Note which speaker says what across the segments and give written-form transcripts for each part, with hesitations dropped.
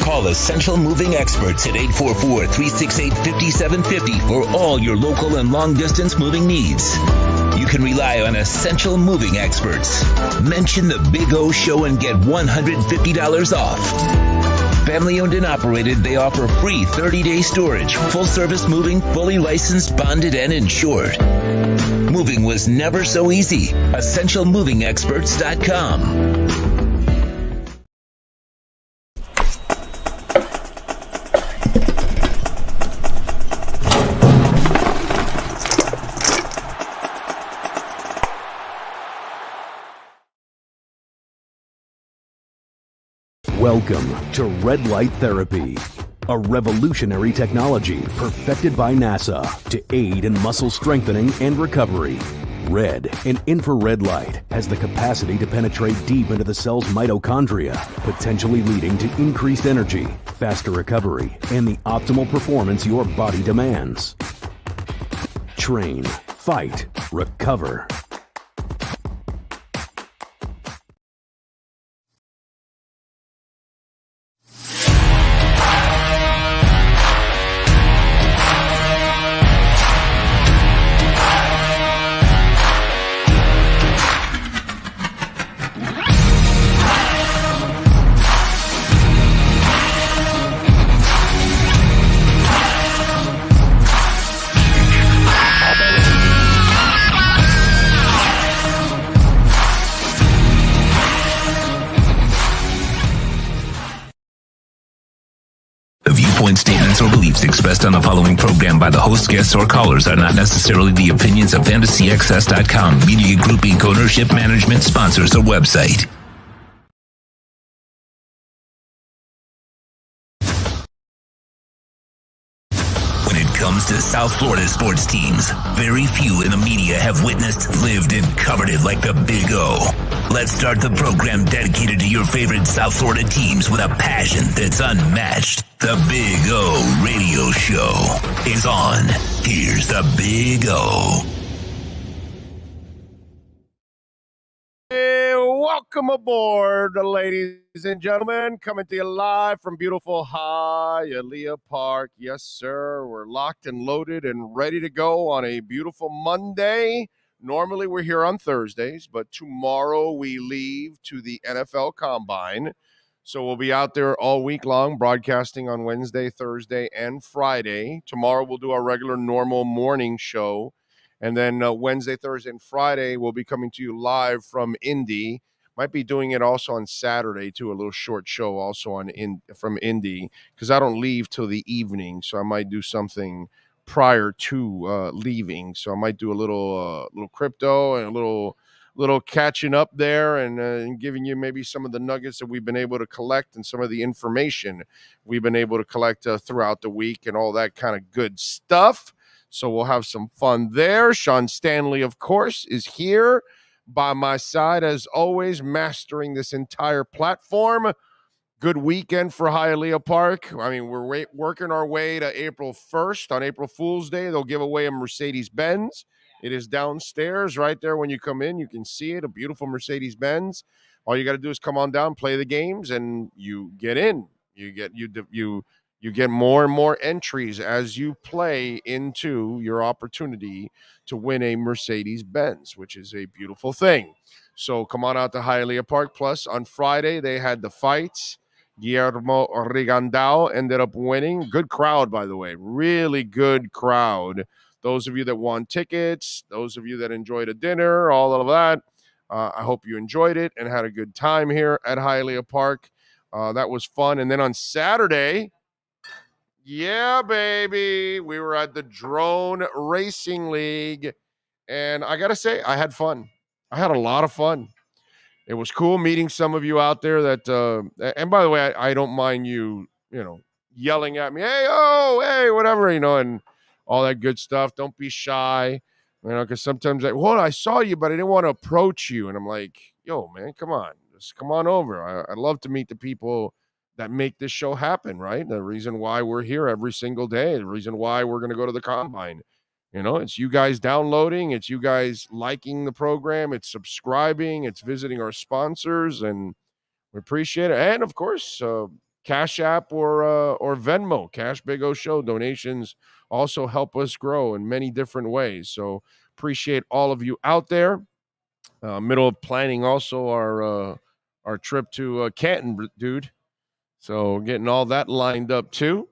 Speaker 1: Call Essential Moving Experts at 844-368-5750 for all your local and long-distance moving needs. You can rely on Essential Moving Experts. Mention the Big O Show and get $150 off. Family owned and operated, they offer free 30-day storage, full-service moving, fully licensed, bonded, and insured. Moving was never so easy. EssentialMovingExperts.com.
Speaker 2: Welcome to Red Light Therapy, a revolutionary technology perfected by NASA to aid in muscle strengthening and recovery. Red and infrared light has the capacity to penetrate deep into the cell's mitochondria, potentially leading to increased energy, faster recovery, and the optimal performance your body demands. Train, fight, recover.
Speaker 1: Statements or beliefs expressed on the following program by the host, guests, or callers are not necessarily the opinions of FantasyAccess.com, Media Group Inc., ownership, management, sponsors, or website. When it comes to South Florida sports teams, very few in the media have witnessed, lived, and covered it like the Big O. Let's start the program dedicated to your favorite South Florida teams with a passion that's unmatched. The Big O Radio Show is on. Here's the Big O.
Speaker 3: Hey, welcome aboard, ladies and gentlemen. Coming to you live from beautiful Hialeah Park. Yes, sir. We're locked and loaded and ready to go on a beautiful Monday. Normally we're here on Thursdays, but tomorrow we leave to the NFL Combine. So we'll be out there all week long, broadcasting on Wednesday, Thursday, and Friday. Tomorrow we'll do our regular normal morning show. And then Wednesday, Thursday, and Friday we'll be coming to you live from Indy. Might be doing it also on Saturday, too, a little short show also from Indy, because I don't leave till the evening. So I might do something prior to leaving. So I might do a little crypto and a little catching up there and giving you maybe some of the nuggets that we've been able to collect and some of the information we've been able to collect throughout the week and all that kind of good stuff. So we'll have some fun there. Sean Stanley, of course, is here by my side, as always, mastering this entire platform. Good weekend for Hialeah Park. I mean, we're working our way to April 1st. On April Fool's Day, they'll give away a Mercedes-Benz. It is downstairs right there when you come in. You can see it, a beautiful Mercedes-Benz. All you got to do is come on down, play the games, and you get in. You get more and more entries as you play into your opportunity to win a Mercedes-Benz, which is a beautiful thing. So come on out to Hialeah Park. Plus, on Friday, they had the fights. Guillermo Rigandao ended up winning. Good crowd, by the way. Really good crowd. Those of you that won tickets, those of you that enjoyed a dinner, all of that, I hope you enjoyed it and had a good time here at Hialeah Park. That was fun. And then on Saturday, yeah, baby, we were at the Drone Racing League. And I got to say, I had fun. I had a lot of fun. It was cool meeting some of you out there that, and by the way, I don't mind you yelling at me, hey, oh, hey, whatever, and all that good stuff. Don't be shy, because sometimes I saw you, but I didn't want to approach you. And I'm like, yo, man, come on, just come on over. I'd love to meet the people that make this show happen, right? The reason why we're here every single day, the reason why we're going to go to the Combine. It's you guys downloading, it's you guys liking the program, it's subscribing, it's visiting our sponsors, and we appreciate it. And, of course, Cash App or Venmo, Cash Big O Show. Donations also help us grow in many different ways. So appreciate all of you out there. Middle of planning also our trip to Canton, dude. So getting all that lined up too.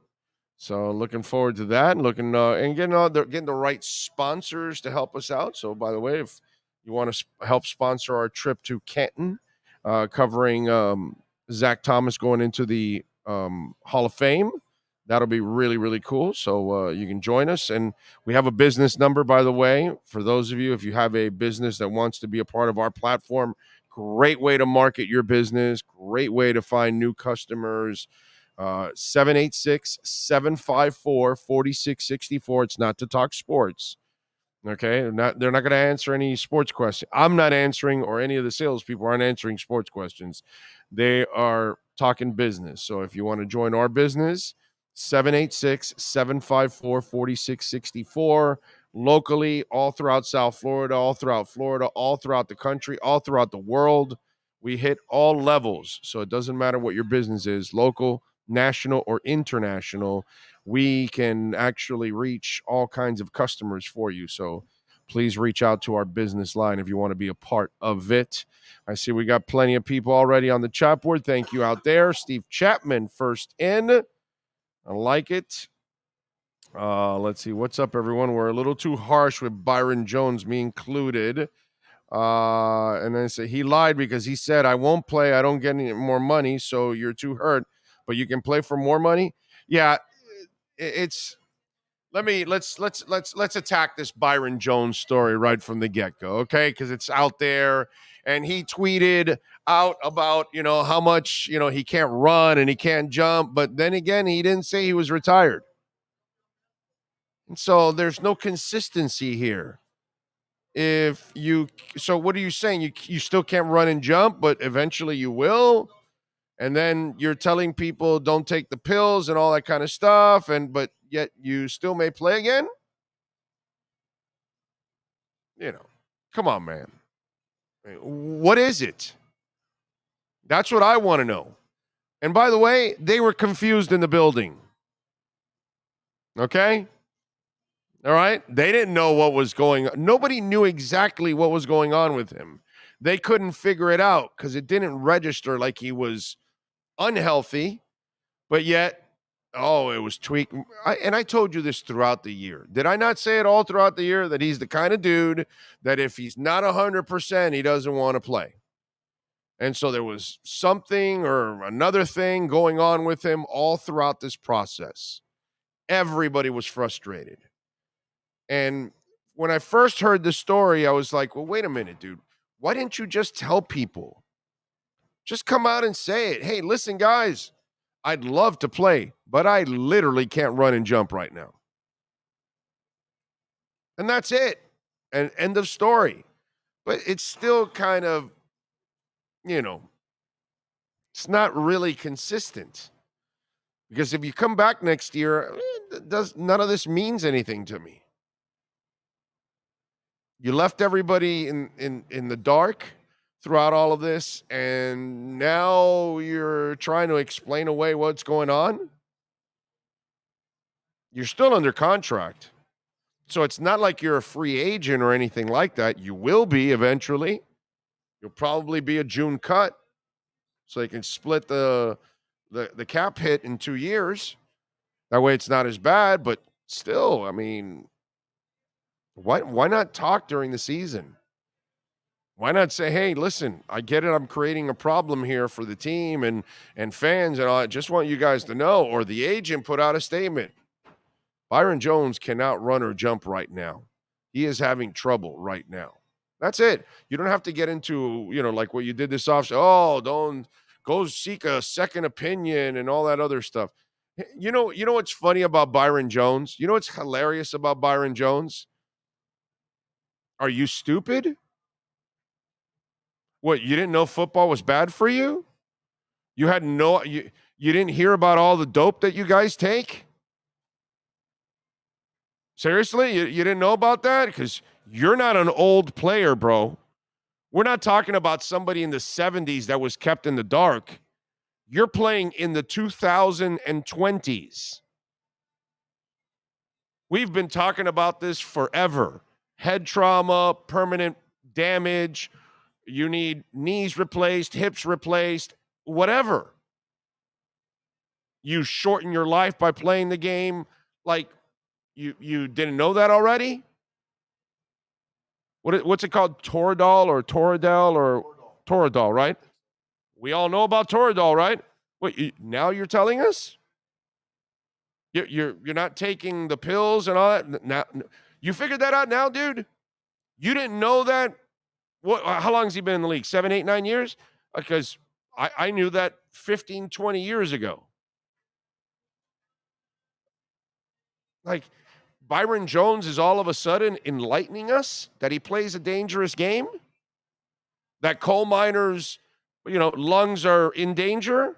Speaker 3: So looking forward to that, and looking and getting the right sponsors to help us out. So by the way, if you want to help sponsor our trip to Canton, covering Zach Thomas going into the Hall of Fame, that'll be really, really cool. So you can join us, and we have a business number, by the way, for those of you, if you have a business that wants to be a part of our platform. Great way to market your business. Great way to find new customers. 786-754-4664. It's not to talk sports. Okay. They're not going to answer any sports questions. I'm not answering, or any of the salespeople aren't answering sports questions. They are talking business. So if you want to join our business, 786-754-4664. Locally, all throughout South Florida, all throughout the country, all throughout the world. We hit all levels. So it doesn't matter what your business is, local, national, or international. We can actually reach all kinds of customers for you. So please reach out to our business line if you want to be a part of it. I see we got plenty of people already on the chat board. Thank you out there. Steve Chapman first in. I like it. Let's see. What's up, everyone? We're a little too harsh with Byron Jones, me included. And then say he lied because he said, I won't play. I don't get any more money. So you're too hurt, but you can play for more money. Yeah. Let's attack this Byron Jones story right from the get-go, okay? Because it's out there, and he tweeted out about, how much, he can't run and he can't jump, but then again, he didn't say he was retired. And so there's no consistency here. So what are you saying? You still can't run and jump, but eventually you will? And then you're telling people don't take the pills and all that kind of stuff, but yet you still may play again? Come on, man. What is it? That's what I want to know. And by the way, they were confused in the building. Okay? All right? They didn't know what was going on. Nobody knew exactly what was going on with him. They couldn't figure it out because it didn't register like he was unhealthy, but yet, it was tweaked. And I told you this throughout the year. Did I not say it all throughout the year that he's the kind of dude that if he's not 100%, he doesn't want to play? And so there was something or another thing going on with him all throughout this process. Everybody was frustrated. And when I first heard the story, I was like, well, wait a minute, dude. Why didn't you just tell people? Just come out and say it. Hey, listen, guys, I'd love to play, but I literally can't run and jump right now. And that's it. And end of story. But it's still kind of, it's not really consistent. Because if you come back next year, none of this means anything to me. You left everybody in the dark throughout all of this, and now you're trying to explain away what's going on. You're still under contract. So it's not like you're a free agent or anything like that. You will be eventually. You'll probably be a June cut, so you can split the cap hit in 2 years. That way it's not as bad, but still, I mean, why not talk during the season? Why not say, hey, listen, I get it. I'm creating a problem here for the team and fans, and I just want you guys to know. Or the agent put out a statement. Byron Jones cannot run or jump right now. He is having trouble right now. That's it. You don't have to get into, like what you did this offseason. Oh, don't go seek a second opinion and all that other stuff. You know what's funny about Byron Jones? You know what's hilarious about Byron Jones? Are you stupid? What, you didn't know football was bad for you? You didn't hear about all the dope that you guys take? Seriously? You didn't know about that? Because you're not an old player, bro. We're not talking about somebody in the 70s that was kept in the dark. You're playing in the 2020s. We've been talking about this forever. Head trauma, permanent damage. You need knees replaced, hips replaced, whatever. You shorten your life by playing the game. Like, you didn't know that already? What's it called? Toradol or Toradol or Toradol, right? We all know about Toradol, right? Wait, now you're telling us? You're not taking the pills and all that? Now, you figured that out now, dude? You didn't know that? How long has he been in the league? 7, 8, 9 years? Because I knew that 15, 20 years ago. Like, Byron Jones is all of a sudden enlightening us that he plays a dangerous game? That coal miners, lungs are in danger?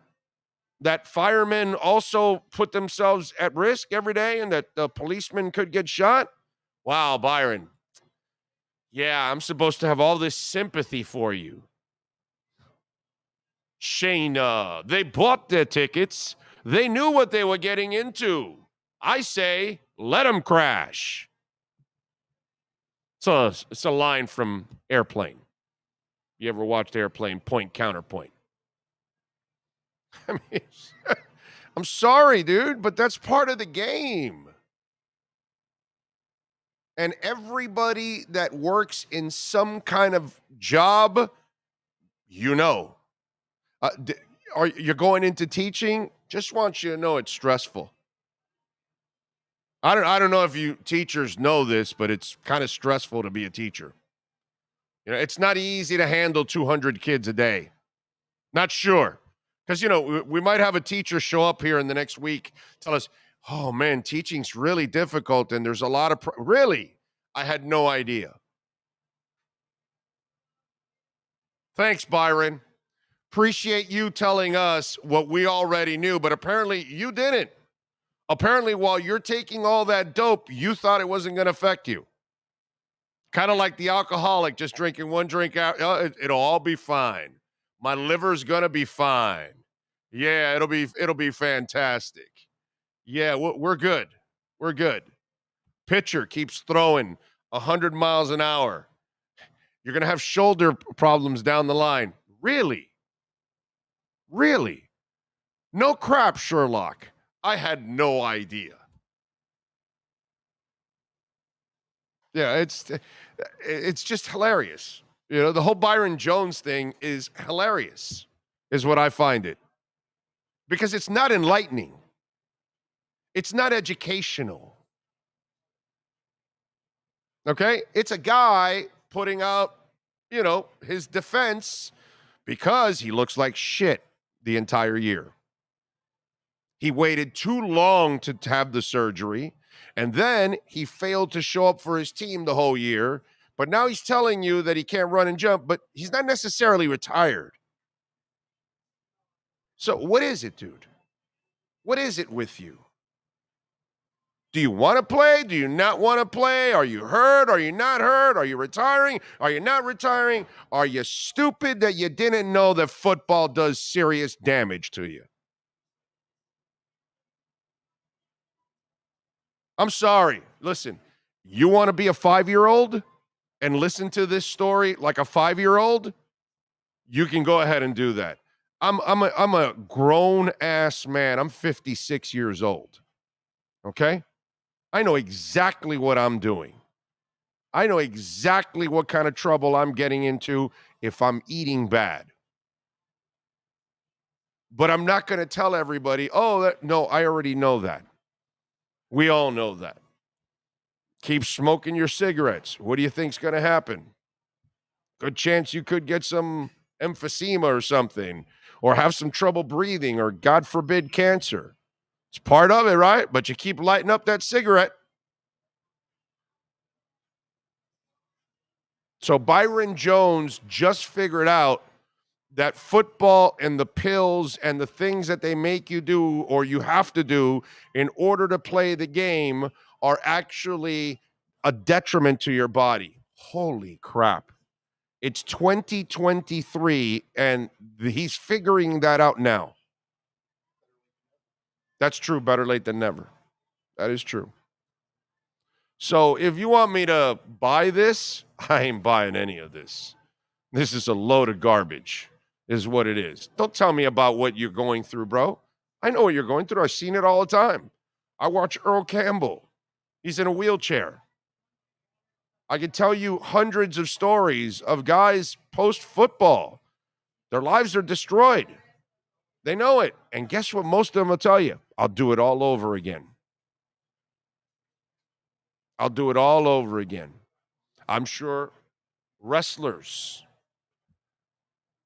Speaker 3: That firemen also put themselves at risk every day and that the policemen could get shot? Wow, Byron. Yeah, I'm supposed to have all this sympathy for you. Shayna, they bought their tickets. They knew what they were getting into. I say, let them crash. It's a line from Airplane. You ever watched Airplane? Point, counterpoint. I mean, I'm sorry, dude, but that's part of the game. And everybody that works in some kind of job, are you going into teaching? Just want you to know it's stressful. I don't know if you teachers know this, but it's kind of stressful to be a teacher. It's not easy to handle 200 kids a day. Not sure. Because, we might have a teacher show up here in the next week, tell us, oh, man, teaching's really difficult, and there's a lot of really? I had no idea. Thanks, Byron. Appreciate you telling us what we already knew, but apparently you didn't. Apparently, while you're taking all that dope, you thought it wasn't going to affect you. Kind of like the alcoholic just drinking one drink out. It'll all be fine. My liver's going to be fine. Yeah, it'll be fantastic. Yeah, we're good. We're good. Pitcher keeps throwing 100 miles an hour. You're going to have shoulder problems down the line. Really? Really? No crap, Sherlock. I had no idea. Yeah, it's just hilarious. The whole Byron Jones thing is hilarious, is what I find it. Because it's not enlightening. It's not educational. Okay? It's a guy putting out, his defense because he looks like shit the entire year. He waited too long to have the surgery, and then he failed to show up for his team the whole year. But now he's telling you that he can't run and jump, but he's not necessarily retired. So what is it, dude? What is it with you? Do you want to play? Do you not want to play? Are you hurt? Are you not hurt? Are you retiring? Are you not retiring? Are you stupid that you didn't know that football does serious damage to you? I'm sorry. Listen, you want to be a 5-year-old and listen to this story like a 5-year-old? You can go ahead and do that. I'm a grown ass man. I'm 56 years old. Okay? I know exactly what I'm doing. I know exactly what kind of trouble I'm getting into if I'm eating bad. But I'm not going to tell everybody, no, I already know that. We all know that. Keep smoking your cigarettes. What do you think's going to happen? Good chance you could get some emphysema or something, or have some trouble breathing, or God forbid, cancer. It's part of it, right? But you keep lighting up that cigarette. So Byron Jones just figured out that football and the pills and the things that they make you do or you have to do in order to play the game are actually a detriment to your body. Holy crap. It's 2023, and he's figuring that out now. That's true. Better late than never. That is true. So if you want me to buy this, I ain't buying any of this. This is a load of garbage, is what it is. Don't tell me about what you're going through, bro. I know what you're going through. I've seen it all the time. I watch Earl Campbell. He's in a wheelchair. I can tell you hundreds of stories of guys post-football. Their lives are destroyed. They know it. And guess what most of them will tell you? I'll do it all over again. I'll do it all over again. I'm sure wrestlers.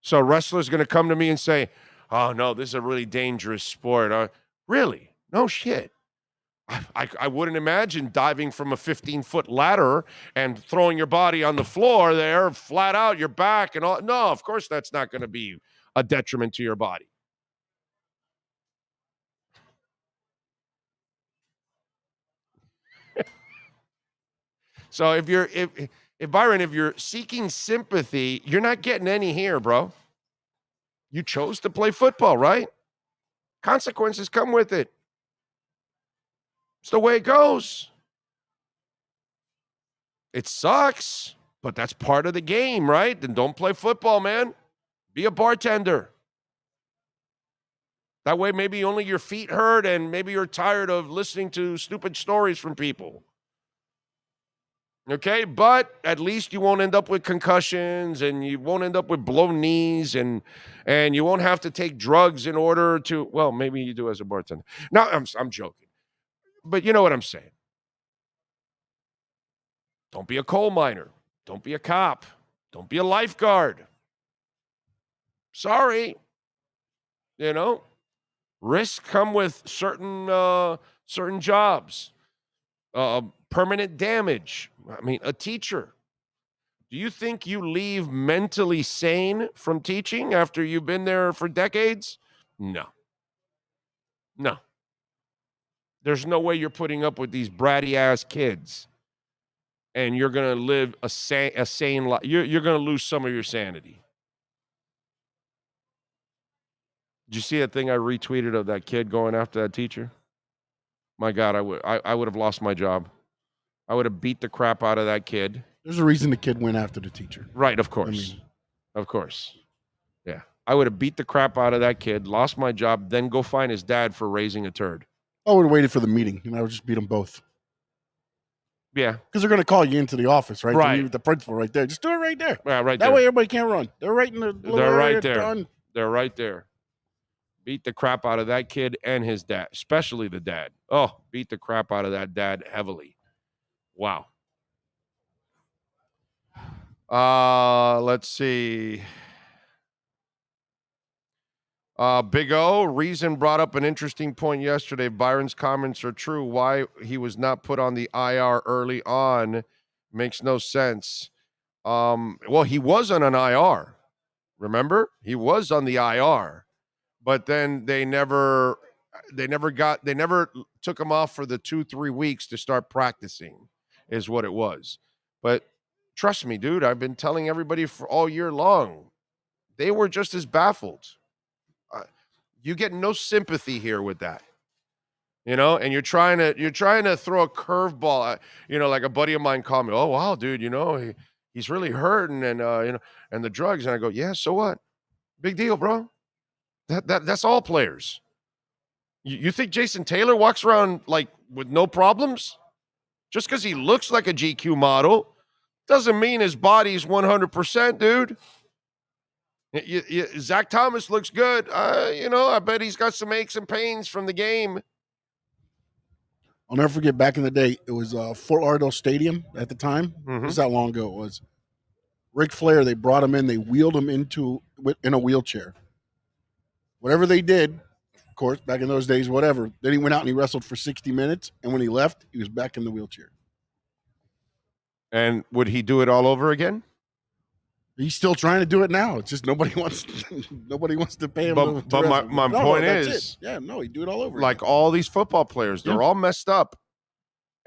Speaker 3: So wrestlers going to come to me and say, oh, no, this is a really dangerous sport. Really? No shit. I wouldn't imagine diving from a 15-foot ladder and throwing your body on the floor there, flat out, your back and all. No, of course that's not going to be a detriment to your body. So if Byron, if you're seeking sympathy, you're not getting any here, bro. You chose to play football, right? Consequences come with it. It's the way it goes. It sucks, but that's part of the game, right? Then don't play football, man. Be a bartender. That way, maybe only your feet hurt and maybe you're tired of listening to stupid stories from people. Okay, but at least you won't end up with concussions and you won't end up with blown knees and you won't have to take drugs in order to, well, maybe you do as a bartender. No, I'm joking. But you know what I'm saying. Don't be a coal miner. Don't be a cop. Don't be a lifeguard. Sorry. You know, risks come with certain jobs. Permanent damage. I mean, a teacher. Do you think you leave mentally sane from teaching after you've been there for decades? No. There's no way you're putting up with these bratty ass kids and you're going to live a sane life. You're going to lose some of your sanity. Did you see that thing I retweeted of that kid going after that teacher? My God, I would have lost my job. I would have beat the crap out of that kid.
Speaker 4: There's a reason the kid went after the teacher.
Speaker 3: Right, of course. Of course. Yeah. I would have beat the crap out of that kid, lost my job, then go find his dad for raising a turd.
Speaker 4: I would have waited for the meeting, and I would just beat them both.
Speaker 3: Yeah.
Speaker 4: Because they're going to call you into the office, right?
Speaker 3: Right.
Speaker 4: The principal right there. Just do it right there.
Speaker 3: Yeah, right
Speaker 4: that
Speaker 3: there.
Speaker 4: way everybody can't run. They're right in the little
Speaker 3: They're
Speaker 4: area.
Speaker 3: right there.
Speaker 4: Done.
Speaker 3: They're right there. Beat the crap out of that kid and his dad, especially the dad. Oh, beat the crap out of that dad heavily. Wow. Let's see. Big O, Reason brought up an interesting point yesterday. Byron's comments are true. Why he was not put on the IR early on makes no sense. Well, he was on an IR. Remember? He was on the IR. But then they never took him off for the 2-3 weeks to start practicing, is what it was. But trust me, dude, I've been telling everybody for all year long. They were just as baffled. You get no sympathy here with that, you know. And you're trying to throw a curveball. Like a buddy of mine called me. Oh wow, dude, he's really hurting, and and the drugs. And I go, yeah, so what? Big deal, bro. That's all players. You think Jason Taylor walks around like with no problems? Just because he looks like a GQ model doesn't mean his body's 100%, dude. Zach Thomas looks good. I bet he's got some aches and pains from the game.
Speaker 4: I'll never forget back in the day, it was Fort Lauderdale Stadium at the time.
Speaker 3: Mm-hmm.
Speaker 4: This is how long ago it was. Ric Flair, they brought him in, they wheeled him in a wheelchair. Whatever they did, of course, back in those days, whatever. Then he went out and he wrestled for 60 minutes, and when he left, he was back in the wheelchair.
Speaker 3: And would he do it all over again?
Speaker 4: He's still trying to do it now. It's just nobody wants to pay him.
Speaker 3: But my point is,
Speaker 4: he'd do it all over.
Speaker 3: Like again. All these football players, they're all messed up,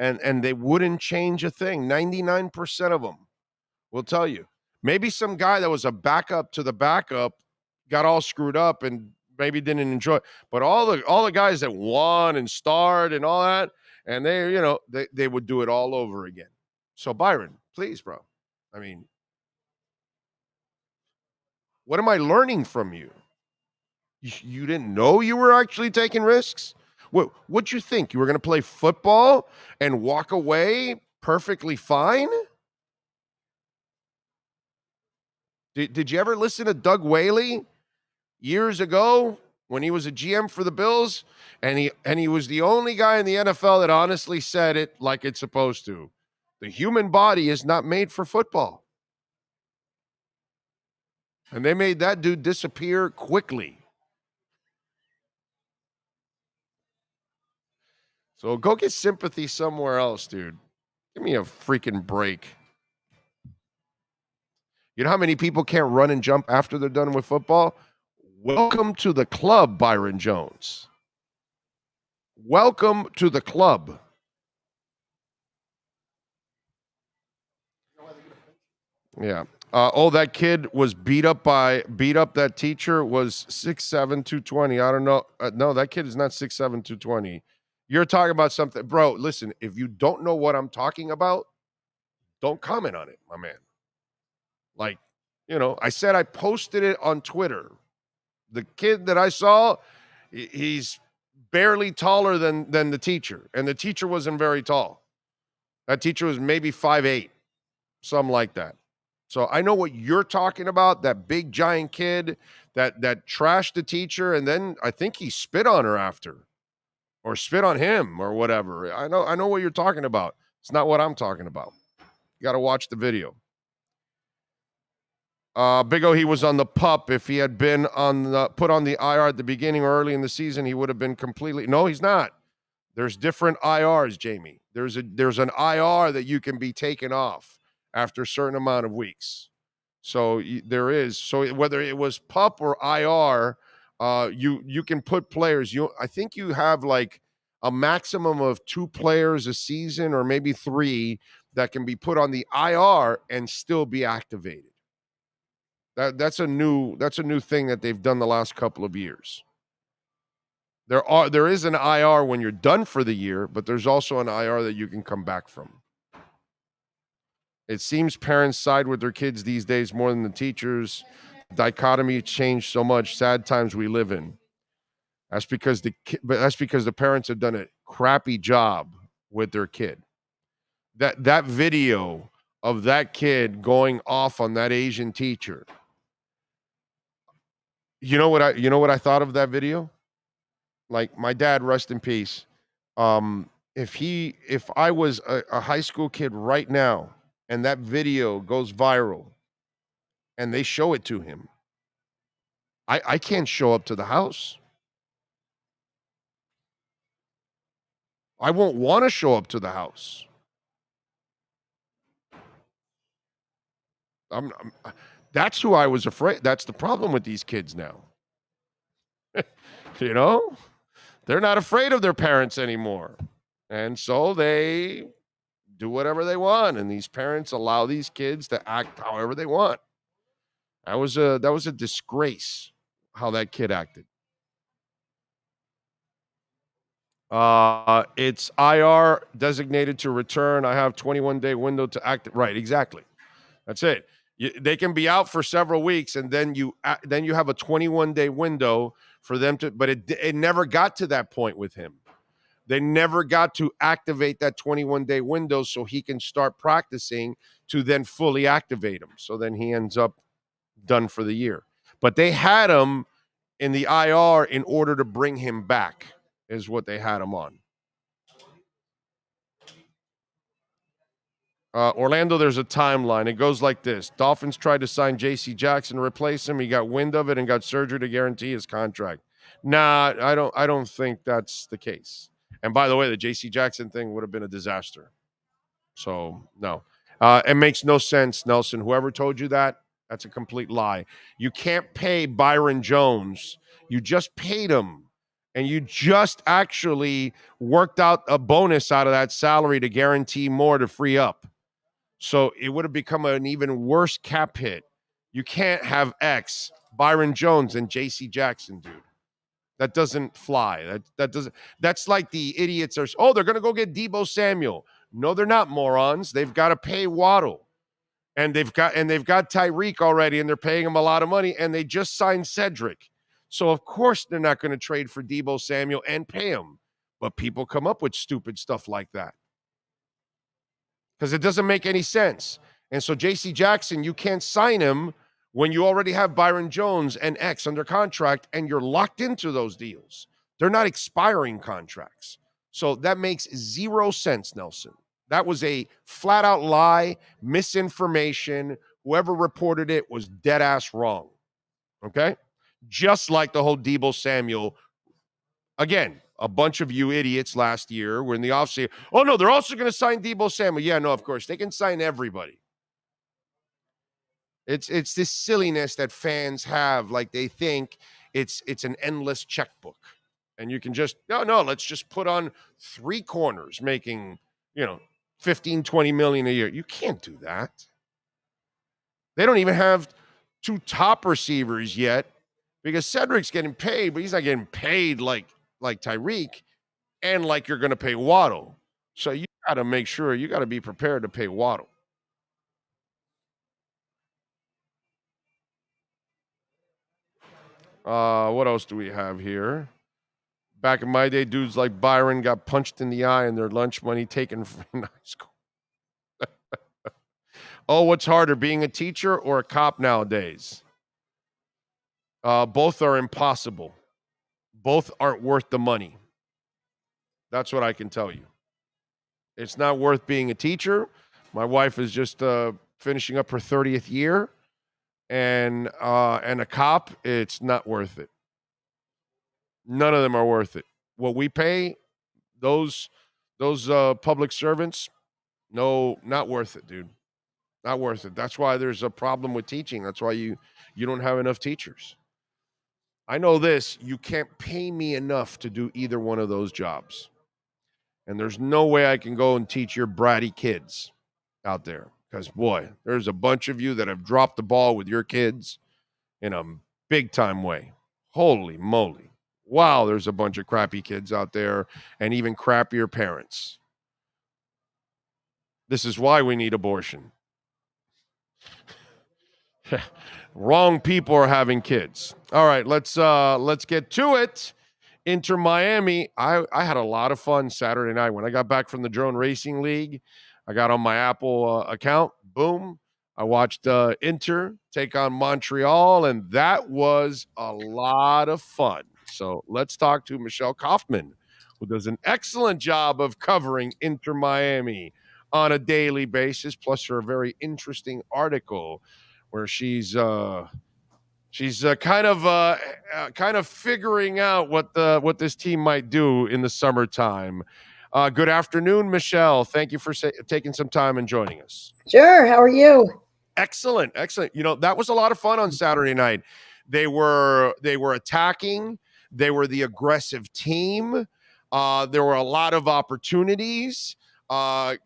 Speaker 3: and they wouldn't change a thing. 99% of them will tell you. Maybe some guy that was a backup to the backup got all screwed up and maybe didn't enjoy it. But all the guys that won and starred and all that, and they would do it all over again. So Byron, please, bro. I mean, what am I learning from you? You didn't know you were actually taking risks? What'd you think? You were going to play football and walk away perfectly fine? Did you ever listen to Doug Whaley years ago when he was a GM for the Bills? And he was the only guy in the NFL that honestly said it like it's supposed to. The human body is not made for football. And they made that dude disappear quickly. So go get sympathy somewhere else, dude. Give me a freaking break. You know how many people can't run and jump after they're done with football? Welcome to the club, Byron Jones. Welcome to the club. Yeah. That kid was beat up. That teacher was 6'7", 220. I don't know. No, that kid is not 6'7", 220. You're talking about something. Bro, listen, if you don't know what I'm talking about, don't comment on it, my man. Like, I said I posted it on Twitter. The kid that I saw, he's barely taller than the teacher. And the teacher wasn't very tall. That teacher was maybe 5'8", something like that. So I know what you're talking about, that big giant kid that trashed the teacher, and then I think he spit on her after. Or spit on him or whatever. I know what you're talking about. It's not what I'm talking about. You got to watch the video. Big O, he was on the PUP. If he had been put on the IR at the beginning or early in the season, he would have been completely. No, he's not. There's different IRs, Jamie. There's an IR that you can be taken off after a certain amount of weeks. So there is. So whether it was PUP or IR, you can put players. I think you have like a maximum of 2 players a season, or maybe 3, that can be put on the IR and still be activated. That's a new thing that they've done the last couple of years. There is an IR when you're done for the year, but there's also an IR that you can come back from. It seems parents side with their kids these days more than the teachers. Dichotomy changed so much. Sad times we live in. That's because the parents have done a crappy job with their kid. That video of that kid going off on that Asian teacher. You know what I thought of that video? Like, my dad, rest in peace. If I was a high school kid right now and that video goes viral and they show it to him, I can't show up to the house. I won't want to show up to the house. That's who I was afraid. That's the problem with these kids now. They're not afraid of their parents anymore. And so they do whatever they want. And these parents allow these kids to act however they want. That was a disgrace how that kid acted. It's IR, designated to return. I have 21-day window to act. Right, exactly. That's it. They can be out for several weeks, and then you have a 21-day window for them to. But it never got to that point with him. They never got to activate that 21-day window so he can start practicing to then fully activate him. So then he ends up done for the year. But they had him in the IR in order to bring him back, is what they had him on. Orlando, there's a timeline. It goes like this. Dolphins tried to sign J.C. Jackson to replace him. He got wind of it and got surgery to guarantee his contract. Nah, I don't think that's the case. And by the way, the J.C. Jackson thing would have been a disaster. So, no. It makes no sense, Nelson. Whoever told you that, that's a complete lie. You can't pay Byron Jones. You just paid him. And you just actually worked out a bonus out of that salary to guarantee more to free up. So it would have become an even worse cap hit. You can't have Byron Jones, and J.C. Jackson, dude. That doesn't fly. That doesn't. That's like the idiots are. Oh, they're going to go get Deebo Samuel. No, they're not morons. They've got to pay Waddle, and they've got Tyreek already, and they're paying him a lot of money, and they just signed Cedric. So of course they're not going to trade for Deebo Samuel and pay him. But people come up with stupid stuff like that because it doesn't make any sense. And so J.C. Jackson, you can't sign him when you already have Byron Jones and X under contract and you're locked into those deals. They're not expiring contracts. So that makes zero sense, Nelson. That was a flat out lie, misinformation. Whoever reported it was dead ass wrong. Okay? Just like the whole Deebo Samuel. Again, a bunch of you idiots last year were in the offseason. Oh, no, they're also going to sign Deebo Samuel. Yeah, no, of course. They can sign everybody. It's this silliness that fans have, like they think it's an endless checkbook. And you can just, no, let's just put on 3 corners making, 15, 20 million a year. You can't do that. They don't even have 2 top receivers yet because Cedric's getting paid, but he's not getting paid like Tyreek and like you're going to pay Waddle. So you got to make sure you got to be prepared to pay Waddle. What else do we have here? Back in my day, dudes like Byron got punched in the eye and their lunch money taken from high school. Oh, what's harder, being a teacher or a cop nowadays? Both are impossible. Both aren't worth the money. That's what I can tell you. It's not worth being a teacher. My wife is just finishing up her 30th year. And a cop, it's not worth it. None of them are worth it. What we pay those public servants, no, not worth it, dude. Not worth it. That's why there's a problem with teaching. That's why you don't have enough teachers. I know this, you can't pay me enough to do either one of those jobs. And there's no way I can go and teach your bratty kids out there. Because, boy, there's a bunch of you that have dropped the ball with your kids in a big-time way. Holy moly. Wow, there's a bunch of crappy kids out there and even crappier parents. This is why we need abortion. Wrong people are having kids. All right, let's get to it. Inter Miami. I had a lot of fun Saturday night when I got back from the Drone Racing League. I got on my Apple account. Boom. I watched Inter take on Montreal, and that was a lot of fun. So let's talk to Michelle Kaufman, who does an excellent job of covering Inter Miami on a daily basis, plus her very interesting article where she's kind of figuring out what this team might do in the summertime. Good afternoon, Michelle. Thank you for taking some time and joining us.
Speaker 5: Sure. How are you?
Speaker 3: Excellent. That was a lot of fun on Saturday night. They were attacking. They were the aggressive team. There were a lot of opportunities. They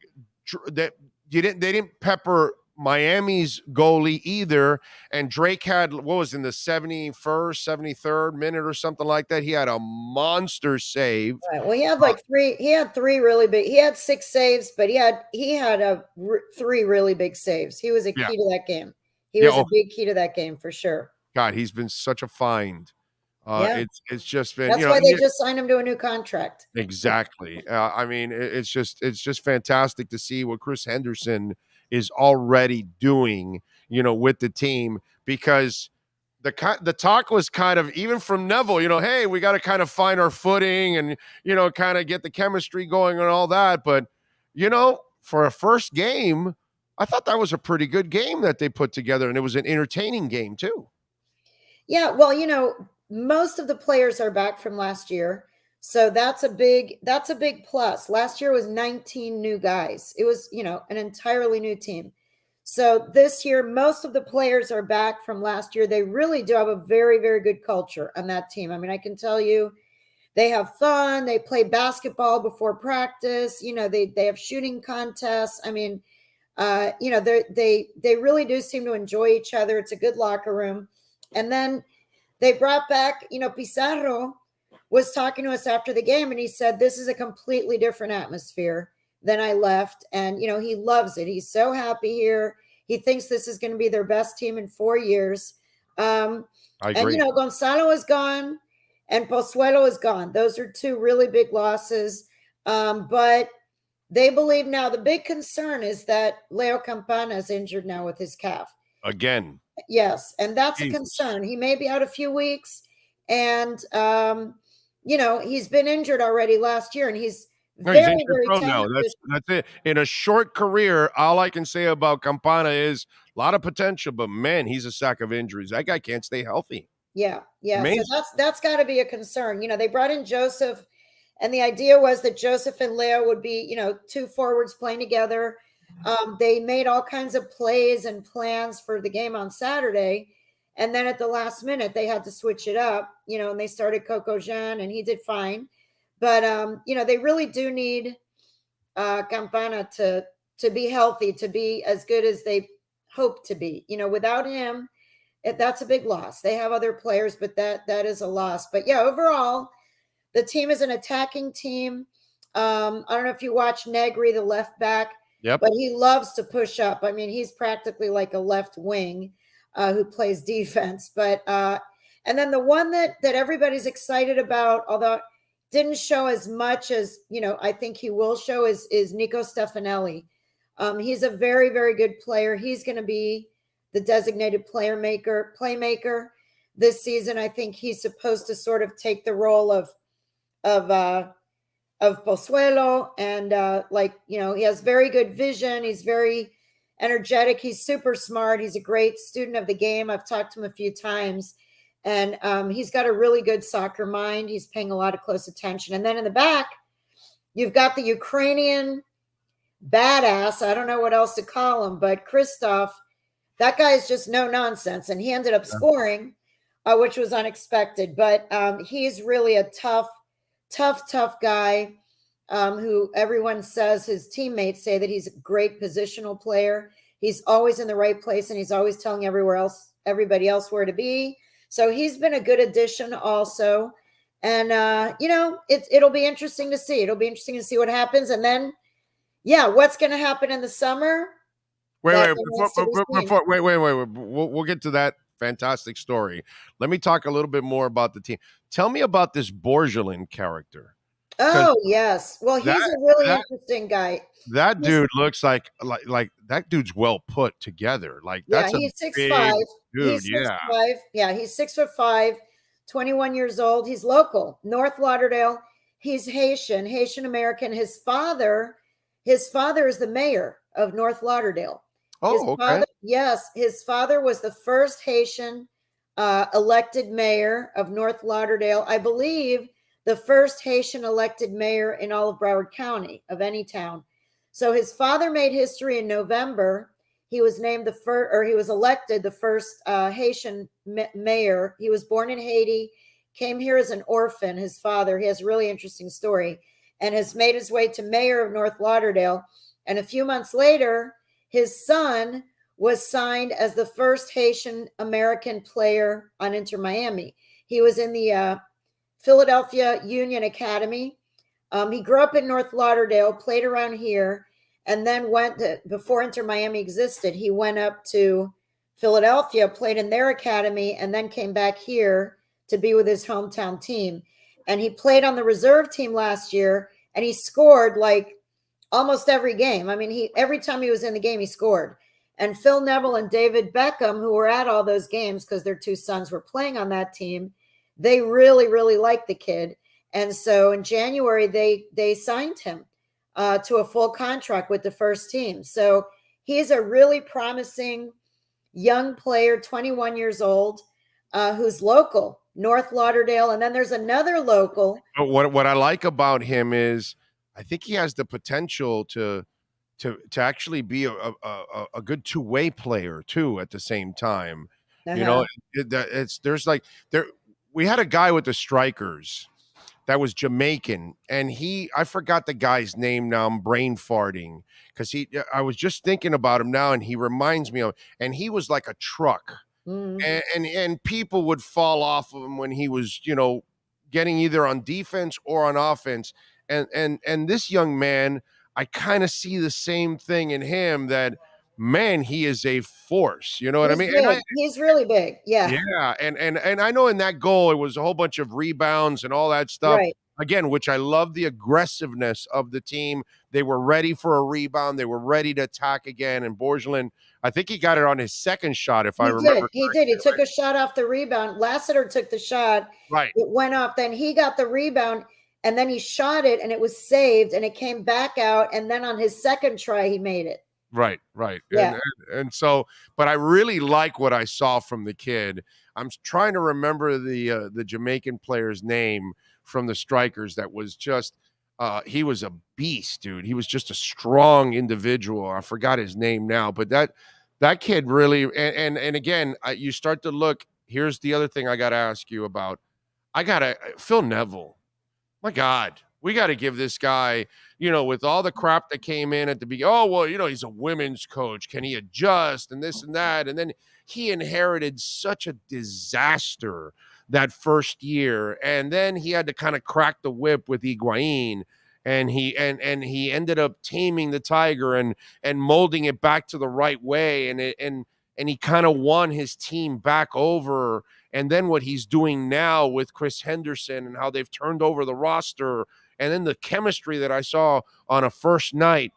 Speaker 3: didn't pepper Miami's goalie either. And Drake had, what was in the 71st, 73rd minute or something like that. He had a monster save.
Speaker 5: Right. Well, he had three really big. He had 6 saves, but he had 3 really big saves. He was a key to that game. He was a big key to that game for sure.
Speaker 3: God, he's been such a find. It's just been,
Speaker 5: that's why they just signed him to a new contract.
Speaker 3: Exactly. I mean, it's just fantastic to see what Chris Henderson is already doing, with the team, because the talk was kind of, even from Neville, hey, we got to kind of find our footing and, kind of get the chemistry going and all that. But, for a first game, I thought that was a pretty good game that they put together, and it was an entertaining game too.
Speaker 5: Yeah. Well, most of the players are back from last year. So that's a big plus. Last year was 19 new guys. It was, an entirely new team. So this year, most of the players are back from last year. They really do have a very, very good culture on that team. I mean, I can tell you, they have fun. They play basketball before practice. They have shooting contests. I mean, they really do seem to enjoy each other. It's a good locker room. And then they brought back, Pizarro, was talking to us after the game, and he said, this is a completely different atmosphere than I left. And, he loves it. He's so happy here. He thinks this is going to be their best team in 4 years.
Speaker 3: I agree.
Speaker 5: And, Gonzalo is gone and Pozuelo is gone. Those are two really big losses. But they believe now the big concern is that Leo Campana is injured now with his calf.
Speaker 3: Again.
Speaker 5: Yes. And that's a concern. He may be out a few weeks. And, he's been injured already last year, and he's very talented
Speaker 3: now. That's it. In a short career, all I can say about Campana is a lot of potential, but man, he's a sack of injuries. That guy can't stay healthy.
Speaker 5: Yeah.
Speaker 3: Amazing.
Speaker 5: So that's got to be a concern. They brought in Joseph, and the idea was that Joseph and Leo would be, two forwards playing together. They made all kinds of plays and plans for the game on Saturday. And then at the last minute, they had to switch it up, and they started Coco Jean, and he did fine. But, they really do need Campana to be healthy, to be as good as they hope to be. Without him, that's a big loss. They have other players, but that is a loss. But, yeah, overall, the team is an attacking team. I don't know if you watch Negri, the left back, but he loves to push up. I mean, he's practically like a left wing who plays defense. But and then the one that everybody's excited about, although didn't show as much as, I think he will show, is Nico Stefanelli. He's a very, very good player. He's going to be the designated playmaker this season. I think he's supposed to sort of take the role of Pozuelo, and he has very good vision. He's very energetic. He's super smart. He's a great student of the game. I've talked to him a few times, and he's got a really good soccer mind. He's paying a lot of close attention. And then in the back, you've got the Ukrainian badass. I don't know what else to call him, but Christoph, that guy is just no nonsense. And he ended up scoring, which was unexpected. But he's really a tough guy who everyone says, his teammates say that he's a great positional player. He's always in the right place, and he's always telling everybody else where to be. So he's been a good addition also. And, it'll be interesting to see. It'll be interesting to see what happens. And then, what's going to happen in the summer?
Speaker 3: Wait. We'll get to that fantastic story. Let me talk a little bit more about the team. Tell me about this Borgelin character.
Speaker 5: Oh, yes. Well, he's a really interesting guy.
Speaker 3: That dude looks like that dude's well put together. Like, that's
Speaker 5: he's 6'5".
Speaker 3: Dude,
Speaker 5: he's 6'5". Yeah, he's 6'5", 21 years old. He's local, North Lauderdale. He's Haitian American. His father is the mayor of North Lauderdale.
Speaker 3: Okay.
Speaker 5: His father was the first Haitian elected mayor of North Lauderdale. I believe the first Haitian elected mayor in all of Broward County, of any town. So his father made history in November. He was named he was elected the first Haitian mayor. He was born in Haiti, came here as an orphan. His father, he has a really interesting story, and has made his way to mayor of North Lauderdale. And a few months later, his son was signed as the first Haitian American player on Inter Miami. He was in the Philadelphia Union Academy. He grew up in North Lauderdale, played around here, and then before Inter Miami existed, he went up to Philadelphia, played in their academy, and then came back here to be with his hometown team. And he played on the reserve team last year, and he scored like almost every game. I mean, every time he was in the game, he scored. And Phil Neville and David Beckham, who were at all those games because their two sons were playing on that team, they really, really liked the kid. And so in January, they signed him to a full contract with the first team. So he's a really promising young player, 21 years old, who's local, North Lauderdale. And then there's another local.
Speaker 3: What I like about him is I think he has the potential to actually be a good two-way player too at the same time.
Speaker 5: Uh-huh.
Speaker 3: We had a guy with the Strikers that was Jamaican, and I forgot the guy's name now. I'm brain farting because I was just thinking about him now, and he reminds me of, and he was like a truck,
Speaker 5: Mm-hmm.
Speaker 3: and people would fall off of him when he was, getting either on defense or on offense. And this young man, I kind of see the same thing in him, that man, he is a force. You know what I
Speaker 5: He's
Speaker 3: mean?
Speaker 5: big. He's really big. Yeah.
Speaker 3: Yeah, and I know in that goal it was a whole bunch of rebounds and all that stuff.
Speaker 5: Right.
Speaker 3: Again, which I love the aggressiveness of the team. They were ready for a rebound. They were ready to attack again. And Borgelin, I think he got it on his second shot, if I remember.
Speaker 5: He did. He took a shot off the rebound. Lassiter took the shot.
Speaker 3: Right.
Speaker 5: It went off. Then he got the rebound, and then he shot it, and it was saved, and it came back out. And then on his second try, he made it.
Speaker 3: Right.
Speaker 5: Yeah.
Speaker 3: And so, but I really like what I saw from the kid. I'm trying to remember the Jamaican player's name from the Strikers. That was just, he was a beast, dude. He was just a strong individual. I forgot his name now, but that kid really, and again, you start to look. Here's the other thing I got to ask you about. Phil Neville. My God, we got to give this guy, with all the crap that came in at the beginning. Oh, well, he's a women's coach. Can he adjust and this and that? And then he inherited such a disaster that first year. And then he had to kind of crack the whip with Higuain. And he ended up taming the tiger and molding it back to the right way. And he kind of won his team back over. And then what he's doing now with Chris Henderson and how they've turned over the roster, and then the chemistry that I saw on a first night,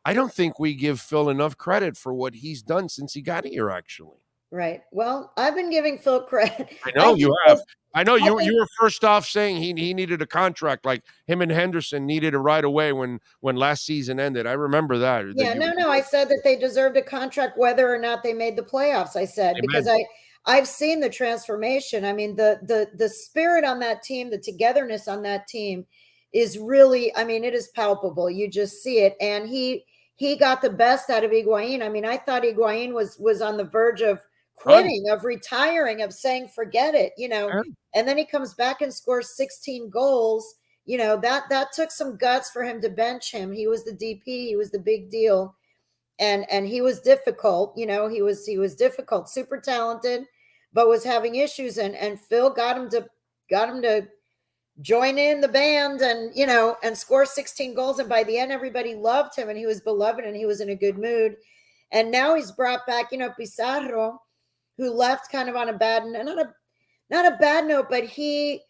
Speaker 3: I don't think we give Phil enough credit for what he's done since he got here, actually.
Speaker 5: Right. Well, I've been giving Phil credit.
Speaker 3: I know you have. I know you were first off saying he needed a contract, like him and Henderson needed it right away when last season ended. I remember that.
Speaker 5: Yeah, no. I said that they deserved a contract whether or not they made the playoffs. I said, because I've seen the transformation. I mean, the spirit on that team, the togetherness on that team is really, I mean, it is palpable. You just see it. And he got the best out of Higuain. I mean, I thought Higuain was on the verge of quitting, of retiring, of saying, forget it, and then he comes back and scores 16 goals. That took some guts for him to bench him. He was the DP. He was the big deal. And he was difficult, he was difficult, super talented, but was having issues. And Phil got him to join in the band and score 16 goals. And by the end, everybody loved him and he was beloved and he was in a good mood. And now he's brought back, Pizarro, who left kind of on a bad, not a bad note, but he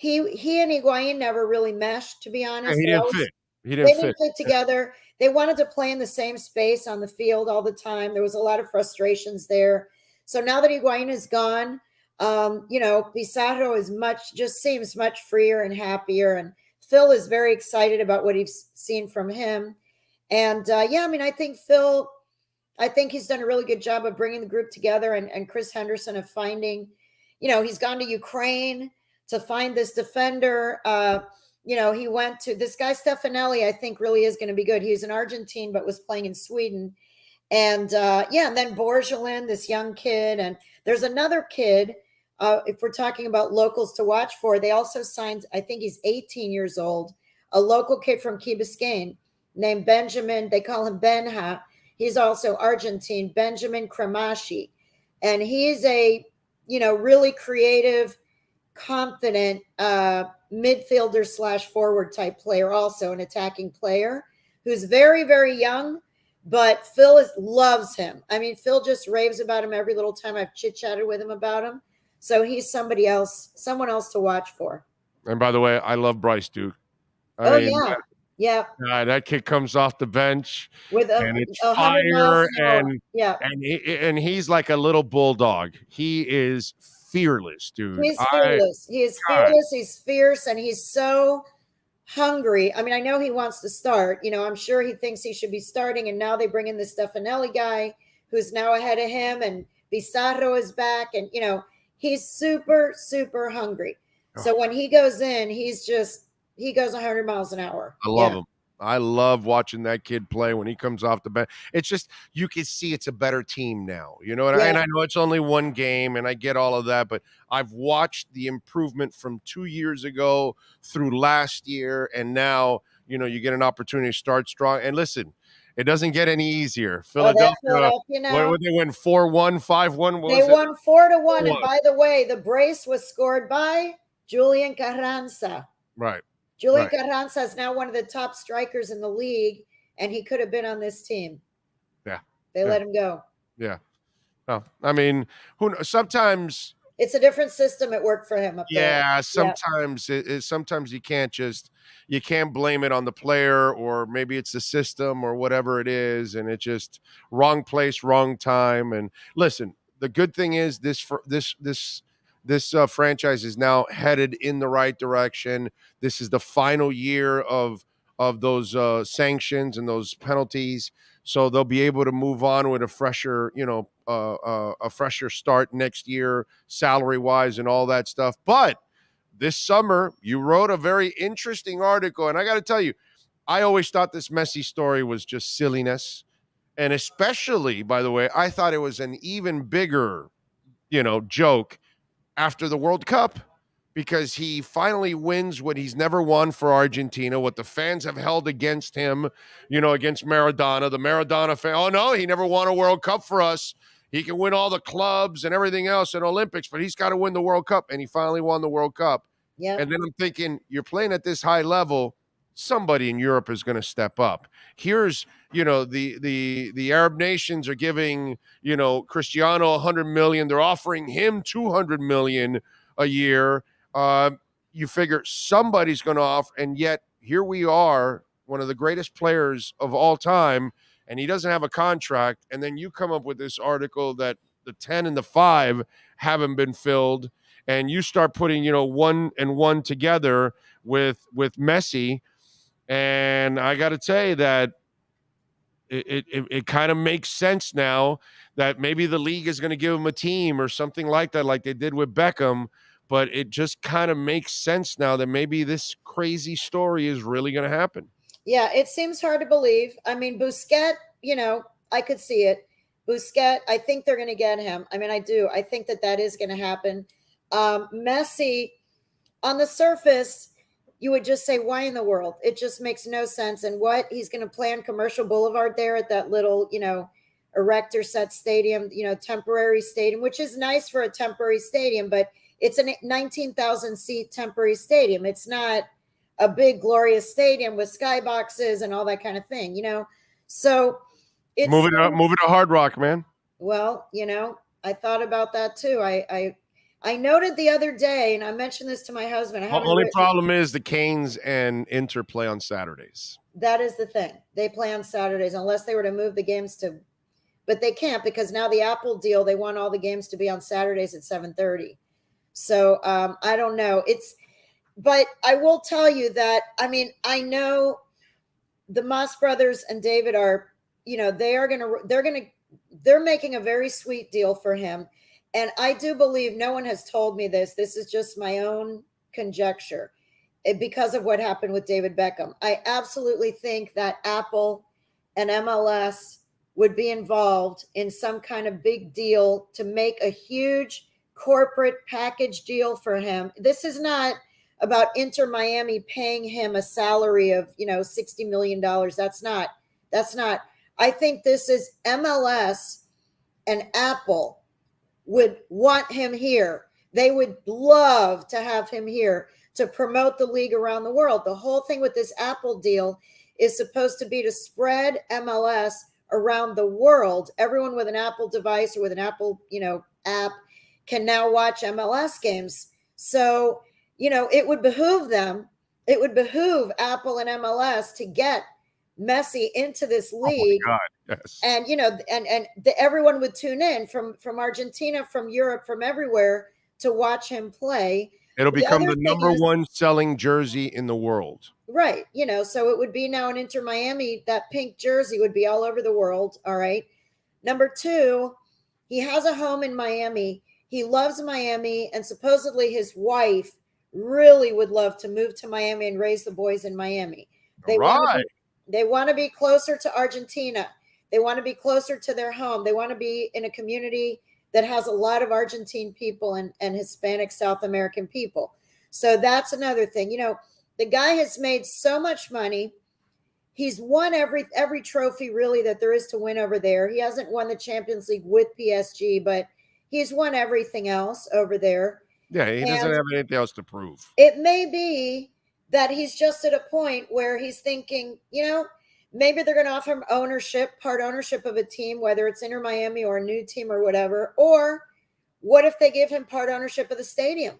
Speaker 5: and Higuain never really meshed, to be honest.
Speaker 3: He didn't fit.
Speaker 5: They didn't fit together. They wanted to play in the same space on the field all the time. There was a lot of frustrations there. So now that Higuain is gone, Pizarro seems much freer and happier. And Phil is very excited about what he's seen from him. And I think he's done a really good job of bringing the group together, and Chris Henderson of finding, he's gone to Ukraine to find this defender. He went to this guy, Stefanelli, I think really is going to be good. He's an Argentine, but was playing in Sweden. And and then Borgelin, this young kid. And there's another kid, if we're talking about locals to watch for, they also signed, I think he's 18 years old, a local kid from Key Biscayne named Benjamin. They call him Benja. He's also Argentine, Benjamin Cremashi. And he's a, really creative, confident midfielder / forward type player, also an attacking player who's very, very young, but Phil loves him. I mean, Phil just raves about him every little time I've chit-chatted with him about him. So he's someone else to watch for.
Speaker 3: And by the way, I love Bryce Duke.
Speaker 5: Yeah.
Speaker 3: That kid comes off the bench
Speaker 5: with
Speaker 3: and it's fire and he's like a little bulldog. He is fearless, dude.
Speaker 5: He's fearless. He is fearless. He's fierce, and he's so hungry. I mean, I know he wants to start. I'm sure he thinks he should be starting, and now they bring in the Stefanelli guy who's now ahead of him, and Pizarro is back, and he's super, super hungry. So when he goes in, he goes 100 miles an hour.
Speaker 3: I love him. I love watching that kid play when he comes off the bench. It's just, you can see it's a better team now, and I know it's only one game and I get all of that, but I've watched the improvement from 2 years ago through last year. And now, you get an opportunity to start strong. And listen, it doesn't get any easier. Philadelphia, what would they win? 4-1, 5-1?
Speaker 5: They won 4-1. And by the way, the brace was scored by Julian Carranza.
Speaker 3: Right.
Speaker 5: Julian
Speaker 3: Right.
Speaker 5: Carranza is now one of the top strikers in the league, and he could have been on this team.
Speaker 3: Yeah.
Speaker 5: They let him go.
Speaker 3: Yeah. Oh, I mean, who knows? Sometimes
Speaker 5: It's a different system. It worked for him up there.
Speaker 3: yeah, sometimes sometimes you can't blame it on the player, or maybe it's the system or whatever it is, and it's just wrong place, wrong time. And listen, the good thing is this franchise is now headed in the right direction. This is the final year of those sanctions and those penalties, so they'll be able to move on with a fresher, a fresher start next year, salary wise and all that stuff. But this summer, you wrote a very interesting article, and I got to tell you, I always thought this Messi story was just silliness, and especially, by the way, I thought it was an even bigger, joke after the World Cup, because he finally wins what he's never won for Argentina, what the fans have held against him, against Maradona. The Maradona fan, oh no, he never won a World Cup for us. He can win all the clubs and everything else in Olympics, but he's got to win the World Cup, and he finally won the World Cup.
Speaker 5: Yeah.
Speaker 3: And then I'm thinking, you're playing at this high level, somebody in Europe is going to step up. Here's, the Arab nations are giving, Cristiano 100 million. They're offering him 200 million a year. You figure somebody's going to offer, and yet here we are, one of the greatest players of all time, and he doesn't have a contract. And then you come up with this article that the 10 and the 5 haven't been filled, and you start putting, 1 and 1 together with Messi. And I got to say that it kind of makes sense now that maybe the league is going to give him a team or something like that, like they did with Beckham. But it just kind of makes sense now that maybe this crazy story is really going to happen.
Speaker 5: Yeah, it seems hard to believe. I mean, Busquets, I could see it. Busquets, I think they're going to get him. I mean, I do. I think that is going to happen. Messi, on the surface, you would just say, why in the world? It just makes no sense. And what? He's going to play on Commercial Boulevard there at that little, erector set stadium, temporary stadium, which is nice for a temporary stadium, but it's a 19,000 seat temporary stadium. It's not a big, glorious stadium with skyboxes and all that kind of thing, So it's
Speaker 3: moving to Hard Rock, man.
Speaker 5: Well, I thought about that too. I noted the other day, and I mentioned this to my husband.
Speaker 3: The only problem is the Canes and Inter play on Saturdays.
Speaker 5: That is the thing. They play on Saturdays unless they were to move the games to, but they can't because now the Apple deal, they want all the games to be on Saturdays at 7:30. So I don't know. But I will tell you that, I mean, I know the Moss brothers and David are, they're making a very sweet deal for him. And I do believe, no one has told me this. This is just my own conjecture because of what happened with David Beckham. I absolutely think that Apple and MLS would be involved in some kind of big deal to make a huge corporate package deal for him. This is not about Inter Miami paying him a salary of, $60 million. That's not. I think this is MLS and Apple would want him here. They would love to have him here to promote the league around the world. The whole thing with this Apple deal is supposed to be to spread MLS around the world. Everyone with an Apple device or with an Apple, app can now watch MLS games. So, it would behoove them. It would behoove Apple and MLS to get Messi into this league.
Speaker 3: Oh my God, yes.
Speaker 5: And everyone would tune in from Argentina, from Europe, from everywhere to watch him play.
Speaker 3: It'll become the number one selling jersey in the world.
Speaker 5: Right. So it would be now an Inter Miami, that pink jersey would be all over the world. All right. Number 2, he has a home in Miami. He loves Miami, and supposedly his wife really would love to move to Miami and raise the boys in Miami. They want to be closer to Argentina. They want to be closer to their home. They want to be in a community that has a lot of Argentine people and Hispanic South American people. So that's another thing. The guy has made so much money. He's won every trophy really that there is to win over there. He hasn't won the Champions League with PSG, but he's won everything else over there.
Speaker 3: Yeah, he doesn't
Speaker 5: And
Speaker 3: have anything else to prove.
Speaker 5: it may be that he's just at a point where he's thinking, maybe they're going to offer him part ownership of a team, whether it's Inter Miami or a new team or whatever. Or what if they give him part ownership of the stadium?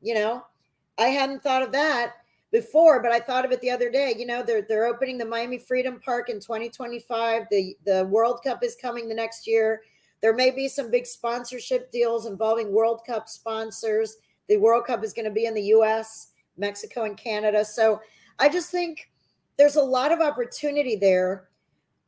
Speaker 5: I hadn't thought of that before, but I thought of it the other day. They're opening the Miami Freedom Park in 2025. The World Cup is coming the next year. There may be some big sponsorship deals involving World Cup sponsors. The World Cup is going to be in the U.S., Mexico, and Canada. So I just think there's a lot of opportunity there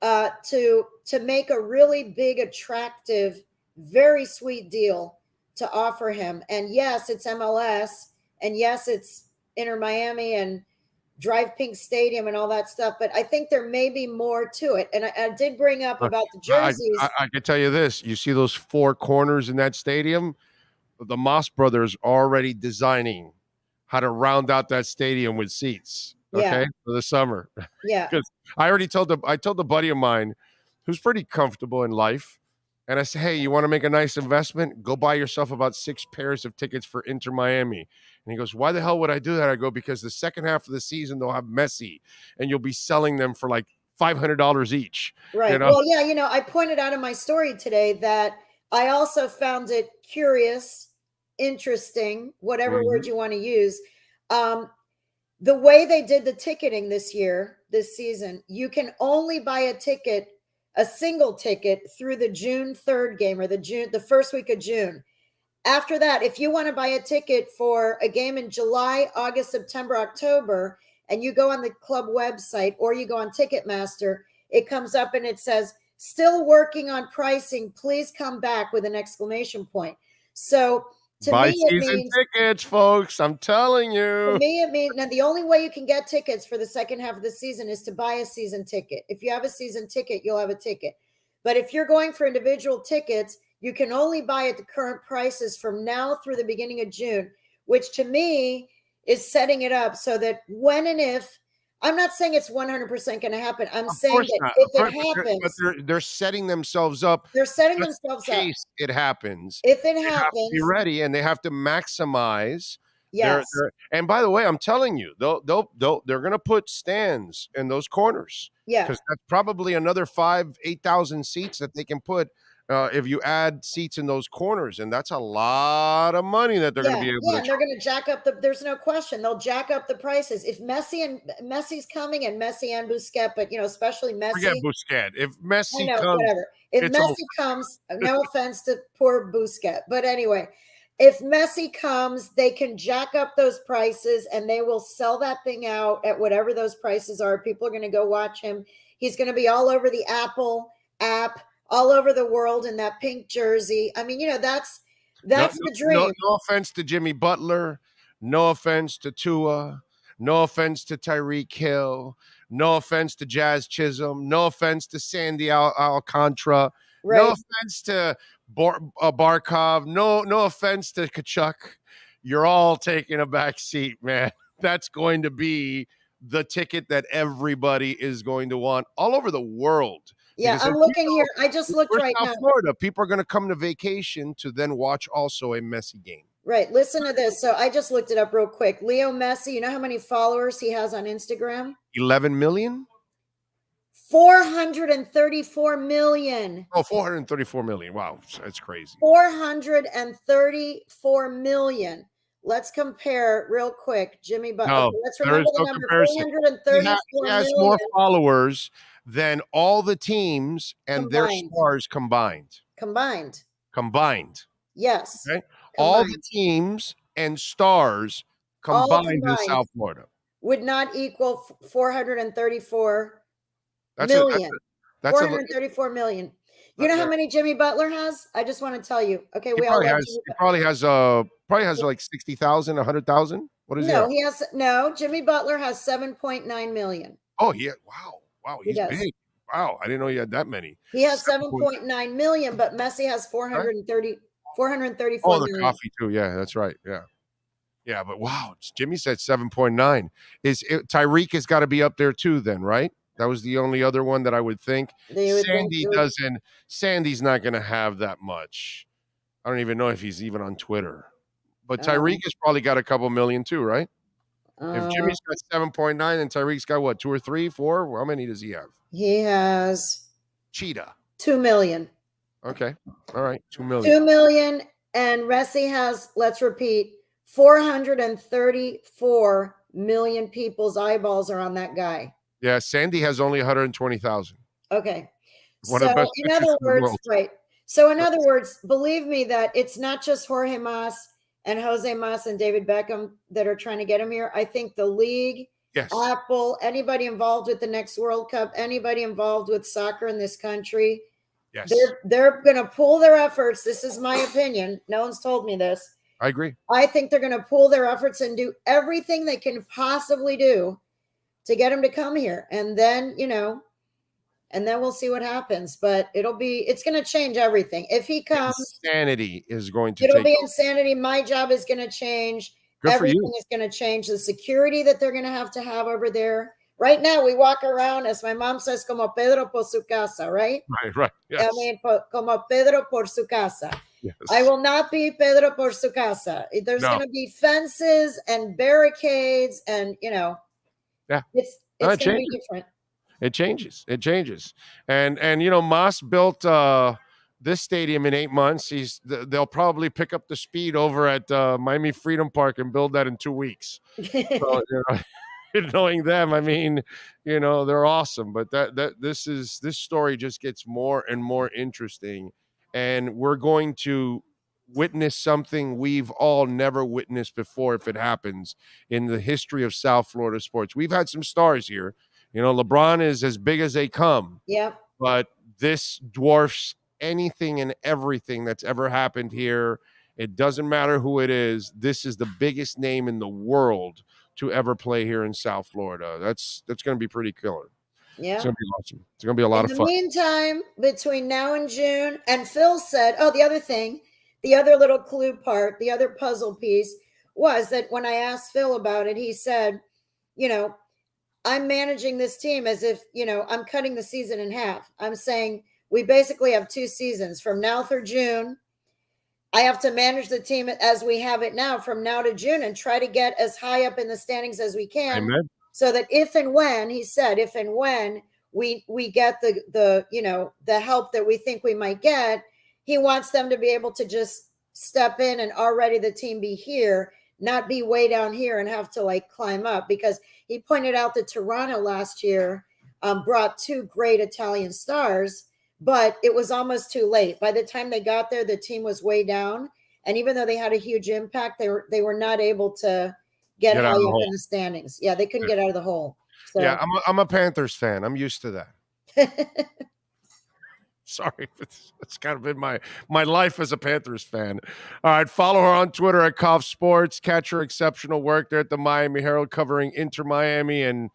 Speaker 5: to make a really big, attractive, very sweet deal to offer him. And yes, it's MLS, and yes, it's Inter Miami and Drive Pink Stadium and all that stuff. But I think there may be more to it. And I did bring up about the jerseys.
Speaker 3: I can tell you this. You see those four corners in that stadium? The Moss brothers are already designing how to round out that stadium with seats. Okay, for the summer.
Speaker 5: Yeah.
Speaker 3: Because I told a buddy of mine who's pretty comfortable in life. And I said, hey, you want to make a nice investment? Go buy yourself about 6 pairs of tickets for Inter Miami. And he goes, why the hell would I do that? I go, because the second half of the season, they'll have Messi, and you'll be selling them for like $500 each.
Speaker 5: Right. Well, yeah, I pointed out in my story today that I also found it curious, interesting, whatever word you want to use. The way they did the ticketing this season, you can only buy a single ticket through the June 3rd game or the first week of June. After that, if you want to buy a ticket for a game in July, August, September, October, and you go on the club website or you go on Ticketmaster, it comes up and it says, still working on pricing. Please come back with an exclamation point. So
Speaker 3: buy season tickets, folks. I'm telling you.
Speaker 5: To me, it means now the only way you can get tickets for the second half of the season is to buy a season ticket. If you have a season ticket, you'll have a ticket. But if you're going for individual tickets, you can only buy at the current prices from now through the beginning of June, which to me is setting it up so that when and if, I'm not saying it's 100% going to happen. I'm saying that if it happens,
Speaker 3: but they're setting themselves up.
Speaker 5: They're setting themselves up.
Speaker 3: In case it happens.
Speaker 5: If it
Speaker 3: they
Speaker 5: happens,
Speaker 3: have to be ready, and they have to maximize.
Speaker 5: Yes.
Speaker 3: And by the way, I'm telling you, they're going to put stands in those corners.
Speaker 5: Yeah.
Speaker 3: Because that's probably another 8,000 seats that they can put. If you add seats in those corners, and that's a lot of money that they're going to be able to.
Speaker 5: Yeah, and they're going to jack up there's no question. They'll jack up the prices. If Messi's coming, and Messi and Busquets, but especially Messi.
Speaker 3: Forget Busquets. If Messi comes,
Speaker 5: whatever. If Messi comes, no offense to poor Busquets, but anyway, if Messi comes, they can jack up those prices and they will sell that thing out at whatever those prices are. People are going to go watch him. He's going to be all over the Apple app, all over the world in that pink jersey. I mean, that's the dream.
Speaker 3: No offense to Jimmy Butler. No offense to Tua. No offense to Tyreek Hill. No offense to Jazz Chisholm. No offense to Sandy Alcantara. Right. No offense to Barkov. No offense to Kachuk. You're all taking a back seat, man. That's going to be the ticket that everybody is going to want all over the world.
Speaker 5: Yeah, I'm looking here. I just looked right now.
Speaker 3: Florida. People are going to come to vacation to then watch also a Messi game.
Speaker 5: Right. Listen to this. So I just looked it up real quick. Leo Messi, you know how many followers he has on Instagram?
Speaker 3: 11 million?
Speaker 5: 434 million.
Speaker 3: Oh, 434 million. Wow. That's crazy.
Speaker 5: 434 million. Let's compare real quick. Jimmy Butler.
Speaker 3: No,
Speaker 5: let's remember the number. 434
Speaker 3: he has
Speaker 5: million.
Speaker 3: More followers than all the teams and their stars combined. Combined.
Speaker 5: Yes.
Speaker 3: Okay. All the teams and stars combined in South Florida
Speaker 5: would not equal 434 million. That's 434 million. You know how many Jimmy Butler has? I just want to tell you. Okay,
Speaker 3: he probably has like 60,000, 100,000. What is it?
Speaker 5: Jimmy Butler has 7.9 million.
Speaker 3: Oh, yeah. Wow, he's big. Wow, I didn't know he had that many.
Speaker 5: He has 7.9 million, but Messi has 434 million.
Speaker 3: The coffee too. Yeah, that's right. Yeah, but wow, Jimmy said 7.9. Tyreek has got to be up there too then, right? That was the only other one that I would think. Sandy's not going to have that much. I don't even know if he's even on Twitter. But Tyreek has probably got a couple million too, right? If Jimmy's got 7.9, then Tyreek's got what, 2 or 3, 4? How many does he have?
Speaker 5: He has
Speaker 3: Cheetah.
Speaker 5: 2 million.
Speaker 3: Okay. All right. 2 million.
Speaker 5: 2 million. And Ressi has, let's repeat, 434 million people's eyeballs are on that guy.
Speaker 3: Yeah, Sandy has only 120,000.
Speaker 5: Okay.
Speaker 3: One
Speaker 5: so
Speaker 3: of the best
Speaker 5: in other
Speaker 3: pitchers in the
Speaker 5: words,
Speaker 3: world.
Speaker 5: right. So in other words, believe me that it's not just Jorge Mas and Jose Mas and David Beckham that are trying to get him here. I think the league,
Speaker 3: Yes.
Speaker 5: Apple, anybody involved with the next World Cup, anybody involved with soccer in this country,
Speaker 3: Yes.
Speaker 5: they're going to pool their efforts. This is my opinion. No one's told me this.
Speaker 3: I agree.
Speaker 5: I think they're going to pool their efforts and do everything they can possibly do to get him to come here. And then, and then we'll see what happens. But it's going to change everything. If he comes,
Speaker 3: insanity is going to
Speaker 5: it'll be insanity. My job is going to change.
Speaker 3: Good
Speaker 5: Everything
Speaker 3: for you.
Speaker 5: is going to change. The security that they're going to have over there. Right now, we walk around, as my mom says, como Pedro por su casa, right?
Speaker 3: Right. Yes.
Speaker 5: I mean, como Pedro por su casa.
Speaker 3: Yes.
Speaker 5: I will not be Pedro por su casa. There's going to be fences and barricades, and
Speaker 3: Yeah.
Speaker 5: it's going to be different.
Speaker 3: It changes. And Mas built this stadium in 8 months. They'll probably pick up the speed over at Miami Freedom Park and build that in 2 weeks. So, knowing them, I mean, they're awesome. But this story just gets more and more interesting, and we're going to witness something we've all never witnessed before if it happens in the history of South Florida sports. We've had some stars here. LeBron is as big as they come.
Speaker 5: Yep.
Speaker 3: But this dwarfs anything and everything that's ever happened here. It doesn't matter who it is. This is the biggest name in the world to ever play here in South Florida. That's going to be pretty killer.
Speaker 5: Yeah.
Speaker 3: It's going to be awesome. It's going to be a lot of fun.
Speaker 5: In the meantime, between now and June, and Phil said, the other thing, the other little clue part, the other puzzle piece was that when I asked Phil about it, he said, I'm managing this team as if, I'm cutting the season in half. I'm saying we basically have 2 seasons from now through June. I have to manage the team as we have it now from now to June and try to get as high up in the standings as we can.
Speaker 3: Amen.
Speaker 5: So that if and when we get the help that we think we might get, he wants them to be able to just step in and already the team be here, not be way down here and have to climb up, because he pointed out that Toronto last year brought 2 great Italian stars, but it was almost too late. By the time they got there, the team was way down. And even though they had a huge impact, they were not able to get high up in the standings. Yeah, they couldn't get out of the hole. So.
Speaker 3: Yeah, I'm a Panthers fan. I'm used to that. Sorry, it's kind of been my life as a Panthers fan. All right, follow her on Twitter at Koff Sports. Catch her exceptional work there at the Miami Herald covering Inter Miami and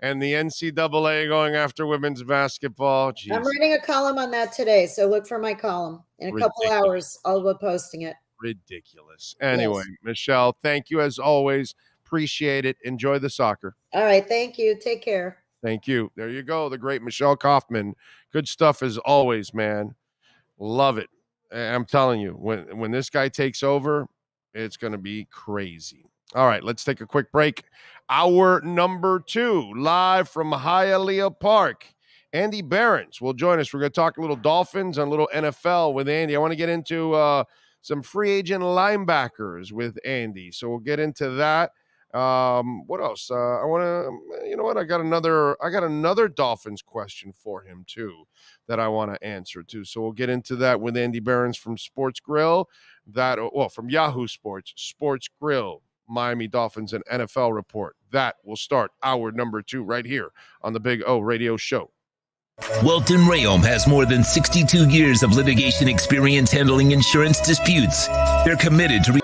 Speaker 3: the NCAA going after women's basketball. Jeez.
Speaker 5: I'm writing a column on that today, so look for my column. In a couple hours, I'll be posting it.
Speaker 3: Ridiculous. Anyway, yes. Michelle, thank you as always. Appreciate it. Enjoy the soccer.
Speaker 5: All right, thank you. Take care.
Speaker 3: Thank you. There you go. The great Michelle Kaufman. Good stuff as always, man. Love it. I'm telling you, when this guy takes over, it's going to be crazy. All right, let's take a quick break. Hour number 2, live from Hialeah Park. Andy Behrens will join us. We're going to talk a little Dolphins and a little NFL with Andy. I want to get into some free agent linebackers with Andy. So we'll get into that. What else? I want to, I got another Dolphins question for him too, that I want to answer too. So we'll get into that with Andy Behrens from Sports Grill, from Yahoo Sports Grill, Miami Dolphins and NFL report. That will start hour number 2 right here on the Big O Radio Show.
Speaker 1: Welton Rayom has more than 62 years of litigation experience handling insurance disputes. They're committed to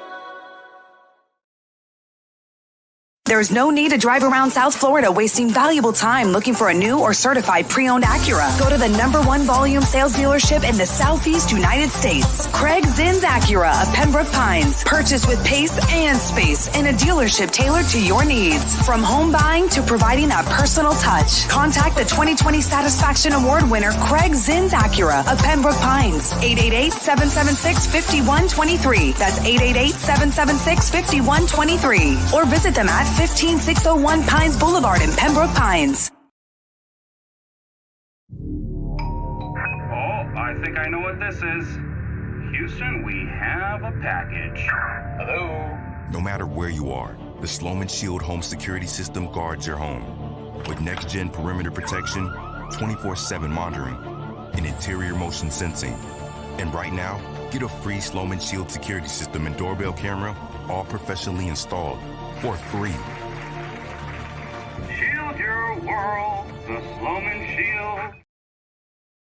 Speaker 6: There's no need to drive around South Florida wasting valuable time looking for a new or certified pre-owned Acura. Go to the #1 volume sales dealership in the Southeast United States. Craig Zinn's Acura of Pembroke Pines. Purchase with pace and space in a dealership tailored to your needs. From home buying to providing that personal touch. Contact the 2020 Satisfaction Award winner Craig Zinn's Acura of Pembroke Pines. 888-776-5123. That's 888-776-5123. Or visit them at 15601 Pines Boulevard in Pembroke Pines.
Speaker 7: I think I know what this is. Houston, we have a package. Hello?
Speaker 8: No matter where you are, the Sloman Shield home security system guards your home. With next-gen perimeter protection, 24/7 monitoring, and interior motion sensing. And right now, get a free Sloman Shield security system and doorbell camera, all professionally installed, for free.
Speaker 7: Shield your world, the Sloman Shield.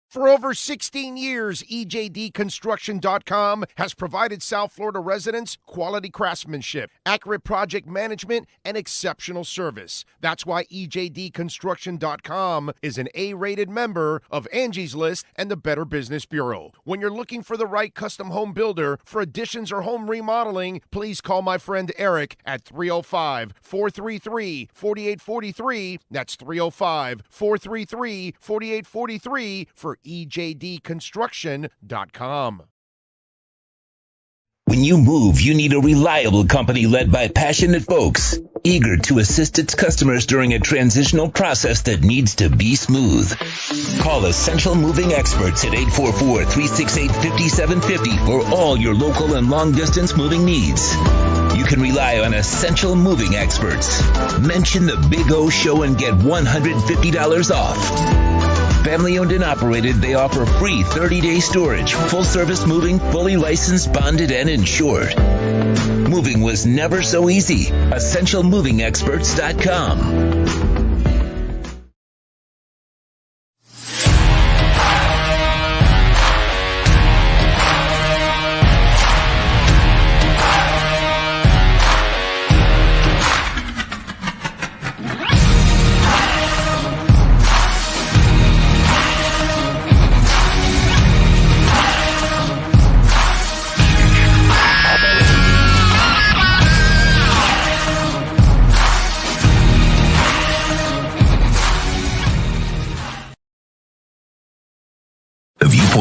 Speaker 3: For over 16 years, EJDconstruction.com has provided South Florida residents quality craftsmanship, accurate project management, and exceptional service. That's why EJDconstruction.com is an A-rated member of Angie's List and the Better Business Bureau. When you're looking for the right custom home builder for additions or home remodeling, please call my friend Eric at 305-433-4843. That's 305-433-4843 for EJDconstruction.com.
Speaker 1: When you move, you need a reliable company led by passionate folks, eager to assist its customers during a transitional process that needs to be smooth. Call Essential Moving Experts at 844-368-5750 for all your local and long-distance moving needs. You can rely on Essential Moving Experts. Mention the Big O Show and get $150 off. Family owned and operated, they offer free 30-day storage, full-service moving, fully licensed, bonded, and insured. Moving was never so easy. EssentialMovingExperts.com.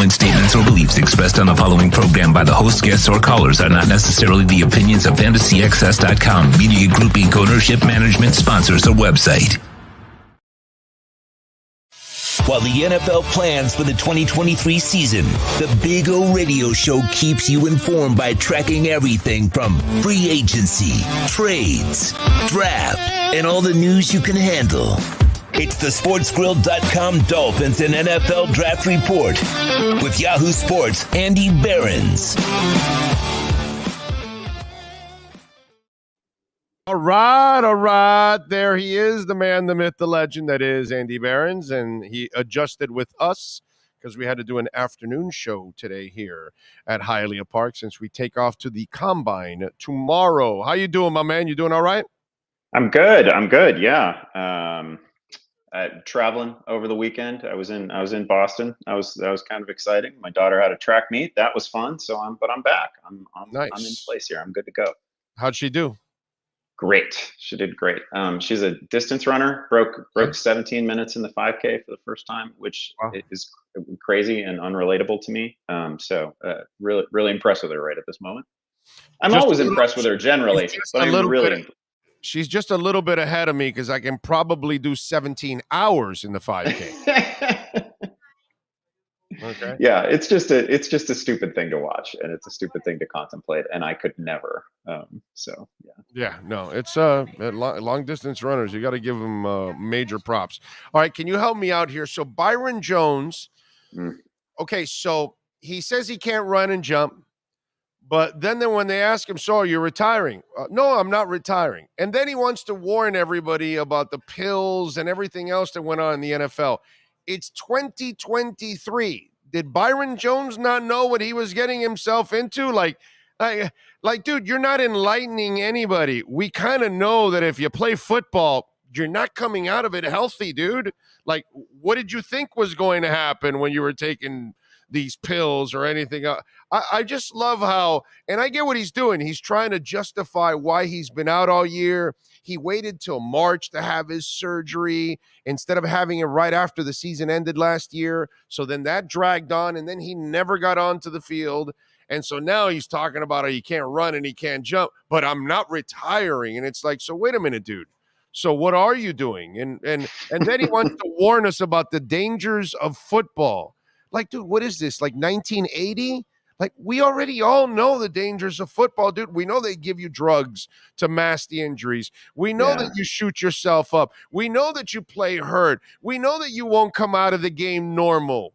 Speaker 9: Statements or beliefs expressed on the following program by the host, guests, or callers are not necessarily the opinions of FantasyXS.com, Media Group Inc. ownership, management, sponsors, or website.
Speaker 1: While the NFL plans for the 2023 season, the Big O Radio Show keeps you informed by tracking everything from free agency, trades, draft, and all the news you can handle. It's the SportsGrill.com Dolphins and NFL Draft Report with Yahoo Sports' Andy Behrens.
Speaker 3: All right. There he is, the man, the myth, the legend that is Andy Behrens, and he adjusted with us because we had to do an afternoon show today here at Hialeah Park since we take off to the Combine tomorrow. How you doing, my man? You doing all right?
Speaker 10: I'm good. Yeah. Traveling over the weekend. I was in Boston. That was kind of exciting. My daughter had a track meet. That was fun. So I'm back.
Speaker 3: Nice.
Speaker 10: I'm in place here. I'm good to go.
Speaker 3: How'd she do?
Speaker 10: Great. She did great. She's a distance runner. Broke 17 minutes in the 5K for the first time, which is crazy and unrelatable to me. Really impressed with her right at this moment. I'm always impressed with her generally, but I'm really.
Speaker 3: She's just a little bit ahead of me because I can probably do 17 hours in the 5K. Okay.
Speaker 10: Yeah, it's just a stupid thing to watch, and it's a stupid thing to contemplate, and I could never.
Speaker 3: Yeah, no, it's long distance runners. You got to give them major props. All right, can you help me out here? So Byron Jones. Okay, so he says he can't run and jump. But then when they ask him, so are you retiring? No, I'm not retiring. And then he wants to warn everybody about the pills and everything else that went on in the NFL. It's 2023. Did Byron Jones not know what he was getting himself into? Like, Like, dude, you're not enlightening anybody. We kind of know that if you play football, you're not coming out of it healthy, dude. Like, what did you think was going to happen when you were taking these pills or anything else? I just love how, and I get what he's doing. He's trying to justify why he's been out all year. He waited till March to have his surgery instead of having it right after the season ended last year. So then that dragged on, and then he never got onto the field. And so now he's talking about how he can't run and he can't jump, but I'm not retiring. And it's like, so wait a minute, dude. So what are you doing? And then he wants to warn us about the dangers of football. Like, dude, what is this? Like 1980? Like, we already all know the dangers of football, dude. We know they give you drugs to mask the injuries. We know that you shoot yourself up. We know that you play hurt. We know that you won't come out of the game normal.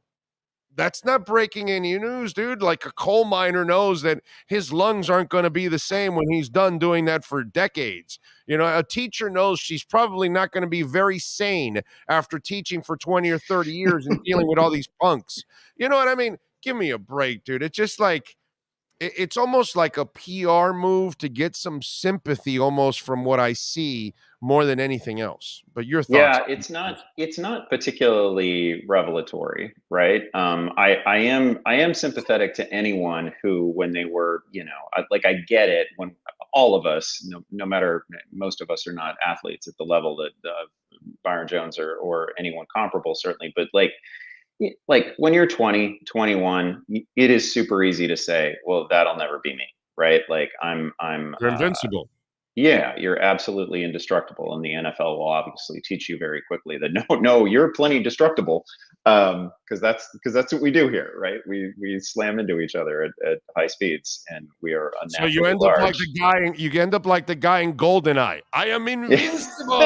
Speaker 3: That's not breaking any news, dude. Like, a coal miner knows that his lungs aren't going to be the same when he's done doing that for decades. You know, a teacher knows she's probably not going to be very sane after teaching for 20 or 30 years and dealing with all these punks. You know what I mean? Give me a break, dude. It's just like, it's almost like a PR move to get some sympathy almost from what I see more than anything else. But your thoughts?
Speaker 10: Yeah, it's not particularly revelatory, right? I am sympathetic to anyone who, when they were, I get it when all of us, no matter, most of us are not athletes at the level that Byron Jones or anyone comparable, certainly, but like when you're 20, 21, it is super easy to say, well, that'll never be me, right? Like
Speaker 3: You're invincible.
Speaker 10: Yeah, you're absolutely indestructible, and the NFL will obviously teach you very quickly that no, you're plenty destructible, because that's what we do here, right? We slam into each other at high speeds, and we are unnaturally
Speaker 3: So you end
Speaker 10: large.
Speaker 3: up like the guy. You end up like the guy in GoldenEye. I am invincible,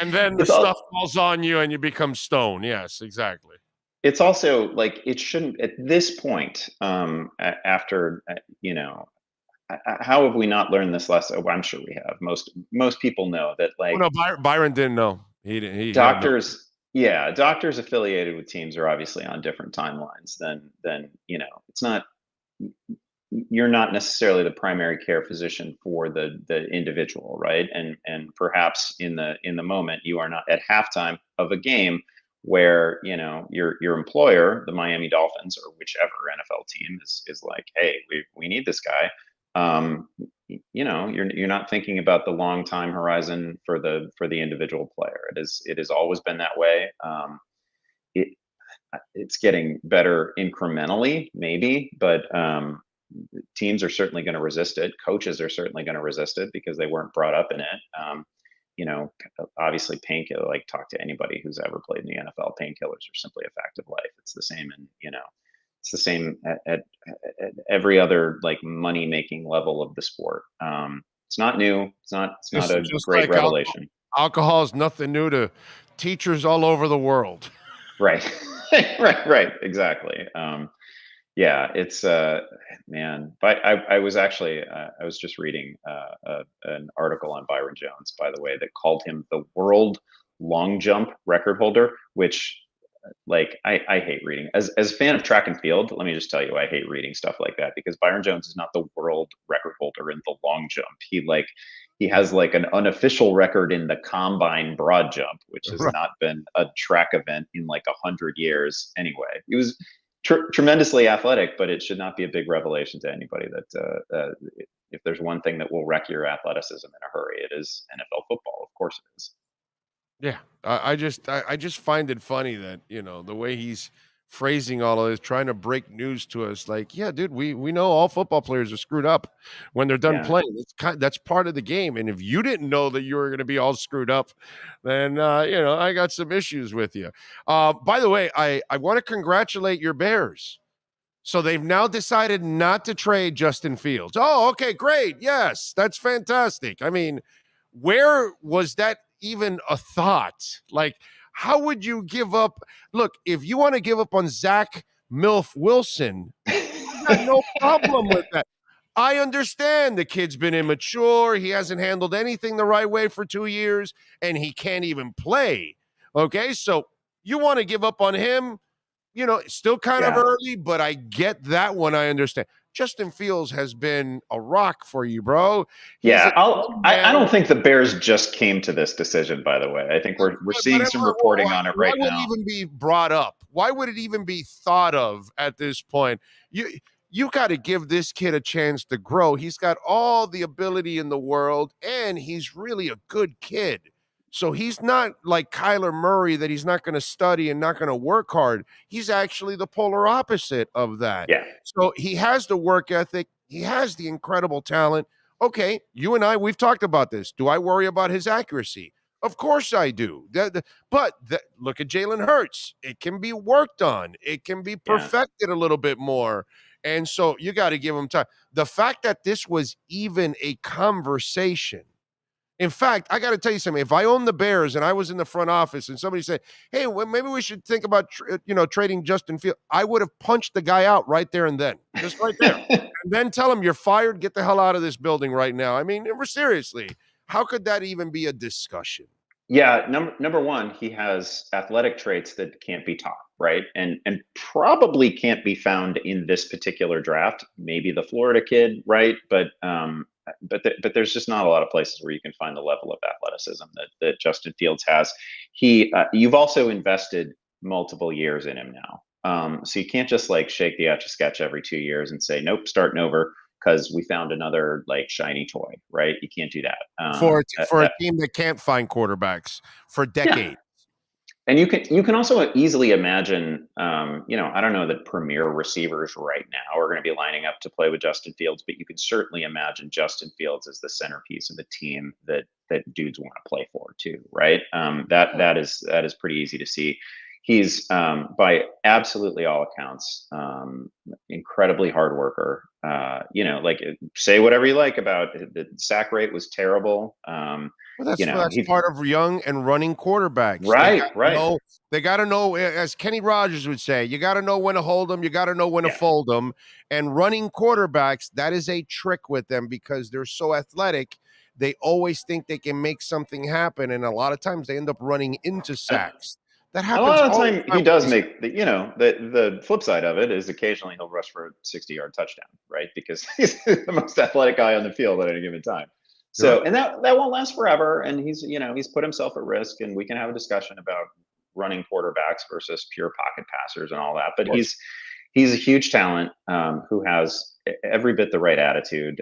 Speaker 3: and then the stuff falls on you, and you become stone. Yes, exactly.
Speaker 10: It's also like, it shouldn't at this point. After how have we not learned this lesson? Oh, I'm sure we have. Most people know that, like,
Speaker 3: no, Byron didn't know. He didn't. He
Speaker 10: doctors, doctors affiliated with teams are obviously on different timelines than it's not. You're not necessarily the primary care physician for the individual, right? And perhaps in the moment, you are not at halftime of a game where your employer, the Miami Dolphins or whichever NFL team, is like, hey, we need this guy. You're not thinking about the long time horizon for the individual player. It has always been that way. It's getting better incrementally, maybe, but teams are certainly going to resist it. Coaches are certainly going to resist it because they weren't brought up in it. Obviously painkiller, like, talk to anybody who's ever played in the NFL. Painkillers are simply a fact of life. It's the same it's the same at every other, like, money making level of the sport. It's not new. It's not a great like revelation.
Speaker 3: Alcohol is nothing new to teachers all over the world.
Speaker 10: Right. right. Exactly. Yeah, it's man. But I was actually I was just reading an article on Byron Jones, by the way, that called him the world long jump record holder, which, like, I hate reading. As a fan of track and field, let me just tell you, I hate reading stuff like that, because Byron Jones is not the world record holder in the long jump. He has like an unofficial record in the combine broad jump, which has not been a track event in like 100 years anyway. He was tremendously athletic, but it should not be a big revelation to anybody that if there's one thing that will wreck your athleticism in a hurry, it is NFL football. Of course it is.
Speaker 3: Yeah, I just find it funny that, the way he's phrasing all of this, trying to break news to us. Like, yeah, dude, we know all football players are screwed up when they're done playing. That's part of the game. And if you didn't know that you were going to be all screwed up, then I got some issues with you. By the way, I want to congratulate your Bears. So they've now decided not to trade Justin Fields. Oh, okay, great. Yes, that's fantastic. I mean, where was that even a thought? Like, how would you give up? Look, if you want to give up on Zach Milf Wilson, I got no problem with that. I understand the kid's been immature. He hasn't handled anything the right way for 2 years, and he can't even play. Okay, so you want to give up on him? Still kind of early, but I get that one. I understand. Justin Fields has been a rock for you, bro.
Speaker 10: Yeah, I don't think the Bears just came to this decision, by the way. I think we're seeing some reporting on it right now.
Speaker 3: Why would it even be brought up? Why would it even be thought of at this point? You got to give this kid a chance to grow. He's got all the ability in the world, and he's really a good kid. So he's not like Kyler Murray that he's not going to study and not going to work hard. He's actually the polar opposite of that.
Speaker 10: Yeah.
Speaker 3: So he has the work ethic. He has the incredible talent. Okay, you and I, we've talked about this. Do I worry about his accuracy? Of course I do. But look at Jalen Hurts. It can be worked on. It can be perfected a little bit more. And so you got to give him time. The fact that this was even a conversation. In fact, I got to tell you something. If I owned the Bears and I was in the front office and somebody said, hey, well, maybe we should think about trading Justin Fields, I would have punched the guy out right there and then. Just right there. And then tell him you're fired. Get the hell out of this building right now. I mean, seriously, how could that even be a discussion?
Speaker 10: Yeah, number one, he has athletic traits that can't be taught, right? And probably can't be found in this particular draft. Maybe the Florida kid, right? But there's just not a lot of places where you can find the level of athleticism that Justin Fields has. You've also invested multiple years in him now, so you can't just like shake the Etch-a-Sketch every 2 years and say nope, starting over because we found another like shiny toy, right? You can't do that
Speaker 3: for a team that can't find quarterbacks for decades.
Speaker 10: Yeah. And you can also easily imagine, I don't know that premier receivers right now are going to be lining up to play with Justin Fields, but you can certainly imagine Justin Fields as the centerpiece of a team that dudes want to play for too, right? That is pretty easy to see. He's by absolutely all accounts, incredibly hard worker. Say whatever you like about it. The sack rate was terrible.
Speaker 3: Well, that's part of young and running quarterbacks.
Speaker 10: Right.
Speaker 3: They got to know, as Kenny Rogers would say, you got to know when to hold them. You got to know when to fold them. And running quarterbacks, that is a trick with them because they're so athletic. They always think they can make something happen. And a lot of times they end up running into sacks. That happens.
Speaker 10: A lot of the time he does make the flip side of it is occasionally he'll rush for a 60-yard touchdown, right? Because he's the most athletic guy on the field at any given time. So, and that won't last forever. And he's put himself at risk, and we can have a discussion about running quarterbacks versus pure pocket passers and all that. But he's a huge talent who has every bit the right attitude.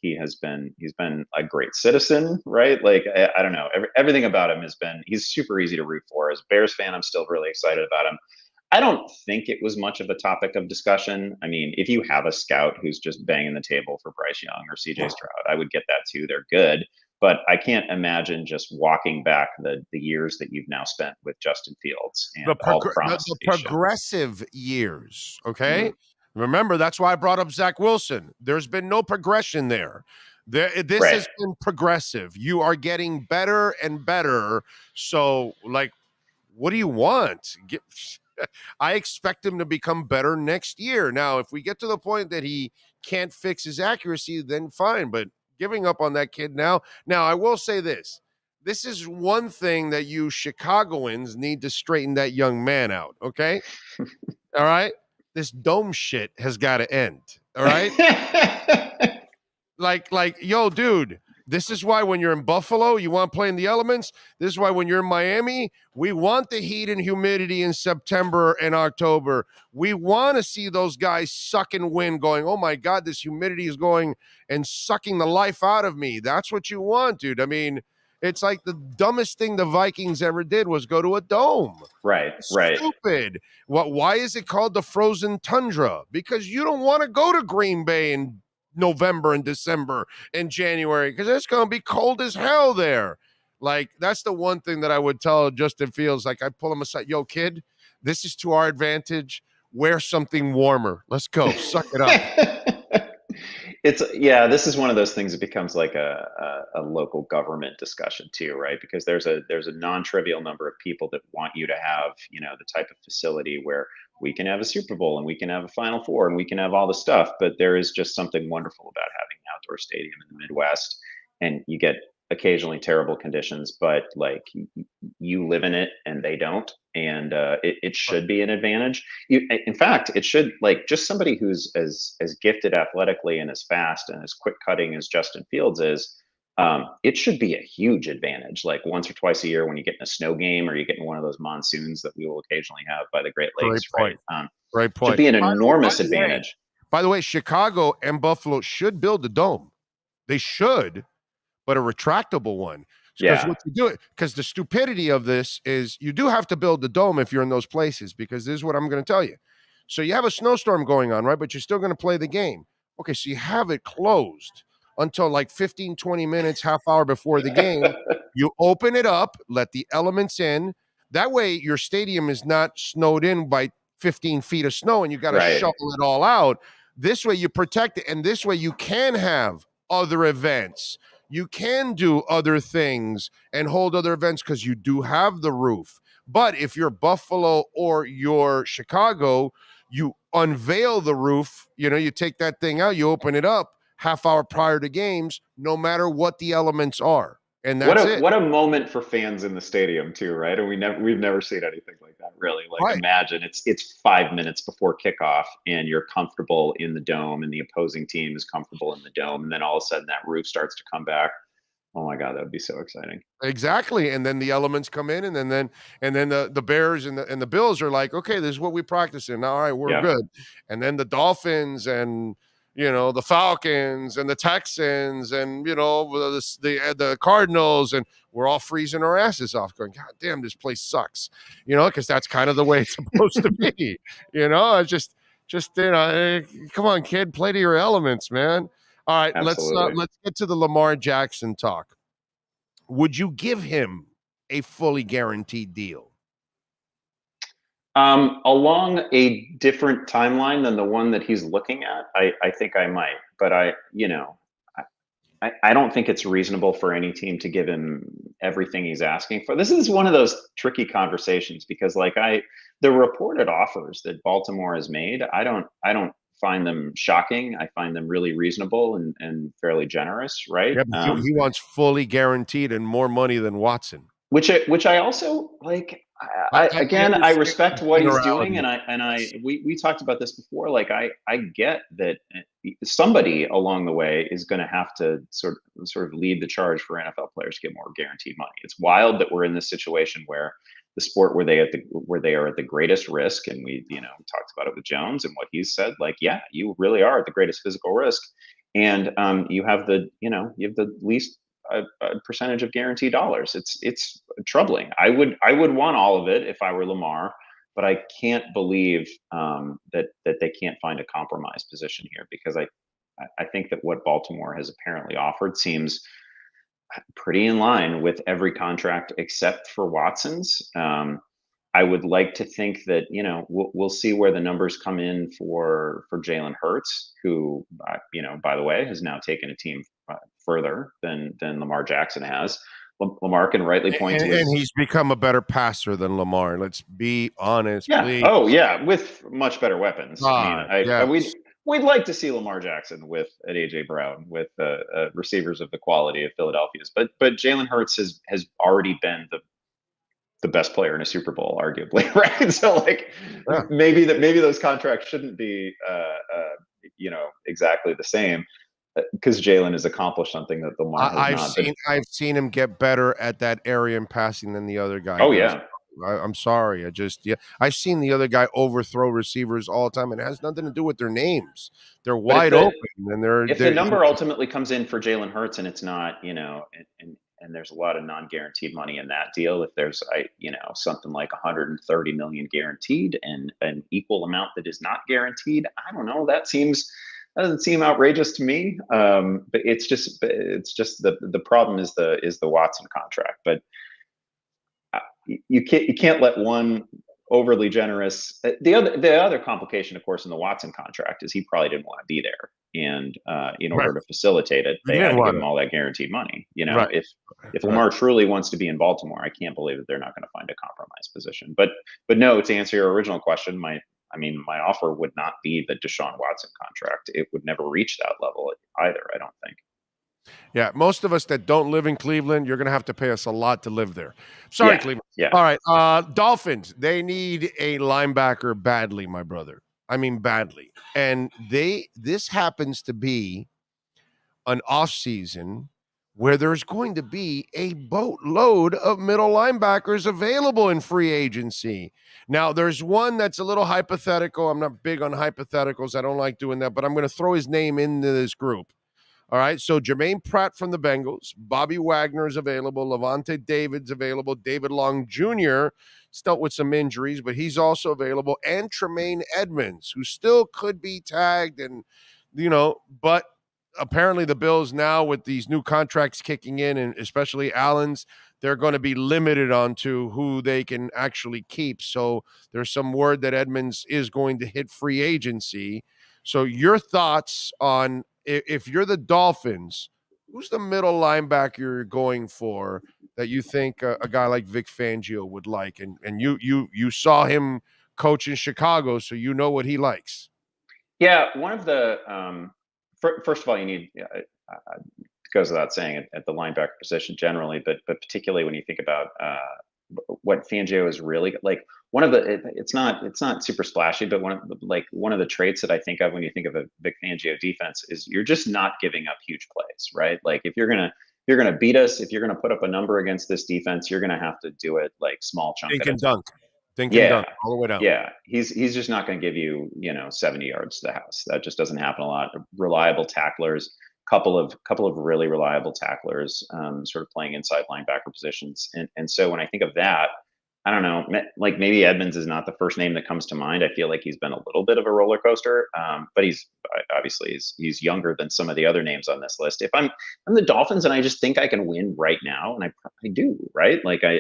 Speaker 10: He's been a great citizen, right? Like, I don't know, everything about him he's super easy to root for. As a Bears fan, I'm still really excited about him. I don't think it was much of a topic of discussion. I mean, if you have a scout who's just banging the table for Bryce Young or CJ Stroud, I would get that too. They're good. But I can't imagine just walking back the years that you've now spent with Justin Fields and the
Speaker 3: progressive years. Okay. Mm-hmm. Remember, that's why I brought up Zach Wilson. There's been no progression there. This has been progressive. You are getting better and better. So, like, what do you want? I expect him to become better next year. Now, if we get to the point that he can't fix his accuracy, then fine. But giving up on that kid now. Now, I will say this. This is one thing that you Chicagoans need to straighten that young man out, okay? All right? This dome shit has got to end, all right? like, yo, dude, this is why when you're in Buffalo, you want to play in the elements. This is why when you're in Miami, we want the heat and humidity in September and October. We want to see those guys sucking wind going, oh, my God, this humidity is going and sucking the life out of me. That's what you want, dude. I mean, it's like the dumbest thing the Vikings ever did was go to a dome.
Speaker 10: Right.
Speaker 3: Stupid. Why is it called the frozen tundra? Because you don't want to go to Green Bay and November and December and January because it's going to be cold as hell there. Like, that's the one thing that I would tell Justin Fields. Like, I pull him aside, yo, kid, this is to our advantage. Wear something warmer. Let's go. Suck it up.
Speaker 10: This is one of those things that becomes like a local government discussion too, right? Because there's a non-trivial number of people that want you to have, the type of facility where we can have a Super Bowl and we can have a Final Four and we can have all the stuff, but there is just something wonderful about having an outdoor stadium in the Midwest, and you get occasionally terrible conditions, but like you live in it and they don't, and it should be an advantage. In fact, it should, like, just somebody who's as gifted athletically and as fast and as quick cutting as Justin Fields is. It should be a huge advantage, like once or twice a year when you get in a snow game or you get in one of those monsoons that we will occasionally have by the Great Lakes.
Speaker 3: Great point. Great point.
Speaker 10: Should be an enormous advantage.
Speaker 3: By the way, Chicago and Buffalo should build a dome. They should, but a retractable one. Because what you do, because the stupidity of this is you do have to build the dome if you're in those places, because this is what I'm going to tell you. So you have a snowstorm going on, right? But you're still going to play the game. Okay, so you have it closed until like 15, 20 minutes, half hour before the game. You open it up, let the elements in. That way your stadium is not snowed in by 15 feet of snow and you got to shovel it all out. This way you protect it, and this way you can have other events. You can do other things and hold other events because you do have the roof. But if you're Buffalo or you're Chicago, you unveil the roof, you take that thing out, you open it up half hour prior to games, no matter what the elements are. And that's it.
Speaker 10: What a moment for fans in the stadium too, right? And we've never seen anything like that, really. Like, imagine it's 5 minutes before kickoff and you're comfortable in the dome and the opposing team is comfortable in the dome, and then all of a sudden that roof starts to come back. Oh my God, that would be so exciting.
Speaker 3: Exactly. And then the elements come in, and then the Bears and the Bills are like, okay, this is what we practice in. All right, we're good. And then the Dolphins and the Falcons and the Texans and, the Cardinals, and we're all freezing our asses off going, God damn, this place sucks, because that's kind of the way it's supposed to be, just, come on, kid, play to your elements, man. All right, let's get to the Lamar Jackson talk. Would you give him a fully guaranteed deal?
Speaker 10: Along a different timeline than the one that he's looking at, I think I might, but I don't think it's reasonable for any team to give him everything he's asking for. This is one of those tricky conversations because, the reported offers that Baltimore has made, I don't find them shocking. I find them really reasonable and fairly generous, right?
Speaker 3: Yeah, but he wants fully guaranteed and more money than Watson.
Speaker 10: Which I also like. I respect what he's doing, and we talked about this before. Like, I get that somebody along the way is going to have to sort of lead the charge for NFL players to get more guaranteed money. It's wild that we're in this situation where the sport where they are at the greatest risk, and we talked about it with Jones and what he's said. Like, yeah, you really are at the greatest physical risk, and you have the least a percentage of guaranteed dollars. It's troubling. I would want all of it if I were Lamar, but I can't believe that they can't find a compromise position here, because I think that what Baltimore has apparently offered seems pretty in line with every contract except for Watson's. I would like to think that we'll see where the numbers come in for Jalen Hurts, who by the way has now taken a team further than Lamar Jackson has. Lamar can rightly point to,
Speaker 3: and he's become a better passer than Lamar. Let's be honest.
Speaker 10: Yeah.
Speaker 3: Please.
Speaker 10: Oh yeah, with much better weapons. We'd like to see Lamar Jackson with an AJ Brown, with receivers of the quality of Philadelphia's. But Jalen Hurts has already been the best player in a Super Bowl, arguably, right? So maybe those contracts shouldn't be exactly the same, because Jalen has accomplished something that Lamar has not.
Speaker 3: I've seen him get better at that area in passing than the other guy.
Speaker 10: Oh yeah.
Speaker 3: I'm sorry. I've seen the other guy overthrow receivers all the time, and it has nothing to do with their names. They're wide open, and
Speaker 10: if the number ultimately comes in for Jalen Hurts and it's not, and there's a lot of non-guaranteed money in that deal. If there's something like 130 million guaranteed and an equal amount that is not guaranteed, I don't know. That doesn't seem outrageous to me. But it's just the problem is the Watson contract. But you can't let one overly generous. The other complication, of course, in the Watson contract is he probably didn't want to be there, and in order to facilitate it, they had to give him all that guaranteed money. If Lamar truly wants to be in Baltimore, I can't believe that they're not going to find a compromise position. But no, to answer your original question, my offer would not be the Deshaun Watson contract. It would never reach that level either, I don't think.
Speaker 3: Yeah, most of us that don't live in Cleveland, you're going to have to pay us a lot to live there. Sorry,
Speaker 10: Yeah,
Speaker 3: Cleveland.
Speaker 10: yeah.
Speaker 3: All right, Dolphins. They need a linebacker badly, my brother. I mean, badly. And this happens to be an off season where there's going to be a boatload of middle linebackers available in free agency. Now, there's one that's a little hypothetical. I'm not big on hypotheticals. I don't like doing that, but I'm going to throw his name into this group. All right, so Jermaine Pratt from the Bengals, Bobby Wagner is available, Levante David's available, David Long Jr. dealt with some injuries, but he's also available, and Tremaine Edmonds, who still could be tagged, and but apparently the Bills now with these new contracts kicking in, and especially Allen's, they're going to be limited onto who they can actually keep. So there's some word that Edmonds is going to hit free agency. So your thoughts on, if you're the Dolphins, who's the middle linebacker you're going for that you think a guy like Vic Fangio would like? And you saw him coach in Chicago, so you know what he likes.
Speaker 10: Yeah, one of the first of all, you need it goes without saying at the linebacker position generally, but particularly when you think about what Fangio is really like. One of the it's not super splashy, but one of the traits that I think of when you think of a Vic Fangio defense is you're just not giving up huge plays, right? Like if you're gonna beat us, if you're gonna put up a number against this defense, you're gonna have to do it like small chunk
Speaker 3: Dink
Speaker 10: at a
Speaker 3: and
Speaker 10: time.
Speaker 3: dunk. Dink and
Speaker 10: Yeah,
Speaker 3: dunk all the way down.
Speaker 10: yeah. He's just not going to give you 70 yards to the house. That just doesn't happen a lot. Reliable tacklers, couple of really reliable tacklers, sort of playing inside linebacker positions. And so when I think of that, I don't know, like maybe Edmonds is not the first name that comes to mind. I feel like he's been a little bit of a roller coaster, but he's obviously he's younger than some of the other names on this list. If I'm the Dolphins and I just think I can win right now, and I do, right? Like I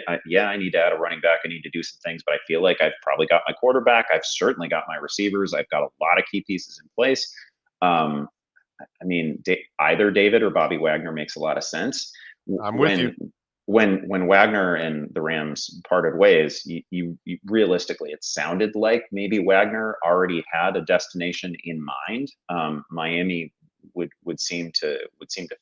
Speaker 10: need to add a running back. I need to do some things, but I feel like I've probably got my quarterback. I've certainly got my receivers. I've got a lot of key pieces in place. I mean, either David or Bobby Wagner makes a lot of sense.
Speaker 3: I'm with you.
Speaker 10: When Wagner and the Rams parted ways, you realistically, it sounded like maybe Wagner already had a destination in mind. Miami would seem to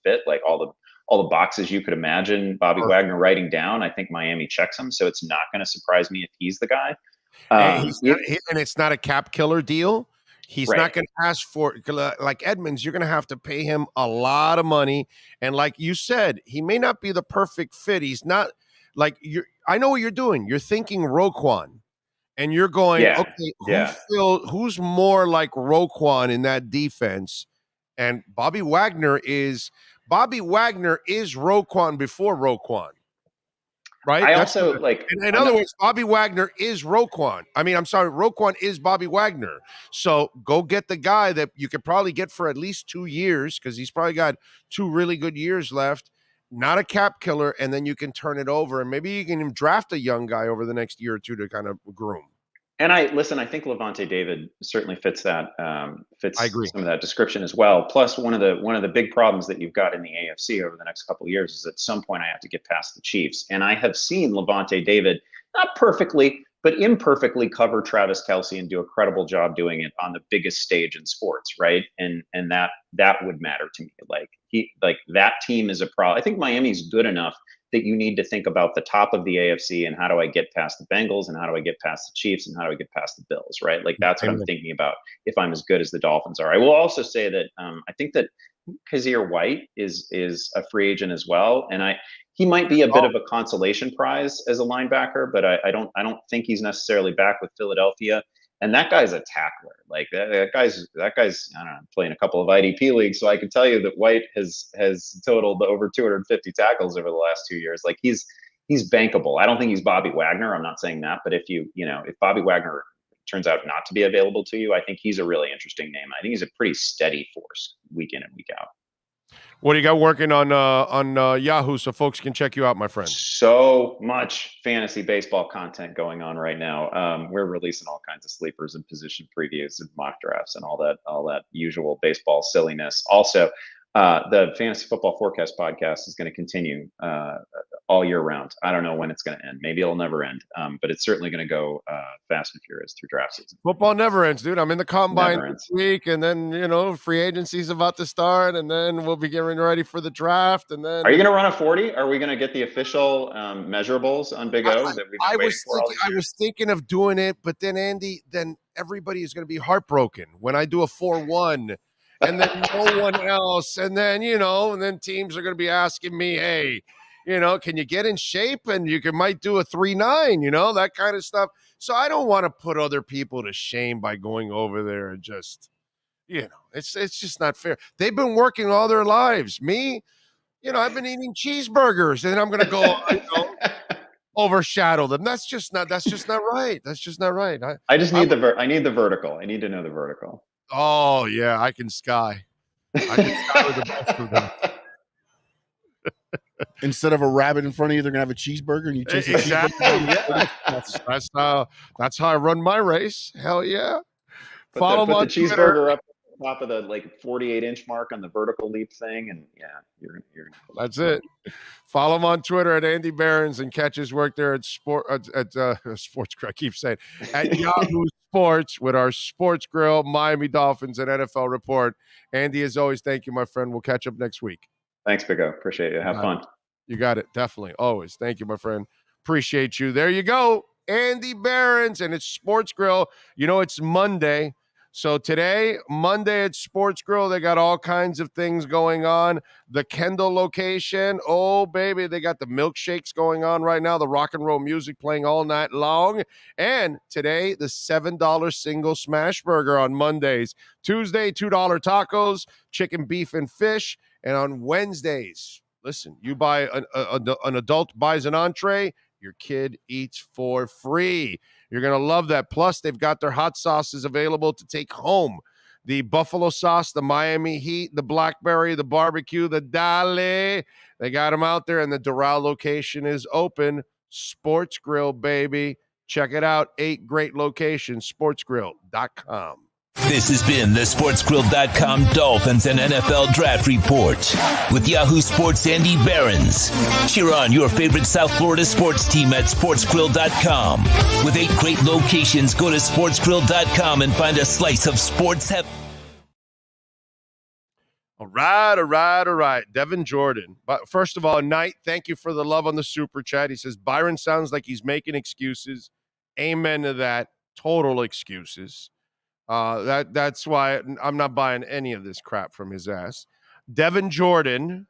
Speaker 10: fit like all the boxes you could imagine Bobby Wagner writing down. I think Miami checks him, so it's not going to surprise me if he's the guy.
Speaker 3: And it's not a cap killer deal. He's
Speaker 10: Right.
Speaker 3: not going to ask for, like Edmonds, you're going to have to pay him a lot of money. And like you said, he may not be the perfect fit. He's not like I know what you're doing. You're thinking Roquan, and you're going, okay, who's more like Roquan in that defense? And Bobby Wagner is Roquan before Roquan. Right. In other words, Bobby Wagner is Roquan. I mean, I'm sorry, Roquan is Bobby Wagner. So go get the guy that you could probably get for at least 2 years, because he's probably got 2 really good years left. Not a cap killer, and then you can turn it over, and maybe you can even draft a young guy over the next year or two to kind of groom.
Speaker 10: And I think Levante David certainly fits that
Speaker 3: I agree.
Speaker 10: some of that description as well. Plus, one of the big problems that you've got in the AFC over the next couple of years is at some point I have to get past the Chiefs, and I have seen Levante David not perfectly but imperfectly cover Travis Kelce and do a credible job doing it on the biggest stage in sports, right? And that would matter to me. Like that team is a problem. I think Miami's good enough that you need to think about the top of the AFC and how do I get past the Bengals and how do I get past the Chiefs and how do I get past the Bills, right? Like that's what I'm thinking about if I'm as good as the Dolphins are. I will also say that I think that Kazir White is a free agent as well, and he might be a bit of a consolation prize as a linebacker, but I don't think he's necessarily back with Philadelphia. And that guy's a tackler. Like that guy's I don't know, playing a couple of IDP leagues, so I can tell you that White has totaled over 250 tackles over the last 2 years. Like he's bankable. I don't think he's Bobby Wagner. I'm not saying that, but if if Bobby Wagner turns out not to be available to you, I think he's a really interesting name. I think he's a pretty steady force week in and week out.
Speaker 3: What do you got working on Yahoo so folks can check you out, my friend?
Speaker 10: So much fantasy baseball content going on right now. We're releasing all kinds of sleepers and position previews and mock drafts and all that usual baseball silliness. Also, the Fantasy Football Forecast podcast is going to continue all year round. I don't know when it's going to end. Maybe it'll never end, but it's certainly going to go fast and furious through draft season.
Speaker 3: Football never ends, dude. I'm in the combine this week, and then free agency's about to start, and then we'll be getting ready for the draft. And then,
Speaker 10: are you going to run a 40? Are we going to get the official measurables on Big O that we've been waiting for all these years?
Speaker 3: I was thinking of doing it, but then Andy, everybody is going to be heartbroken when I do a 4-1. And then no one else. And then, and then teams are going to be asking me, hey, can you get in shape? And you might do a 3-9, that kind of stuff. So I don't want to put other people to shame by going over there and just, it's just not fair. They've been working all their lives. Me, I've been eating cheeseburgers, and I'm going to go, overshadow them. That's just not right. That's just not right.
Speaker 10: I need the vertical. I need to know the vertical.
Speaker 3: Oh, yeah, I can sky. With the best of them.
Speaker 4: Instead of a rabbit in front of you, they're going to have a cheeseburger, and you chase a
Speaker 3: cheeseburger. Yeah. That's how I run my race. Hell yeah.
Speaker 10: Follow the cheeseburger up on top of the 48-inch mark on the vertical leap thing, and you're
Speaker 3: that's it. Follow him on Twitter at Andy Behrens and catch his work there at Sports. I keep saying at Yahoo Sports with our Sports Grill, Miami Dolphins and NFL report. Andy, as always, thank you, my friend. We'll catch up next week.
Speaker 10: Thanks, Big O. Appreciate it. Have fun.
Speaker 3: You got it. Definitely. Always. Thank you, my friend. Appreciate you. There you go. Andy Behrens, and it's Sports Grill. It's Monday. So today, Monday at Sports Grill, they got all kinds of things going on. The Kendall location, oh, baby, they got the milkshakes going on right now, the rock and roll music playing all night long. And today, the $7 single smash burger on Mondays. Tuesday, $2 tacos, chicken, beef, and fish. And on Wednesdays, listen, you buy an adult buys an entree, your kid eats for free. You're going to love that. Plus, they've got their hot sauces available to take home. The buffalo sauce, the Miami Heat, the blackberry, the barbecue, the Dale. They got them out there, and the Doral location is open. Sports Grill, baby. Check it out. 8 great locations, sportsgrill.com.
Speaker 1: This has been the SportsGrill.com Dolphins and NFL Draft Report with Yahoo Sports' Andy Behrens. Cheer on your favorite South Florida sports team at SportsGrill.com. With 8 great locations, go to SportsGrill.com and find a slice of sports heaven.
Speaker 3: All right. Devin Jordan. But first of all, Knight, thank you for the love on the super chat. He says, Byron sounds like he's making excuses. Amen to that. Total excuses. That's why I'm not buying any of this crap from his ass. Devin Jordan,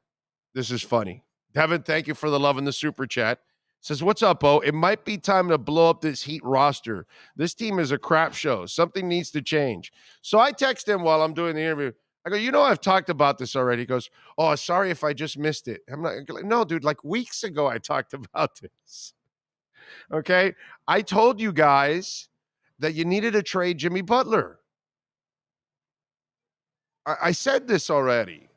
Speaker 3: this is funny. Devin, thank you for the love in the super chat. Says, what's up, Bo? It might be time to blow up this Heat roster. This team is a crap show. Something needs to change. So I text him while I'm doing the interview. I go, I've talked about this already. He goes, oh, sorry if I just missed it. I'm like, no, dude, like weeks ago I talked about this. Okay? I told you guys that you needed to trade Jimmy Butler. I said this already.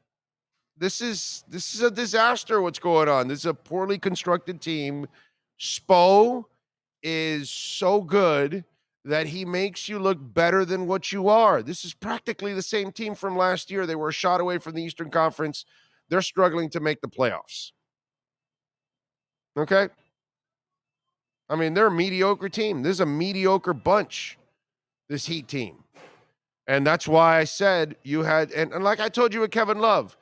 Speaker 3: This is a disaster what's going on. This is a poorly constructed team. Spo is so good that he makes you look better than what you are. This is practically the same team from last year. They were a shot away from the Eastern Conference. They're struggling to make the playoffs. Okay? I mean, they're a mediocre team. This is a mediocre bunch, this Heat team. And that's why I said you had, and like I told you with Kevin Love,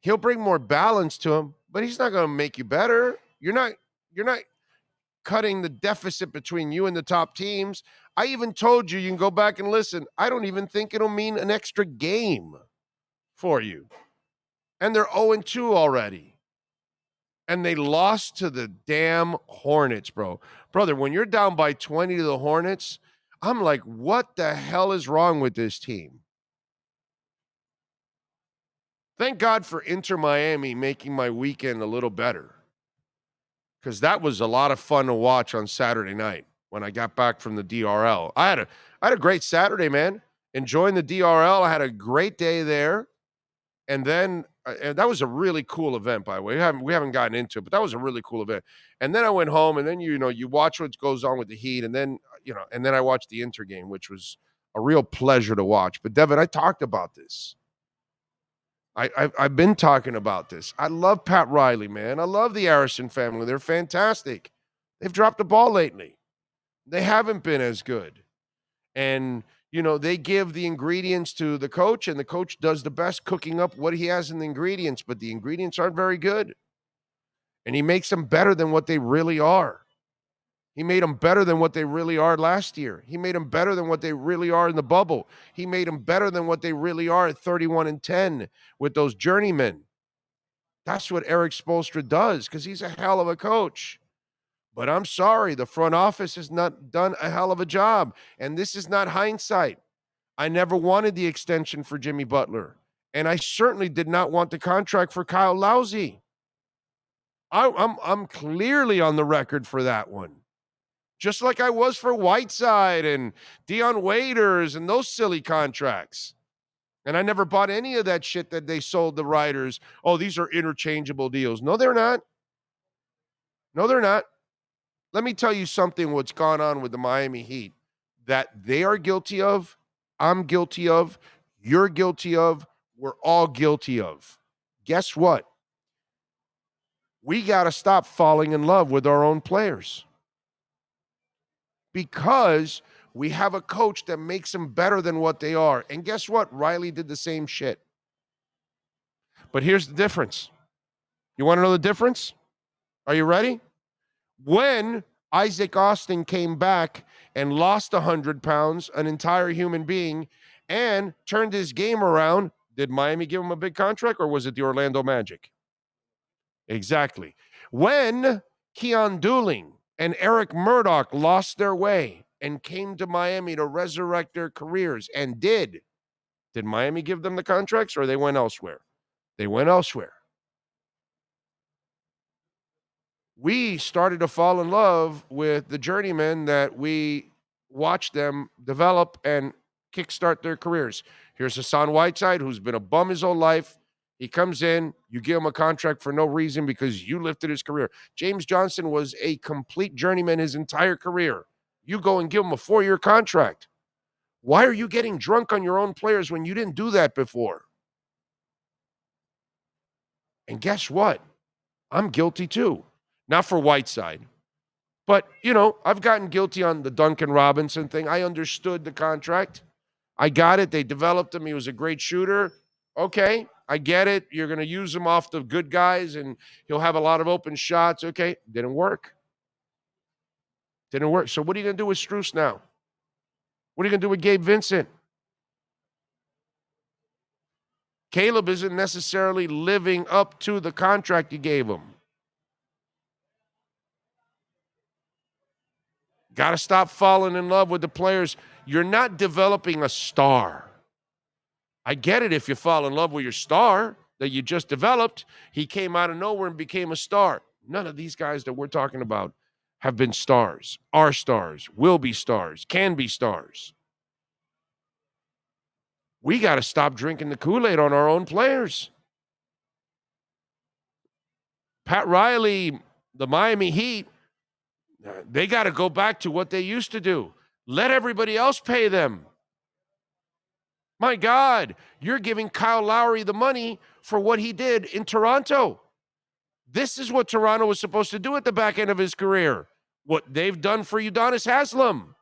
Speaker 3: he'll bring more balance to him, but he's not going to make you better. You're not cutting the deficit between you and the top teams. I even told you can go back and listen. I don't even think it'll mean an extra game for you. And they're 0-2 already. And they lost to the damn Hornets, bro. Brother, when you're down by 20 to the Hornets, I'm like, what the hell is wrong with this team? Thank God for Inter Miami making my weekend a little better. Because that was a lot of fun to watch on Saturday night when I got back from the DRL. I had a great Saturday, man. Enjoying the DRL. I had a great day there. And then and that was a really cool event, by the way. We haven't gotten into it, but that was a really cool event. And then I went home, and then you watch what goes on with the Heat, and then and then I watched the Inter game, which was a real pleasure to watch. But Devin, I talked about this. I've been talking about this. I love Pat Riley, man. I love the Harrison family. They're fantastic. They've dropped the ball lately. They haven't been as good. And, they give the ingredients to the coach, and the coach does the best cooking up what he has in the ingredients, but the ingredients aren't very good. And he makes them better than what they really are. He made them better than what they really are last year. He made them better than what they really are in the bubble. He made them better than what they really are at 31-10 with those journeymen. That's what Eric Spoelstra does because he's a hell of a coach. But I'm sorry, the front office has not done a hell of a job. And this is not hindsight. I never wanted the extension for Jimmy Butler. And I certainly did not want the contract for Kyle Lowry. I'm clearly on the record for that one. Just like I was for Whiteside and Dion Waiters and those silly contracts. And I never bought any of that shit that they sold the writers. Oh, these are interchangeable deals. No, they're not. No, they're not. Let me tell you something what's gone on with the Miami Heat that they are guilty of, I'm guilty of, you're guilty of, we're all guilty of. Guess what? We got to stop falling in love with our own players because we have a coach that makes them better than what they are. And guess what? Riley did the same shit. But here's the difference. You want to know the difference? Are you ready? When Isaac Austin came back and lost 100 pounds, an entire human being, and turned his game around, did Miami give him a big contract or was it the Orlando Magic? Exactly. When Keon Dooling and Eric Murdoch lost their way and came to Miami to resurrect their careers and did Miami give them the contracts or they went elsewhere? They went elsewhere. We started to fall in love with the journeymen that we watched them develop and kickstart their careers. Here's Hassan Whiteside, who's been a bum his whole life. He comes in, you give him a contract for no reason because you lifted his career. James Johnson was a complete journeyman his entire career. You go and give him a 4-year contract. Why are you getting drunk on your own players when you didn't do that before? And guess what? I'm guilty too. Not for Whiteside. But, I've gotten guilty on the Duncan Robinson thing. I understood the contract. I got it. They developed him. He was a great shooter. Okay, I get it. You're going to use him off the good guys, and he'll have a lot of open shots. Okay, didn't work. Didn't work. So what are you going to do with Strus now? What are you going to do with Gabe Vincent? Caleb isn't necessarily living up to the contract you gave him. Got to stop falling in love with the players. You're not developing a star. I get it if you fall in love with your star that you just developed. He came out of nowhere and became a star. None of these guys that we're talking about have been stars, are stars, will be stars, can be stars. We got to stop drinking the Kool-Aid on our own players. Pat Riley, the Miami Heat, they got to go back to what they used to do. Let everybody else pay them. My God, you're giving Kyle Lowry the money for what he did in Toronto. This is what Toronto was supposed to do at the back end of his career. What they've done for Udonis Haslem.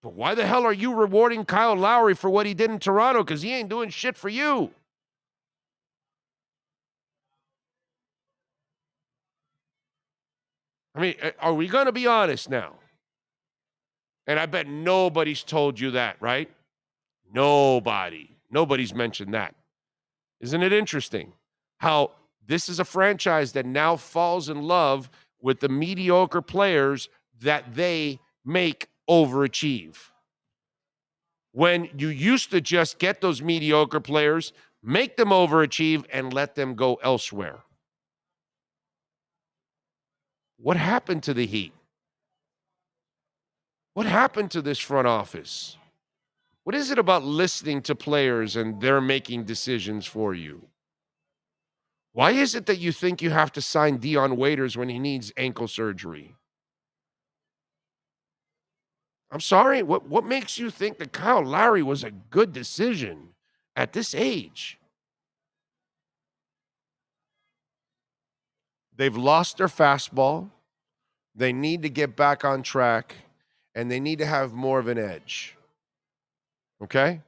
Speaker 3: But why the hell are you rewarding Kyle Lowry for what he did in Toronto? Because he ain't doing shit for you. I mean, are we going to be honest now? And I bet nobody's told you that, right? Nobody's mentioned that. Isn't it interesting how this is a franchise that now falls in love with the mediocre players that they make overachieve? When you used to just get those mediocre players, make them overachieve, and let them go elsewhere. What happened to the Heat? What happened to this front office? What is it about listening to players and they're making decisions for you? Why is it that you think you have to sign Dion Waiters when he needs ankle surgery? I'm sorry, what makes you think that Kyle Lowry was a good decision? At this age, they've lost their fastball. They need to get back on track, and they need to have more of an edge. Okay?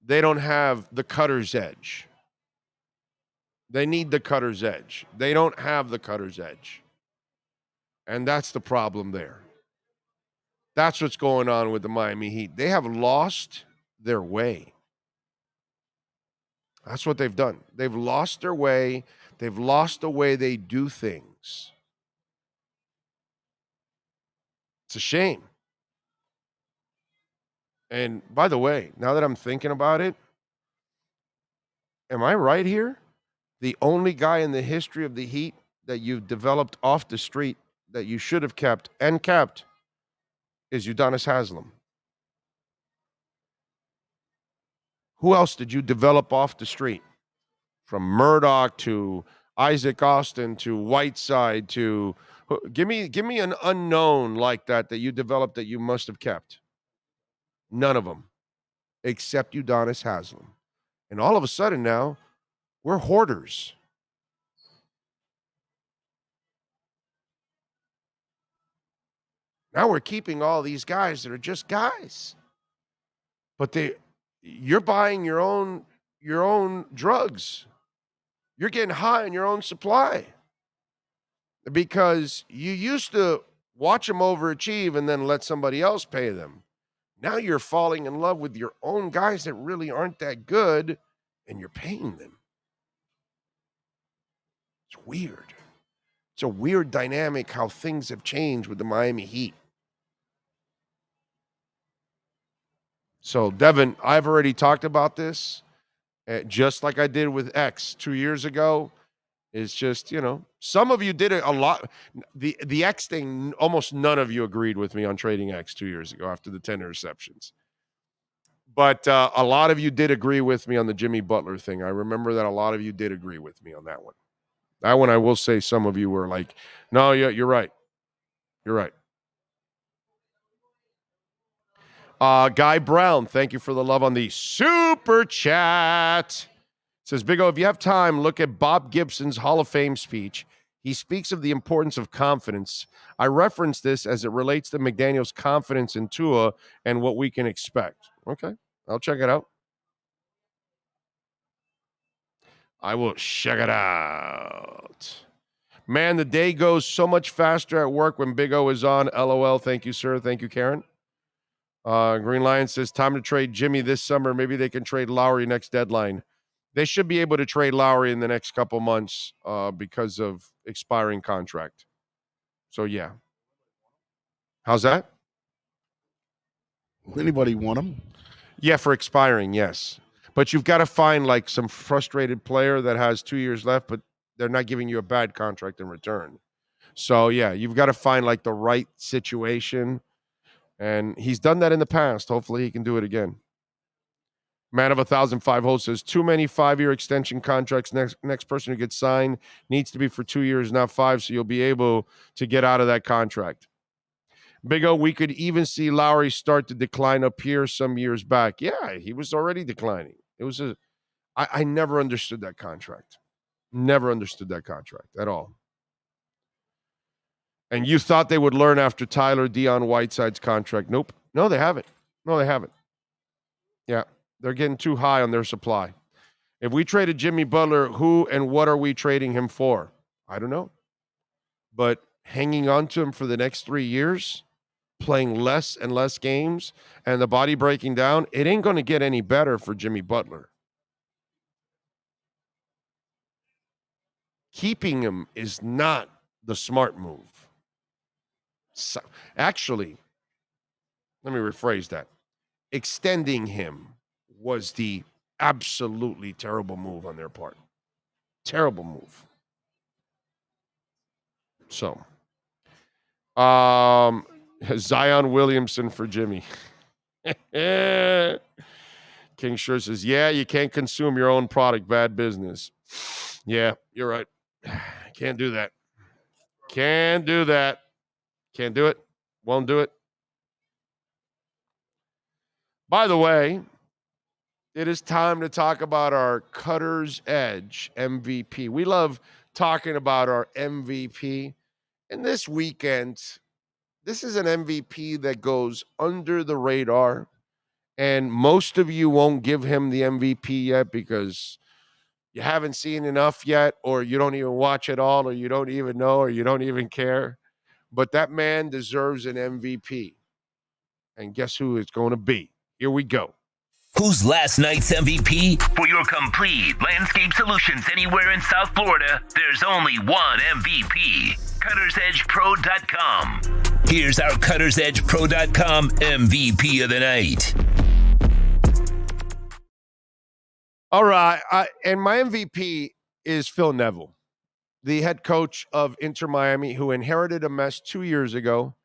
Speaker 3: They don't have the cutter's edge. They need the cutter's edge. They don't have the cutter's edge. And that's the problem there. That's what's going on with the Miami Heat. They have lost their way. That's what they've done. They've lost their way. They've lost the way they do things. It's a shame. And by the way, now that I'm thinking about it, am I right here? The only guy in the history of the Heat that you've developed off the street that you should have kept and kept is Udonis Haslem. Who else did you develop off the street? From Murdoch to Isaac Austin to Whiteside to give me an unknown like that you developed that you must have kept. None of them, except Udonis Haslem. And all of a sudden now, we're hoarders. Now we're keeping all these guys that are just guys. But you're buying your own drugs. You're getting high on your own supply. Because you used to watch them overachieve and then let somebody else pay them. Now you're falling in love with your own guys that really aren't that good, and you're paying them. It's weird. It's a weird dynamic how things have changed with the Miami Heat. So, Devin, I've already talked about this, just like I did with X 2 years ago. It's just, some of you did it a lot. The X thing, almost none of you agreed with me on trading X 2 years ago after the 10 interceptions. But a lot of you did agree with me on the Jimmy Butler thing. I remember that a lot of you did agree with me on that one. That one, I will say some of you were like, no, yeah, you're right. You're right. Guy Brown, thank you for the love on the super chat. Says, Big O, if you have time, look at Bob Gibson's Hall of Fame speech. He speaks of the importance of confidence. I reference this as it relates to McDaniel's confidence in Tua and what we can expect. Okay, I'll check it out. I will check it out. Man, the day goes so much faster at work when Big O is on. LOL. Thank you, sir. Thank you, Karen. Green Lion says, time to trade Jimmy this summer. Maybe they can trade Lowry next deadline. They should be able to trade Lowry in the next couple months because of expiring contract. So, yeah. How's that?
Speaker 4: Will anybody want him?
Speaker 3: Yeah, for expiring, yes. But you've got to find like some frustrated player that has 2 years left, but they're not giving you a bad contract in return. So, yeah, you've got to find like the right situation. And he's done that in the past. Hopefully he can do it again. Man of 1,005 hosts says, too many 5-year extension contracts. Next person who gets signed needs to be for 2 years, not 5, so you'll be able to get out of that contract. Big O, we could even see Lowry start to decline up here some years back. Yeah, he was already declining. It was I never understood that contract. Never understood that contract at all. And you thought they would learn after Tyler Deion Whiteside's contract. Nope. No, they haven't. Yeah. They're getting too high on their supply. If we traded Jimmy Butler, who and what are we trading him for? I don't know. But hanging on to him for the next 3 years, playing less and less games, and the body breaking down, it ain't going to get any better for Jimmy Butler. Keeping him is not the smart move. So, actually, let me rephrase that. Extending him was the absolutely terrible move on their part. Terrible move. So, Zion Williamson for Jimmy. King Sure says, yeah, you can't consume your own product. Bad business. Yeah, you're right. Can't do that. Can't do that. Can't do it. Won't do it. By the way, It is time to talk about our Cutter's Edge MVP. We love talking about our MVP. And this weekend, this is an MVP that goes under the radar. And most of you won't give him the MVP yet because you haven't seen enough yet, or you don't even watch it all, or you don't even know, or you don't even care. But that man deserves an MVP. And guess who it's going to be? Here we go.
Speaker 1: Who's last night's MVP? For your complete landscape solutions anywhere in South Florida, there's only one MVP. CuttersEdgePro.com. Here's our CuttersEdgePro.com MVP of the night.
Speaker 3: All right. And my MVP is Phil Neville, the head coach of Inter Miami, who inherited a mess 2 years ago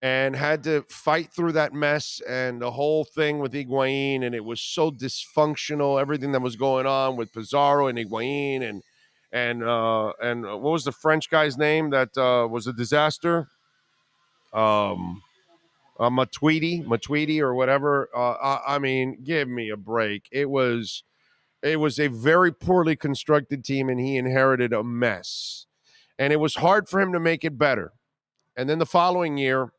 Speaker 3: and had to fight through that mess and the whole thing with Higuain. And it was so dysfunctional, everything that was going on with Pizarro and Higuain. And what was the French guy's name that was a disaster? Matuidi or whatever. I mean, give me a break. It was a very poorly constructed team, and he inherited a mess. And it was hard for him to make it better. And then the following year,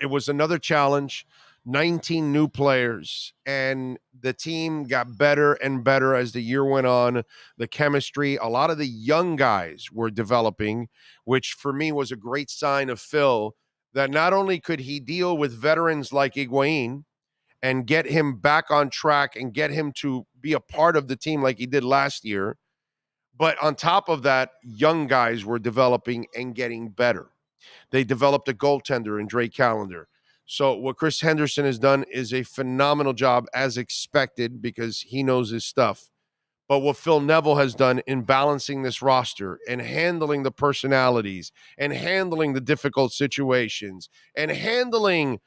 Speaker 3: it was another challenge, 19 new players, and the team got better and better as the year went on. The chemistry, a lot of the young guys were developing, which for me was a great sign of Phil, that not only could he deal with veterans like Higuain and get him back on track and get him to be a part of the team like he did last year, but on top of that, young guys were developing and getting better. They developed a goaltender in Drake Callender. So what Chris Henderson has done is a phenomenal job, as expected, because he knows his stuff. But what Phil Neville has done in balancing this roster and handling the personalities and handling the difficult situations and handling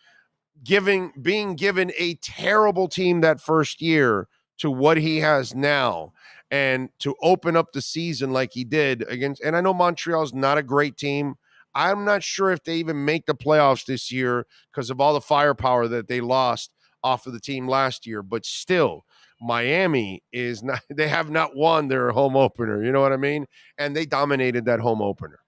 Speaker 3: being given a terrible team that first year to what he has now, and to open up the season like he did against, and I know Montreal's not a great team. I'm not sure if they even make the playoffs this year because of all the firepower that they lost off of the team last year. But still, Miami is not, they have not won their home opener. You know what I mean? And they dominated that home opener.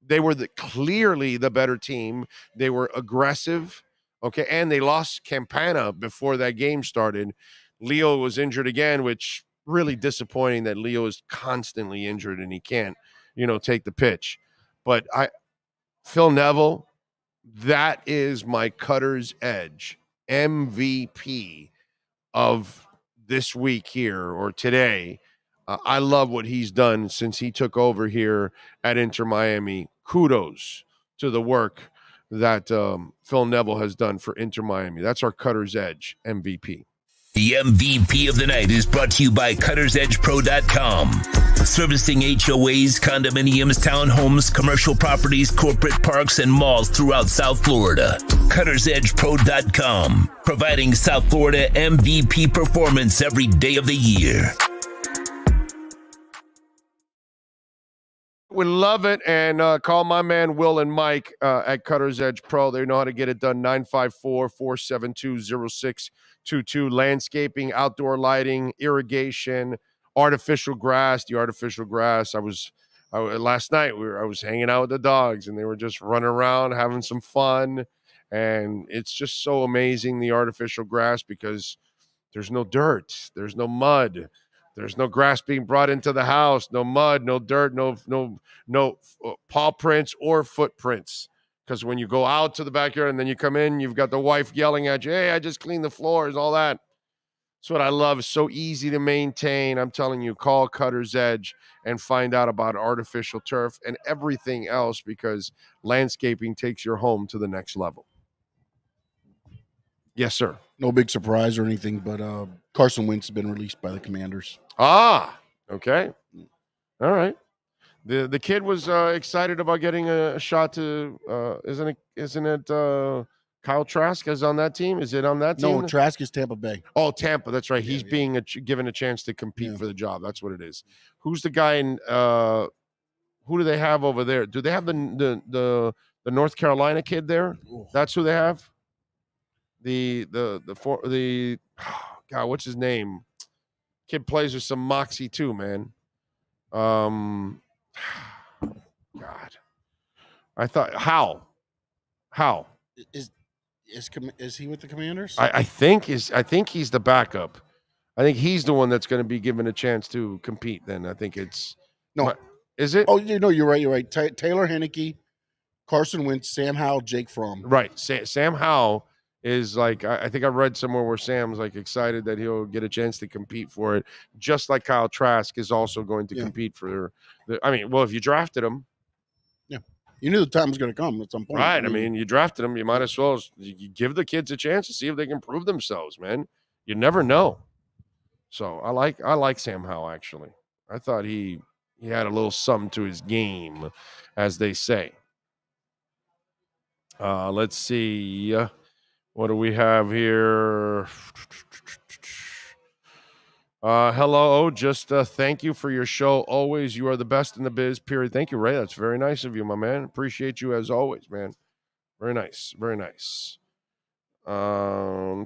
Speaker 3: They were clearly the better team. They were aggressive. Okay. And they lost Campana before that game started. Leo was injured again, which really disappointing that Leo is constantly injured and he can't, take the pitch. But Phil Neville, that is my Cutter's Edge MVP of this week here or today. I love what he's done since he took over here at Inter Miami. Kudos to the work that Phil Neville has done for Inter Miami. That's our Cutter's Edge MVP.
Speaker 1: The MVP of the night is brought to you by CuttersEdgePro.com. Servicing HOAs, condominiums, townhomes, commercial properties, corporate parks, and malls throughout South Florida. CuttersEdgePro.com. Providing South Florida MVP performance every day of the year.
Speaker 3: We love it. And call my man Will and Mike at Cutter's Edge Pro. They know how to get it done. 954-472-0622. Landscaping, outdoor lighting, irrigation, artificial grass. The artificial grass. Last night I was hanging out with the dogs and they were just running around having some fun. And it's just so amazing, the artificial grass, because there's no dirt, there's no mud. There's no grass being brought into the house, no mud, no dirt, no paw prints or footprints. Because when you go out to the backyard and then you come in, you've got the wife yelling at you, hey, I just cleaned the floors, all that. That's what I love. It's so easy to maintain. I'm telling you, call Cutter's Edge and find out about artificial turf and everything else, because landscaping takes your home to the next level. Yes, sir.
Speaker 4: No big surprise or anything, but Carson Wentz has been released by the Commanders.
Speaker 3: Okay. All right. The kid was excited about getting a shot to isn't it Kyle Trask is on that team? Is it on that team?
Speaker 4: No, Trask is Tampa Bay.
Speaker 3: Oh, Tampa. That's right. He's being given a chance to compete for the job. That's what it is. Who's the guy in who do they have over there? Do they have the North Carolina kid there? That's who they have? God, what's his name? Kid plays with some moxie too, man. God, I thought how
Speaker 4: Is he with the Commanders?
Speaker 3: I think he's the backup. I think he's the one that's going to be given a chance to compete. Then I think it's
Speaker 4: No.
Speaker 3: Is it?
Speaker 4: Oh, you're right. You're right. Taylor Heineke, Carson Wentz, Sam Howell, Jake Fromm.
Speaker 3: Right. Sam Howell is like, I think I read somewhere where Sam's like excited that he'll get a chance to compete for it, just like Kyle Trask is also going to compete for if you drafted him.
Speaker 4: Yeah. You knew the time was going to come at some point.
Speaker 3: Right. I mean, you drafted them. You might as well you give the kids a chance to see if they can prove themselves, man. You never know. So I like Sam Howell, actually. I thought he had a little something to his game, as they say. Let's see. What do we have here? Hello. Just thank you for your show. Always, you are the best in the biz, period. Thank you, Ray. That's very nice of you, my man. Appreciate you as always, man. Very nice. Very nice. Bobby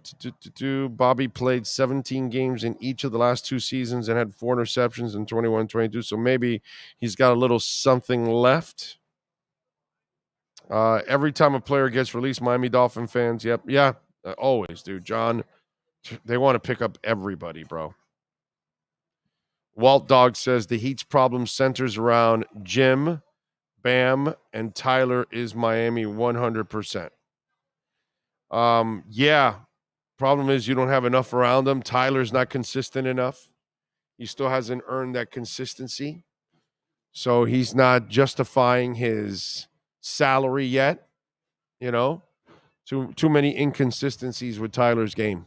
Speaker 3: played 17 games in each of the last 2 seasons and had 4 interceptions in 21-22. So maybe he's got a little something left. Every time a player gets released, Miami Dolphin fans, always, dude. John, they want to pick up everybody, bro. Walt Dog says the Heat's problem centers around Jim, Bam, and Tyler is Miami 100%. Problem is you don't have enough around him. Tyler's not consistent enough. He still hasn't earned that consistency. So he's not justifying his salary yet. You know, too many inconsistencies with Tyler's game.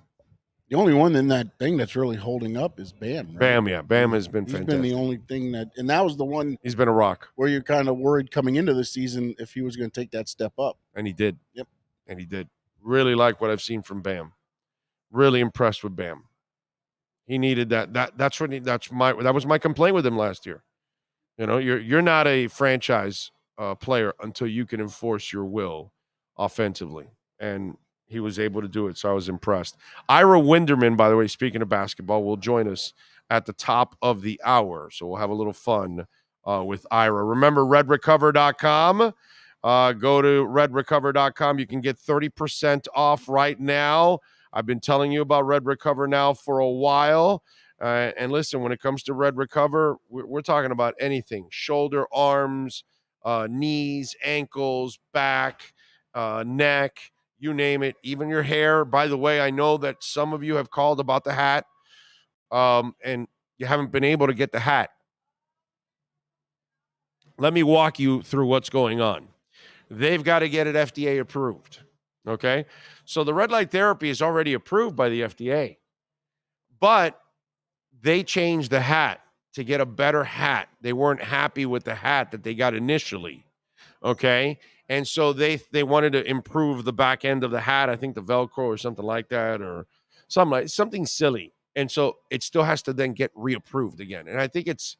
Speaker 4: The only one in that thing that's really holding up is Bam. Right?
Speaker 3: Bam, yeah. Bam has been
Speaker 4: He's
Speaker 3: fantastic.
Speaker 4: been the only thing and that was the one.
Speaker 3: He's been a rock.
Speaker 4: Where you're kind of worried coming into the season if he was going to take that step up.
Speaker 3: And he did.
Speaker 4: Yep.
Speaker 3: And he did. Really like what I've seen from Bam. Really impressed with Bam. He needed that. That was my complaint with him last year. You know, you're not a franchise player until you can enforce your will offensively. And he was able to do it, so I was impressed. Ira Winderman, by the way, speaking of basketball, will join us at the top of the hour. So we'll have a little fun with Ira. Remember, redrecover.com. Go to redrecover.com. You can get 30% off right now. I've been telling you about Red Recover now for a while. And listen, when it comes to Red Recover, we're talking about anything. Shoulder, arms, knees, ankles, back, neck, you name it, even your hair. By the way, I know that some of you have called about the hat, and you haven't been able to get the hat. Let me walk you through what's going on. They've got to get it FDA approved, okay? So the red light therapy is already approved by the FDA, but they changed the hat to get a better hat. They weren't happy with the hat that they got initially, okay? And so they wanted to improve the back end of the hat. I think the Velcro or something like that, or something silly. And so it still has to then get reapproved again. And I think it's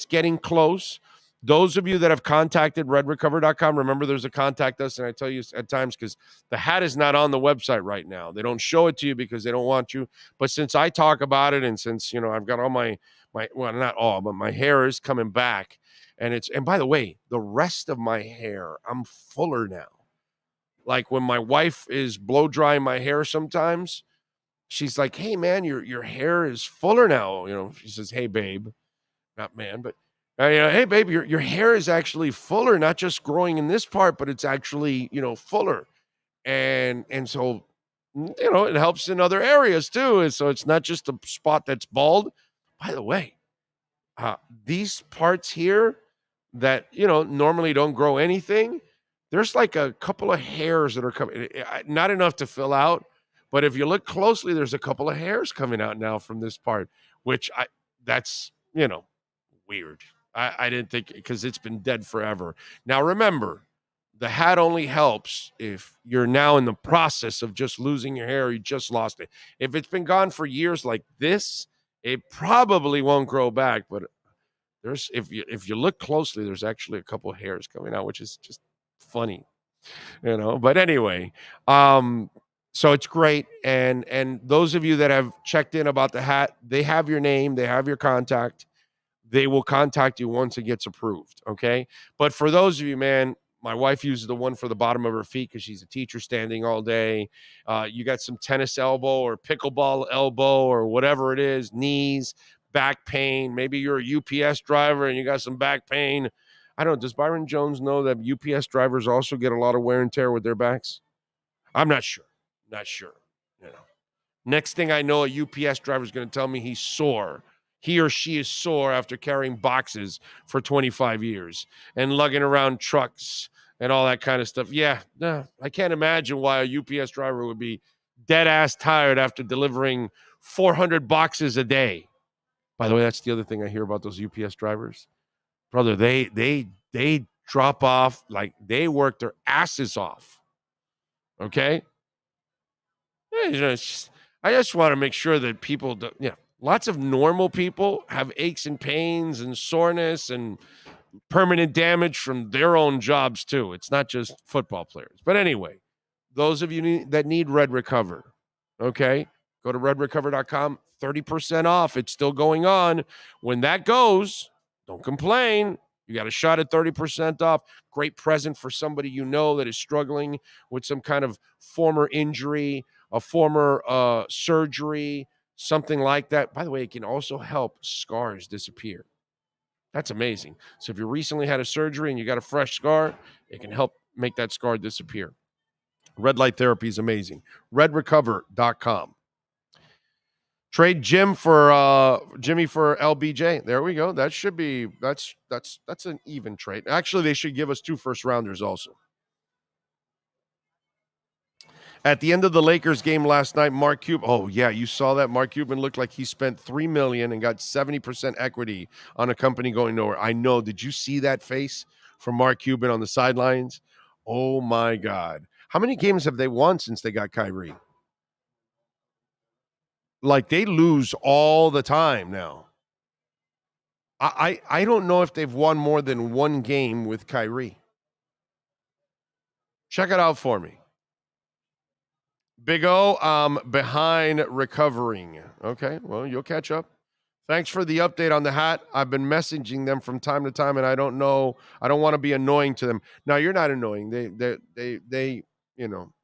Speaker 3: getting close. Those of you that have contacted redrecover.com, remember there's a contact us, and I tell you at times because the hat is not on the website right now. They don't show it to you because they don't want you. But since I talk about it, and since I've got all my well, not all, but my hair is coming back. And by the way, the rest of my hair, I'm fuller now. Like when my wife is blow drying my hair sometimes, she's like, "Hey man, your hair is fuller now." She says, "Hey babe," not man, but "Hey babe, your hair is actually fuller, not just growing in this part, but it's actually fuller." And so it helps in other areas too. And so it's not just a spot that's bald. By the way, these parts here that normally don't grow anything, there's like a couple of hairs that are coming, not enough to fill out, but if you look closely, there's a couple of hairs coming out now from this part, which that's weird. I didn't think, because it's been dead forever. Now remember, the hat only helps if you're now in the process of just losing your hair, you just lost it. If it's been gone for years like this, it probably won't grow back, but if you look closely, there's actually a couple of hairs coming out, which is just funny, But anyway, So it's great. And those of you that have checked in about the hat, they have your name, they have your contact. They will contact you once it gets approved. Okay. But for those of you, man, my wife uses the one for the bottom of her feet because she's a teacher standing all day. You got some tennis elbow or pickleball elbow or whatever it is, knees, back pain. Maybe you're a UPS driver and you got some back pain. I don't know. Does Byron Jones know that UPS drivers also get a lot of wear and tear with their backs? I'm not sure. Not sure. You know. Next thing I know, a UPS driver is going to tell me he's sore. He or she is sore after carrying boxes for 25 years and lugging around trucks and all that kind of stuff. Yeah, no, I can't imagine why a UPS driver would be dead ass tired after delivering 400 boxes a day. By the way, that's the other thing I hear about those UPS drivers. Brother, they drop off like they work their asses off. Okay? I just want to make sure that people, lots of normal people have aches and pains and soreness and permanent damage from their own jobs too. It's not just football players. But anyway, those of you that need Red Recover, okay, go to redrecover.com, 30% off. It's still going on. When that goes, don't complain. You got a shot at 30% off. Great present for somebody you know that is struggling with some kind of former injury, a former surgery, something like that. By the way, it can also help scars disappear. That's amazing. So if you recently had a surgery and you got a fresh scar, it can help make that scar disappear. Red light therapy is amazing. Redrecover.com. Trade Jimmy for LBJ. There we go. That should be that's an even trade. Actually, they should give us 2 first rounders also. At the end of the Lakers game last night, Mark Cuban. Oh yeah, you saw that. Mark Cuban looked like he spent $3 million and got 70% equity on a company going nowhere. I know. Did you see that face from Mark Cuban on the sidelines? Oh my God! How many games have they won since they got Kyrie? Like they lose all the time now. I don't know if they've won more than 1 game with Kyrie. Check it out for me. Big O, behind recovering. Okay, well, you'll catch up. Thanks for the update on the hat. I've been messaging them from time to time, and I don't know. I don't want to be annoying to them. Now, you're not annoying. They.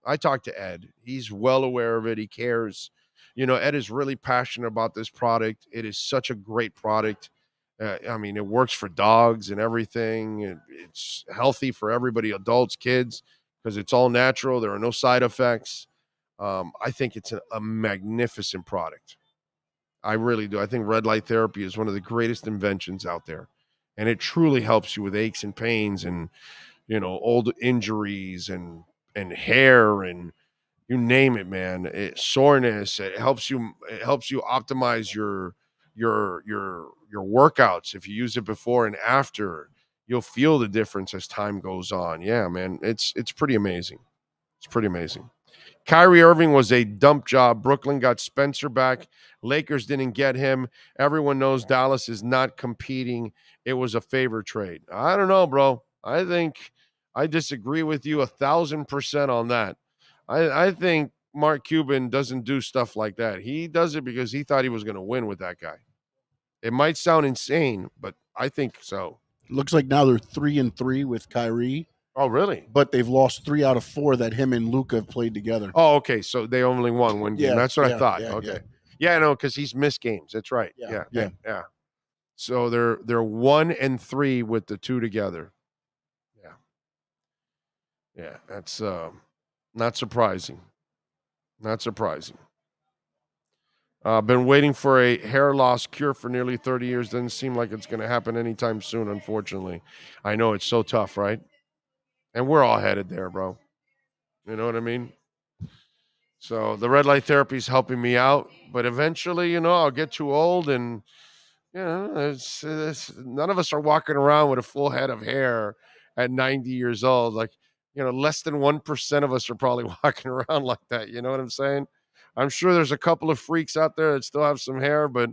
Speaker 3: I talked to Ed. He's well aware of it. He cares. Ed is really passionate about this product. It is such a great product. I mean, it works for dogs and everything. It's healthy for everybody, adults, kids, because it's all natural. There are no side effects. I think it's a magnificent product. I really do. I think red light therapy is one of the greatest inventions out there. And it truly helps you with aches and pains and, old injuries and hair and you name it, man. Soreness. It helps you optimize your workouts. If you use it before and after, you'll feel the difference as time goes on. Yeah, man. It's pretty amazing. It's pretty amazing. Kyrie Irving was a dump job. Brooklyn got Spencer back. Lakers didn't get him. Everyone knows Dallas is not competing. It was a favor trade. I don't know, bro. I think I disagree with you 1,000% on that. I think Mark Cuban doesn't do stuff like that. He does it because he thought he was going to win with that guy. It might sound insane, but I think so.
Speaker 4: Looks like now they're 3-3 with Kyrie.
Speaker 3: Oh, really?
Speaker 4: But they've lost 3 out of 4 that him and Luka have played together.
Speaker 3: Oh, okay. So they only won 1 game. That's what I thought.
Speaker 4: Yeah,
Speaker 3: okay. Yeah, no, because he's missed games. That's right. Yeah. So they're 1-3 with the 2 together. Yeah. That's not surprising. Not surprising. Been waiting for a hair loss cure for nearly 30 years. Doesn't seem like it's going to happen anytime soon, unfortunately. I know it's so tough, right? And we're all headed there, bro. You know what I mean? So the red light therapy is helping me out. But eventually, I'll get too old and, it's none of us are walking around with a full head of hair at 90 years old. Like, less than 1% of us are probably walking around like that. You know what I'm saying? I'm sure there's a couple of freaks out there that still have some hair, but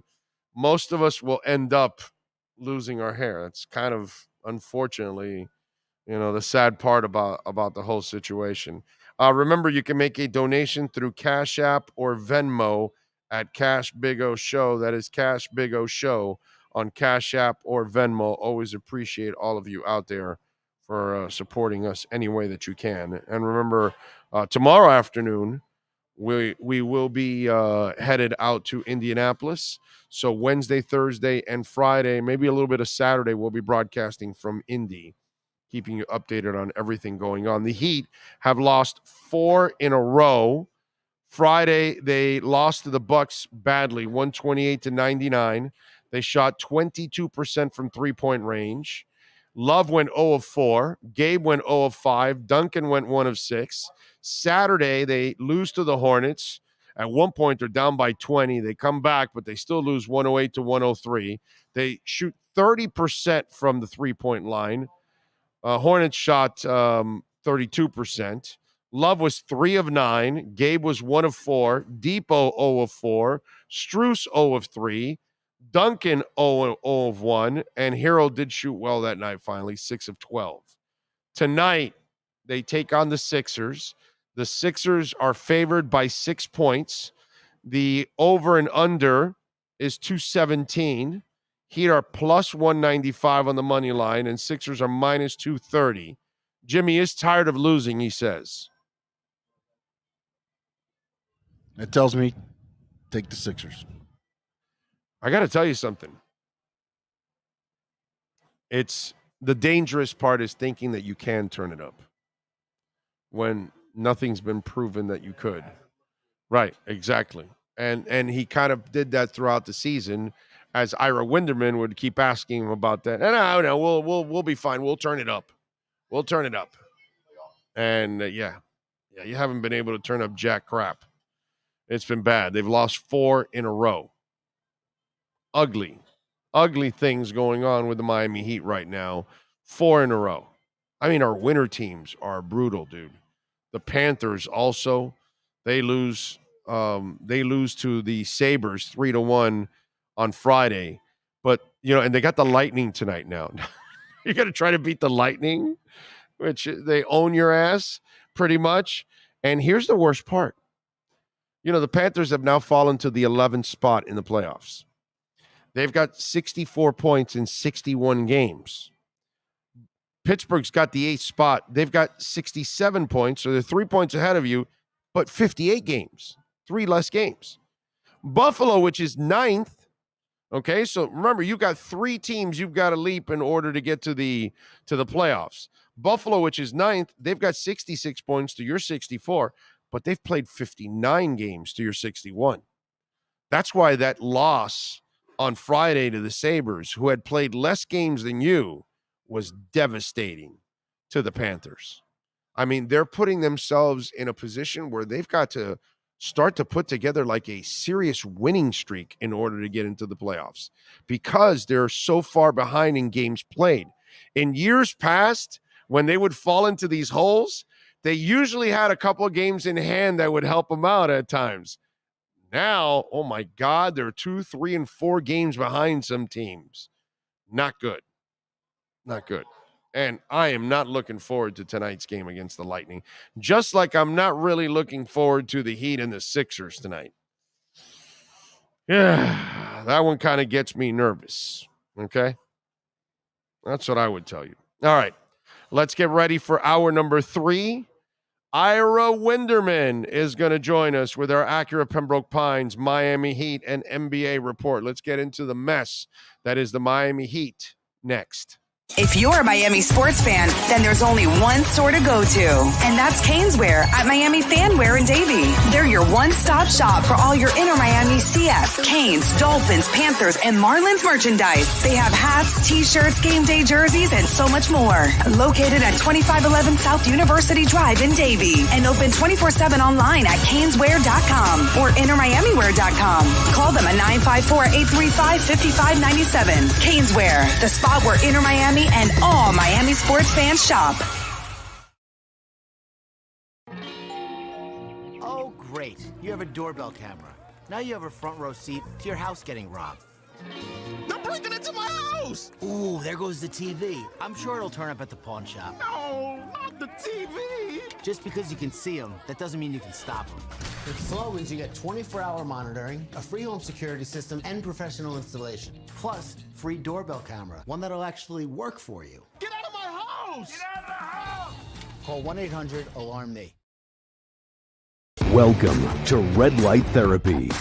Speaker 3: most of us will end up losing our hair. That's kind of, unfortunately, the sad part about the whole situation. Remember, you can make a donation through Cash App or Venmo at Cash Big O Show. That is Cash Big O Show on Cash App or Venmo. Always appreciate all of you out there for supporting us any way that you can. And remember, tomorrow afternoon, we will be headed out to Indianapolis. So Wednesday, Thursday, and Friday, maybe a little bit of Saturday, we'll be broadcasting from Indy, keeping you updated on everything going on. The Heat have lost 4 in a row. Friday, they lost to the Bucks badly, 128-99. They shot 22% from three-point range. Love went 0 of 4. Gabe went 0 of 5. Duncan went 1 of 6. Saturday, they lose to the Hornets. At one point, they're down by 20. They come back, but they still lose 108-103. They shoot 30% from the three-point line. Hornets shot 32%. Love was 3 of 9. Gabe was 1 of 4. Depot 0 of 4. Strus 0 of 3. Duncan 0 of 1. And Hero did shoot well that night, finally, 6 of 12. Tonight, they take on the Sixers. The Sixers are favored by 6 points. The over and under is 217. Heat are plus 195 on the money line, and Sixers are minus 230. Jimmy is tired of losing, he says.
Speaker 4: It tells me take the Sixers.
Speaker 3: I got to tell you something. It's the dangerous part is thinking that you can turn it up when nothing's been proven that you could. Right, exactly. And he kind of did that throughout the season, as Ira Winderman would keep asking him about that. And I know we'll be fine. We'll turn it up. We'll turn it up. And yeah, you haven't been able to turn up jack crap. It's been bad. They've lost 4 in a row. Ugly things going on with the Miami Heat right now. 4 in a row. I mean, our winter teams are brutal, dude. The Panthers also, they lose to the Sabres 3-1 on Friday. But, and they got the Lightning tonight now. You got to try to beat the Lightning, which they own your ass pretty much. And here's the worst part. The Panthers have now fallen to the 11th spot in the playoffs. They've got 64 points in 61 games. Pittsburgh's got the 8th spot. They've got 67 points, so they're 3 points ahead of you, but 58 games, 3 less games. Buffalo, which is 9th, okay? So remember, you've got 3 teams you've got to leap in order to get to the playoffs. Buffalo, which is 9th, they've got 66 points to your 64, but they've played 59 games to your 61. That's why that loss on Friday to the Sabres, who had played less games than you, was devastating to the Panthers. I mean, they're putting themselves in a position where they've got to start to put together like a serious winning streak in order to get into the playoffs because they're so far behind in games played. In years past, when they would fall into these holes, they usually had a couple of games in hand that would help them out at times. Now, oh my God, they're 2, 3, and 4 games behind some teams. Not good. Not good. And I am not looking forward to tonight's game against the Lightning, just like I'm not really looking forward to the Heat and the Sixers tonight. Yeah, that one kind of gets me nervous. Okay? That's what I would tell you. All right, let's get ready for hour number 3. Ira Winderman is going to join us with our Acura Pembroke Pines Miami Heat and NBA report. Let's get into the mess that is the Miami Heat next.
Speaker 6: If you're a Miami sports fan, then there's only one store to go to, and that's Caneswear at Miami Fanwear in Davie. They're your one-stop shop for all your inner Miami CS, Canes, Dolphins, Panthers, and Marlins merchandise. They have hats, t-shirts, game day jerseys, and so much more. Located at 2511 South University Drive in Davie, and open 24/7 online at caneswear.com or innermiamiwear.com. Call them at 954-835-5597. Caneswear, the spot where inner Miami and all Miami sports fans shop.
Speaker 11: Oh, great. You have a doorbell camera. Now you have a front row seat to your house getting robbed. They're breaking into my house!
Speaker 12: Ooh, there goes the TV. I'm sure it'll turn up at the pawn shop.
Speaker 11: No, not the TV!
Speaker 12: Just because you can see them, that doesn't mean you can stop them. With Slogans, you get 24-hour monitoring, a free home security system, and professional installation. Plus, free doorbell camera, one that'll actually work for you.
Speaker 11: Get out of my house! Get out of the house!
Speaker 12: Call 1-800-ALARM-ME.
Speaker 2: Welcome to Red Light Therapy,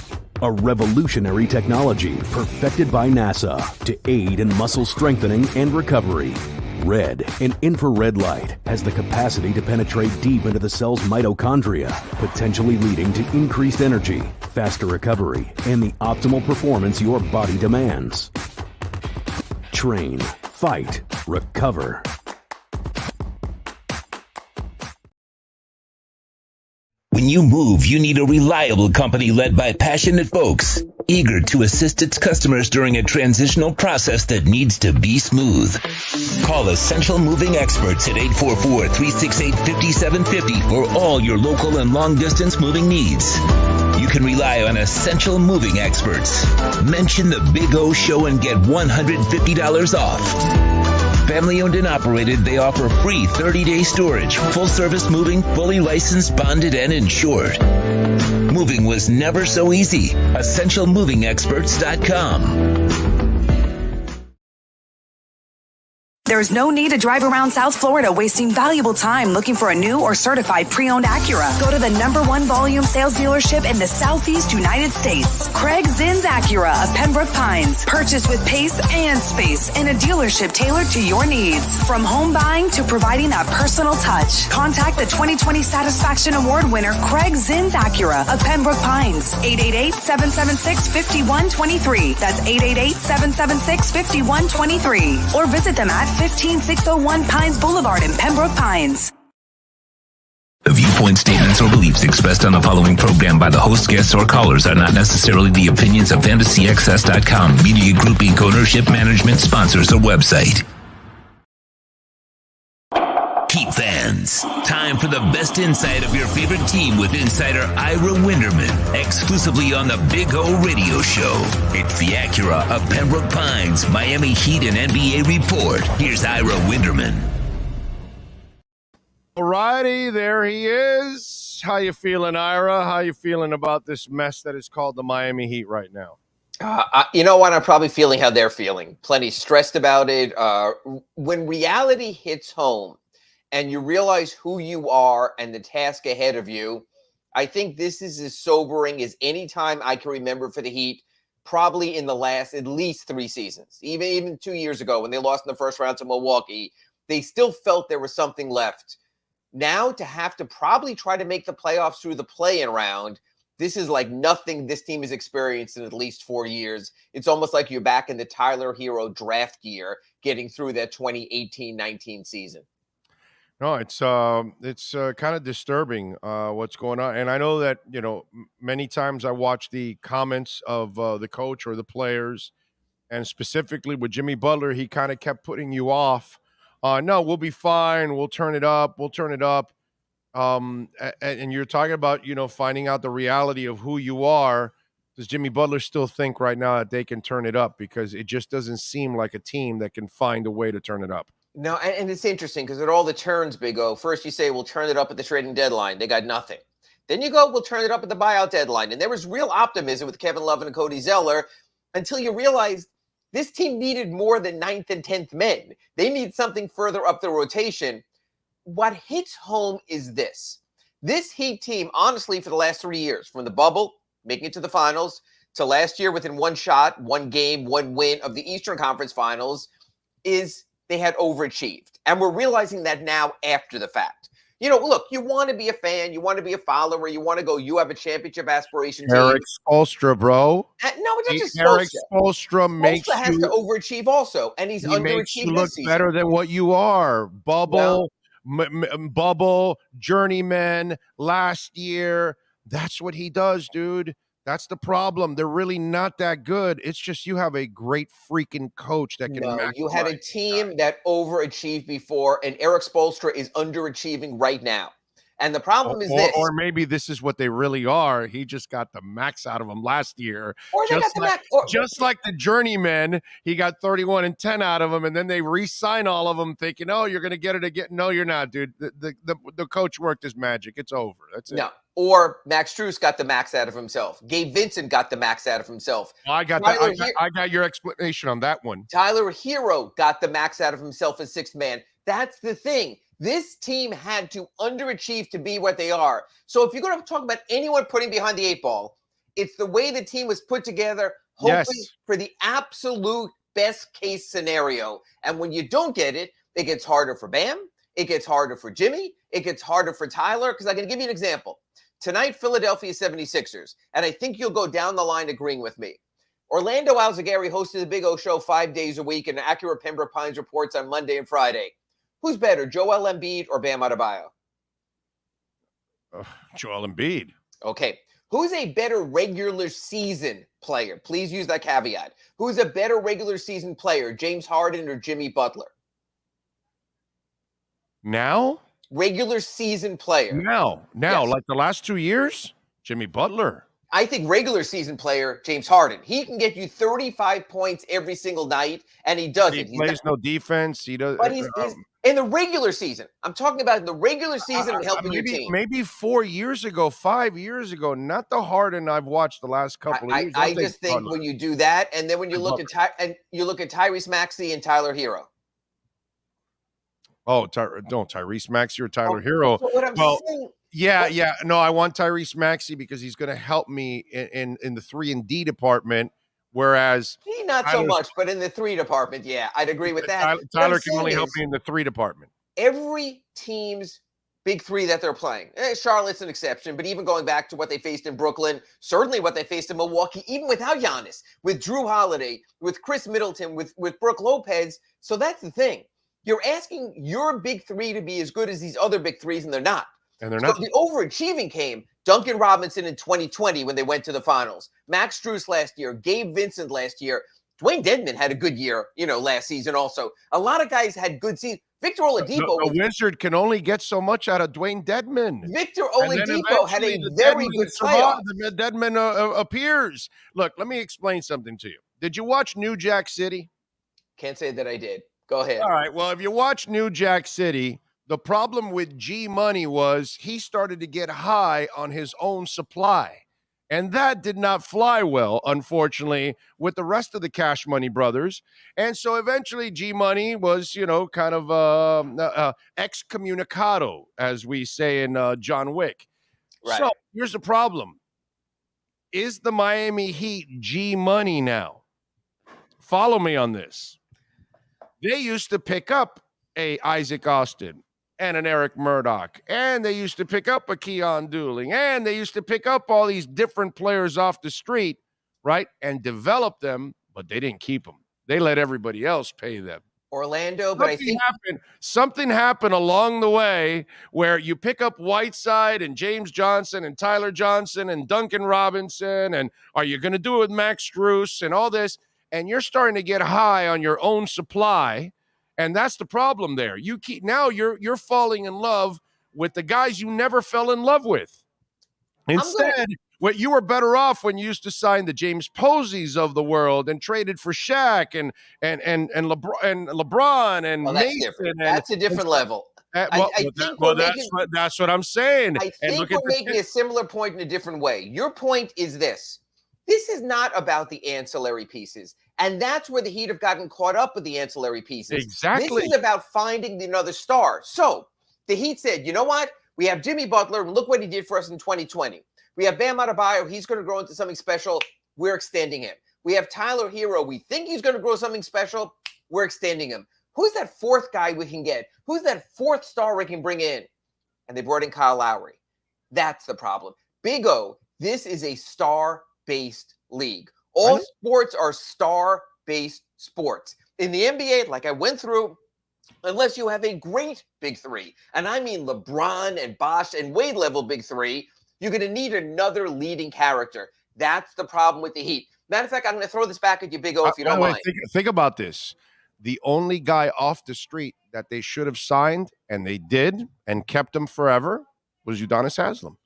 Speaker 2: a revolutionary technology perfected by NASA to aid in muscle strengthening and recovery. Red and infrared light has the capacity to penetrate deep into the cell's mitochondria, potentially leading to increased energy, faster recovery, and the optimal performance your body demands. Train, fight, recover.
Speaker 1: When you move, you need a reliable company led by passionate folks, eager to assist its customers during a transitional process that needs to be smooth. Call Essential Moving Experts at 844-368-5750 for all your local and long-distance moving needs. You can rely on Essential Moving Experts. Mention the Big O Show and get $150 off. Family owned and operated, they offer free 30-day storage, full-service moving, fully licensed, bonded, and insured. Moving was never so easy. EssentialMovingExperts.com.
Speaker 6: There's no need to drive around South Florida wasting valuable time looking for a new or certified pre-owned Acura. Go to the #1 volume sales dealership in the Southeast United States. Craig Zinn's Acura of Pembroke Pines. Purchase with pace and space in a dealership tailored to your needs. From home buying to providing that personal touch. Contact the 2020 Satisfaction Award winner Craig Zinn's Acura of Pembroke Pines. 888-776-5123. That's 888-776-5123. Or visit them at 15601 Pines Boulevard in Pembroke Pines.
Speaker 9: The viewpoint statements or beliefs expressed on the following program by the host, guests, or callers are not necessarily the opinions of FantasyXS.com, Media Group Inc. ownership, management, sponsors, or website.
Speaker 1: Heat fans, time for the best insight of your favorite team with insider Ira Winderman, exclusively on the Big O Radio Show. It's the Acura of Pembroke Pines, Miami Heat and NBA report. Here's Ira Winderman.
Speaker 3: All righty, there he is. How you feeling, Ira? How you feeling about this mess that is called the Miami Heat right now?
Speaker 13: You know what? I'm probably feeling how they're feeling. Plenty stressed about it. When reality hits home, and you realize who you are and the task ahead of you, I think this is as sobering as any time I can remember for the Heat, probably in the last at least 3 seasons. Even 2 years ago when they lost in the first round to Milwaukee, they still felt there was something left. Now to have to probably try to make the playoffs through the play-in round, this is like nothing this team has experienced in at least 4 years. It's almost like you're back in the Tyler Hero draft year, getting through that 2018-19 season.
Speaker 3: No, it's kind of disturbing what's going on. And I know that, many times I watch the comments of the coach or the players, and specifically with Jimmy Butler, he kind of kept putting you off. No, we'll be fine. We'll turn it up. We'll turn it up. And you're talking about, finding out the reality of who you are. Does Jimmy Butler still think right now that they can turn it up? Because it just doesn't seem like a team that can find a way to turn it up.
Speaker 13: No, and it's interesting because at all the turns, Big O, first you say, we'll turn it up at the trading deadline. They got nothing. Then you go, we'll turn it up at the buyout deadline. And there was real optimism with Kevin Love and Cody Zeller until you realized this team needed more than 9th and 10th men. They need something further up the rotation. What hits home is this. This Heat team, honestly, for the last 3 years, from the bubble, making it to the finals, to last year within one shot, one game, one win of the Eastern Conference Finals, is they had overachieved. And we're realizing that now after the fact. Look, you want to be a fan, you want to be a follower, you want to go, you have a championship aspiration team.
Speaker 3: Eric Spoelstra, bro.
Speaker 13: No, it's not just
Speaker 3: Eric Spoelstra makes
Speaker 13: Spoelstra has to overachieve also, and he's underachieved
Speaker 3: makes you look
Speaker 13: this season.
Speaker 3: better than what you are. Bubble, bubble, journeyman, last year. That's what he does, dude. That's the problem. They're really not that good. It's just you have a great freaking coach that can maximize.
Speaker 13: You had a team that overachieved before, and Eric Spoelstra is underachieving right now. And the problem is this.
Speaker 3: Or maybe this is what they really are. He just got the max out of them last year.
Speaker 13: Or they got the max.
Speaker 3: Just like the journeyman, he got 31 and 10 out of them, and then they re-sign all of them thinking, oh, you're going to get it again. No, you're not, dude. The coach worked his magic. It's over. That's it.
Speaker 13: No. Or Max Strus got the max out of himself. Gabe Vincent got the max out of himself.
Speaker 3: I got your explanation on that one.
Speaker 13: Tyler Hero got the max out of himself as sixth man. That's the thing. This team had to underachieve to be what they are. So if you're going to talk about anyone putting behind the eight ball, it's the way the team was put together, hoping for the absolute best case scenario. And when you don't get it, it gets harder for Bam. It gets harder for Jimmy. It gets harder for Tyler. Because I can give you an example. Tonight, Philadelphia 76ers. And I think you'll go down the line agreeing with me. Orlando Alzagari hosted the Big O Show 5 days a week, and Acura Pembroke Pines reports on Monday and Friday. Who's better, Joel Embiid or Bam Adebayo?
Speaker 3: Joel Embiid.
Speaker 13: Okay. Who's a better regular season player? Please use that caveat. Who's a better regular season player, James Harden or Jimmy Butler?
Speaker 3: Now?
Speaker 13: Regular season player.
Speaker 3: Now, yes. Like the last 2 years? Jimmy Butler.
Speaker 13: I think regular season player, James Harden. He can get you 35 points every single night, and he does it.
Speaker 3: He plays no defense. He does.
Speaker 13: But he's in the regular season. I'm talking about in the regular season and helping your team.
Speaker 3: Maybe 4 years ago, 5 years ago, not the Harden I've watched the last couple of years.
Speaker 13: I just think when you do that, and then when you look at Tyrese Maxey and Tyler Hero.
Speaker 3: Oh, Tyrese Maxey or Tyler Hero.
Speaker 13: So what I'm saying.
Speaker 3: Yeah. No, I want Tyrese Maxey because he's going to help me in the 3-and-D department. Whereas
Speaker 13: not so much, but in the 3 department, yeah, I'd agree with that.
Speaker 3: Tyler can only help me in the 3 department.
Speaker 13: Every team's big 3 that they're playing, Charlotte's an exception, but even going back to what they faced in Brooklyn, certainly what they faced in Milwaukee, even without Giannis, with Drew Holiday, with Chris Middleton, with Brooke Lopez. So that's the thing. You're asking your big 3 to be as good as these other big 3s, and they're not.
Speaker 3: And they're not.
Speaker 13: So the overachieving came Duncan Robinson in 2020 when they went to the finals. Max Strus last year. Gabe Vincent last year. Dwayne Dedmon had a good year, last season also. A lot of guys had good seasons. Victor Oladipo.
Speaker 3: The Wizard can only get so much out of Dwayne Dedmon.
Speaker 13: Victor Oladipo had a very good playoff.
Speaker 3: The Dedmon appears. Look, let me explain something to you. Did you watch New Jack City?
Speaker 13: Can't say that I did. Go ahead.
Speaker 3: All right. Well, if you watch New Jack City, the problem with G Money was he started to get high on his own supply. And that did not fly well, unfortunately, with the rest of the Cash Money brothers. And so eventually G Money was, kind of excommunicado, as we say in John Wick.
Speaker 13: Right.
Speaker 3: So here's the problem. Is the Miami Heat G Money now? Follow me on this. They used to pick up a Isaac Austin and an Eric Murdoch, and they used to pick up a Keon Dooling, and they used to pick up all these different players off the street, right, and develop them, but they didn't keep them. They let everybody else pay them.
Speaker 13: Orlando, but I think
Speaker 3: something happened along the way where you pick up Whiteside and James Johnson and Tyler Johnson and Duncan Robinson, and are you going to do it with Max Strus and all this? And you're starting to get high on your own supply. And that's the problem there. You're falling in love with the guys you never fell in love with. Instead, you were better off when you used to sign the James Posies of the world and traded for Shaq and LeBron and Mason.
Speaker 13: That's a different level.
Speaker 3: That's what I'm saying.
Speaker 13: I think we're making a similar point in a different way. Your point is this. This is not about the ancillary pieces. And that's where the Heat have gotten caught up with the ancillary pieces.
Speaker 3: Exactly.
Speaker 13: This is about finding another star. So the Heat said, you know what? We have Jimmy Butler, and look what he did for us in 2020. We have Bam Adebayo. He's going to grow into something special. We're extending him. We have Tyler Hero. We think he's going to grow something special. We're extending him. Who's that 4th guy we can get? Who's that 4th star we can bring in? And they brought in Kyle Lowry. That's the problem. Big O, this is a star-based league. All sports are star-based sports. In the NBA, like I went through, unless you have a great big 3, and I mean LeBron and Bosh and Wade level big 3, you're going to need another leading character. That's the problem with the Heat. Matter of fact, I'm going to throw this back at you, Big O, if you don't mind.
Speaker 3: Think about this. The only guy off the street that they should have signed, and they did, and kept him forever, was Udonis Haslem.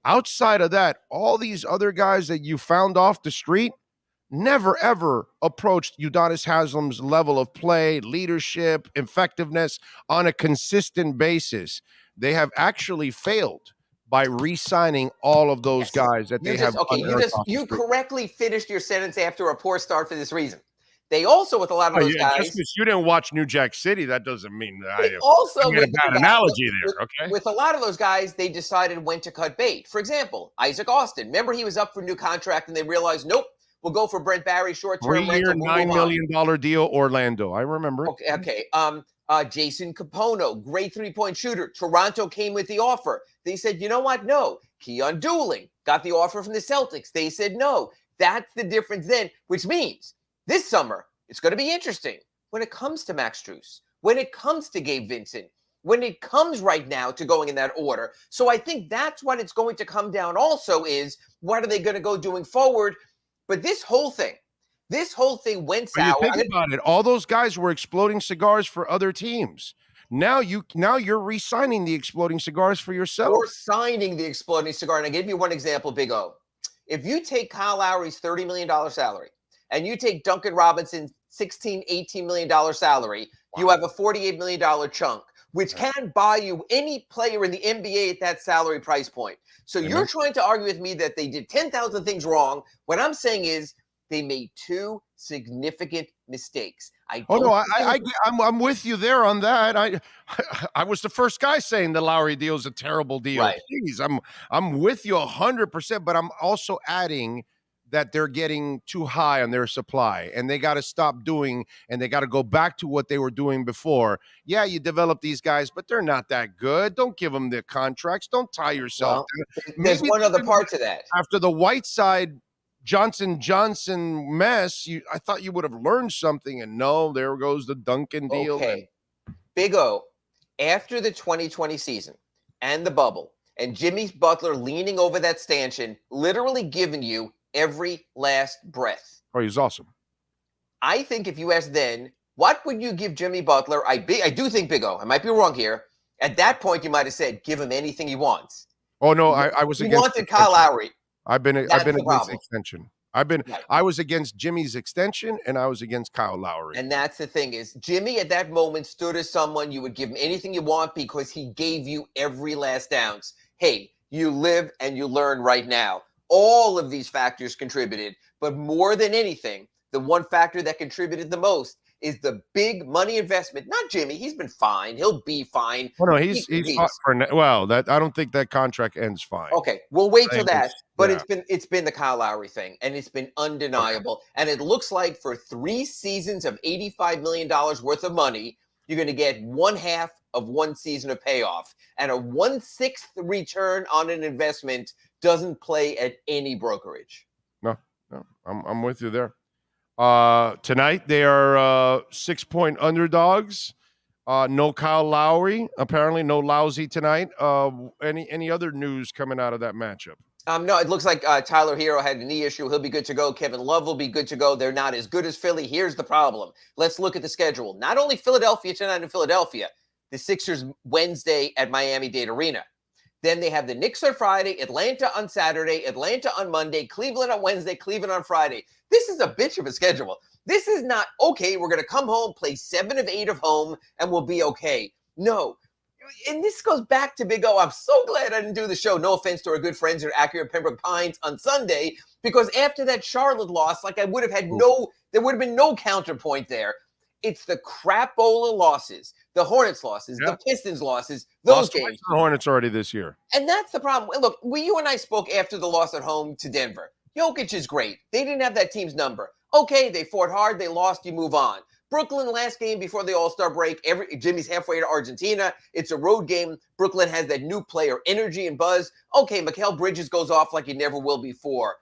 Speaker 3: Outside of that, all these other guys that you found off the street never, ever approached Udonis Haslem's level of play, leadership, effectiveness on a consistent basis. They have actually failed by re-signing all of those guys that they have unearthed off the
Speaker 13: You
Speaker 3: street.
Speaker 13: correctly finished your sentence after a poor start for this reason. They also, with a lot of those guys,
Speaker 3: just because you didn't watch New Jack City, that doesn't mean that I
Speaker 13: also
Speaker 3: made a bad analogy there. Okay,
Speaker 13: with a lot of those guys, they decided when to cut bait. For example, Isaac Austin. Remember, he was up for a new contract, and they realized, nope, we'll go for Brent Barry, short-term
Speaker 3: 3-year,
Speaker 13: rental.
Speaker 3: $9 million deal, Orlando. I remember.
Speaker 13: Okay. Jason Capono, great three-point shooter. Toronto came with the offer. They said, you know what? No. Keon Dooling got the offer from the Celtics. They said no. That's the difference then, which means this summer, it's going to be interesting when it comes to Max Strus, when it comes to Gabe Vincent, when it comes right now to going in that order. So I think that's what it's going to come down also is what are they going to go doing forward? But this whole thing went sour.
Speaker 3: Think about it. All those guys were exploding cigars for other teams. Now you're re-signing the exploding cigars for yourself.
Speaker 13: You're signing the exploding cigar. And I give you one example, Big O. If you take Kyle Lowry's $30 million salary and you take Duncan Robinson's $16, $18 million salary, you have a $48 million chunk, which can buy you any player in the NBA at that salary price point. So you're trying to argue with me that they did 10,000 things wrong. What I'm saying is they made two significant mistakes.
Speaker 3: I'm with you there on that. I was the first guy saying the Lowry deal is a terrible deal.
Speaker 13: Right.
Speaker 3: Please, I'm with you 100%, but I'm also adding that they're getting too high on their supply and they got to stop doing and they got to go back to what they were doing before. Yeah, you develop these guys, but they're not that good. Don't give them the contracts. Don't tie yourself.
Speaker 13: There's one other part to that.
Speaker 3: After the Whiteside Johnson mess, I thought you would have learned something, and no, there goes the Duncan deal.
Speaker 13: Okay. Big O, after the 2020 season and the bubble, and Jimmy Butler leaning over that stanchion, literally giving you every last breath.
Speaker 3: Oh, he's awesome.
Speaker 13: I think if you asked then, what would you give Jimmy Butler? I do think, Big O, I might be wrong here. At that point, you might have said, give him anything he wants.
Speaker 3: Oh, no, I was against.
Speaker 13: You wanted Kyle Lowry.
Speaker 3: I've been against extension. I was against Jimmy's extension, and I was against Kyle Lowry.
Speaker 13: And that's the thing is, Jimmy at that moment stood as someone you would give him anything you want because he gave you every last ounce. Hey, you live and you learn right now. All of these factors contributed, but more than anything, the one factor that contributed the most is the big money investment. Not Jimmy; he's been fine. He'll be fine.
Speaker 3: Oh, no, he's fought for that. I don't think that contract ends fine.
Speaker 13: Okay, we'll wait till that. But it's been the Kyle Lowry thing, and it's been undeniable. Okay. And it looks like for 3 seasons of $85 million worth of money, you're going to get 1/2 of 1 season of payoff, and a 1/6 return on an investment doesn't play at any brokerage.
Speaker 3: No, I'm with you there. Tonight they are 6-point underdogs. No Kyle Lowry, apparently no Lousy tonight. Any other news coming out of that matchup?
Speaker 13: No, it looks like Tyler Hero had a knee issue. He'll be good to go. Kevin Love will be good to go. They're not as good as Philly. Here's the problem. Let's look at the schedule. Not only Philadelphia tonight in Philadelphia, the Sixers Wednesday at Miami-Dade Arena. Then they have the Knicks on Friday, Atlanta on Saturday, Atlanta on Monday, Cleveland on Wednesday, Cleveland on Friday. This is a bitch of a schedule. This is not, okay, we're going to come home, play 7 of 8 of home, and we'll be okay. No. And this goes back to Big O. I'm so glad I didn't do the show. No offense to our good friends at Accurate Pembroke Pines on Sunday, because after that Charlotte loss, there would have been no counterpoint there. It's the crapola losses, the Hornets losses, the Pistons losses, those games.
Speaker 3: The Hornets already this year.
Speaker 13: And that's the problem. Look, you and I spoke after the loss at home to Denver. Jokic is great. They didn't have that team's number. Okay, they fought hard. They lost. You move on. Brooklyn last game before the All-Star break. Jimmy's halfway to Argentina. It's a road game. Brooklyn has that new player energy and buzz. Okay, Mikal Bridges goes off like he never will before.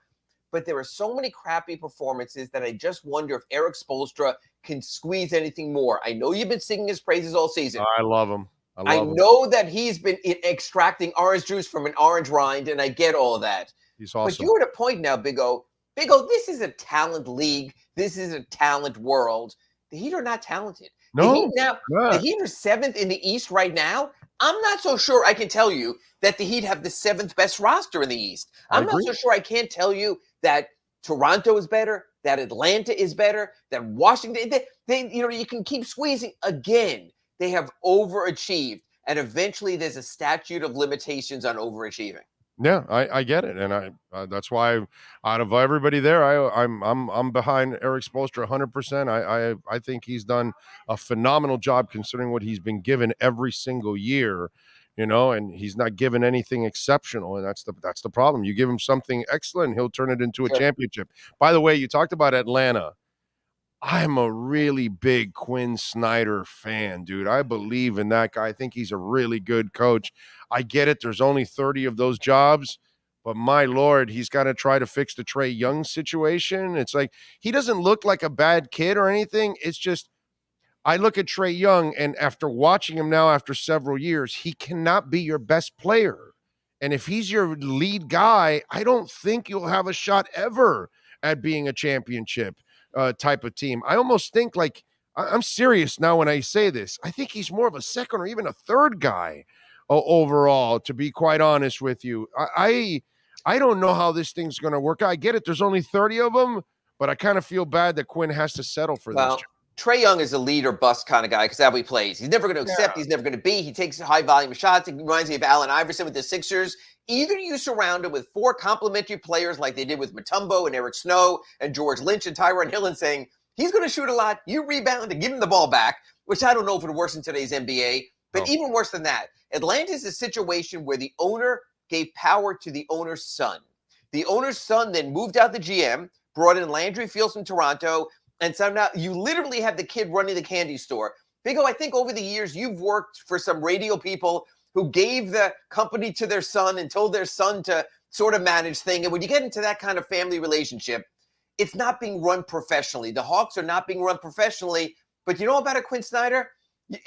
Speaker 13: But there are so many crappy performances that I just wonder if Eric Spoelstra can squeeze anything more. I know you've been singing his praises all season.
Speaker 3: I love him.
Speaker 13: I know that he's been extracting orange juice from an orange rind, and I get all of that.
Speaker 3: He's awesome.
Speaker 13: But you're at a point now, Big O. Big O, this is a talent league. This is a talent world. The Heat are not talented.
Speaker 3: No.
Speaker 13: The Heat are 7th in the East right now. I'm not so sure I can tell you that the Heat have the 7th best roster in the East. I'm not so sure I can't tell you that Toronto is better, that Atlanta is better, that Washington, you can keep squeezing. Again, they have overachieved, and eventually there's a statute of limitations on overachieving.
Speaker 3: Yeah, I get it, and I that's why out of everybody there, I'm behind Eric Spoelstra 100%. I think he's done a phenomenal job considering what he's been given every single year, and he's not given anything exceptional, and that's the problem. You give him something excellent, he'll turn it into a championship. By the way, you talked about Atlanta. I'm a really big Quinn Snyder fan, dude. I believe in that guy. I think he's a really good coach. I get it. There's only 30 of those jobs, but my Lord, he's got to try to fix the Trae Young situation. It's like he doesn't look like a bad kid or anything. It's just I look at Trae Young, and after watching him now after several years, he cannot be your best player. And if he's your lead guy, I don't think you'll have a shot ever at being a championship type of team. I almost think I'm serious now when I say this. I think he's more of a second or even a third guy overall, to be quite honest with you. I don't know how this thing's going to work. I get it. There's only 30 of them, but I kind of feel bad that Quinn has to settle for this.
Speaker 13: Trae Young is a lead or bust kind of guy because that's how he plays. He's never going to accept. He's never going to be. He takes high volume shots. It reminds me of Allen Iverson with the Sixers. Either you surround him with 4 complementary players like they did with Mutombo and Eric Snow and George Lynch and Tyronn Hill and saying, he's going to shoot a lot, you rebound and give him the ball back, which I don't know if it works in today's NBA. But even worse than that, Atlanta is a situation where the owner gave power to the owner's son. The owner's son then moved out the GM, brought in Landry Fields from Toronto, and so now you literally have the kid running the candy store. Big O, I think over the years you've worked for some radio people who gave the company to their son and told their son to sort of manage things. And when you get into that kind of family relationship, it's not being run professionally. The Hawks are not being run professionally. But you know about it, Quinn Snyder?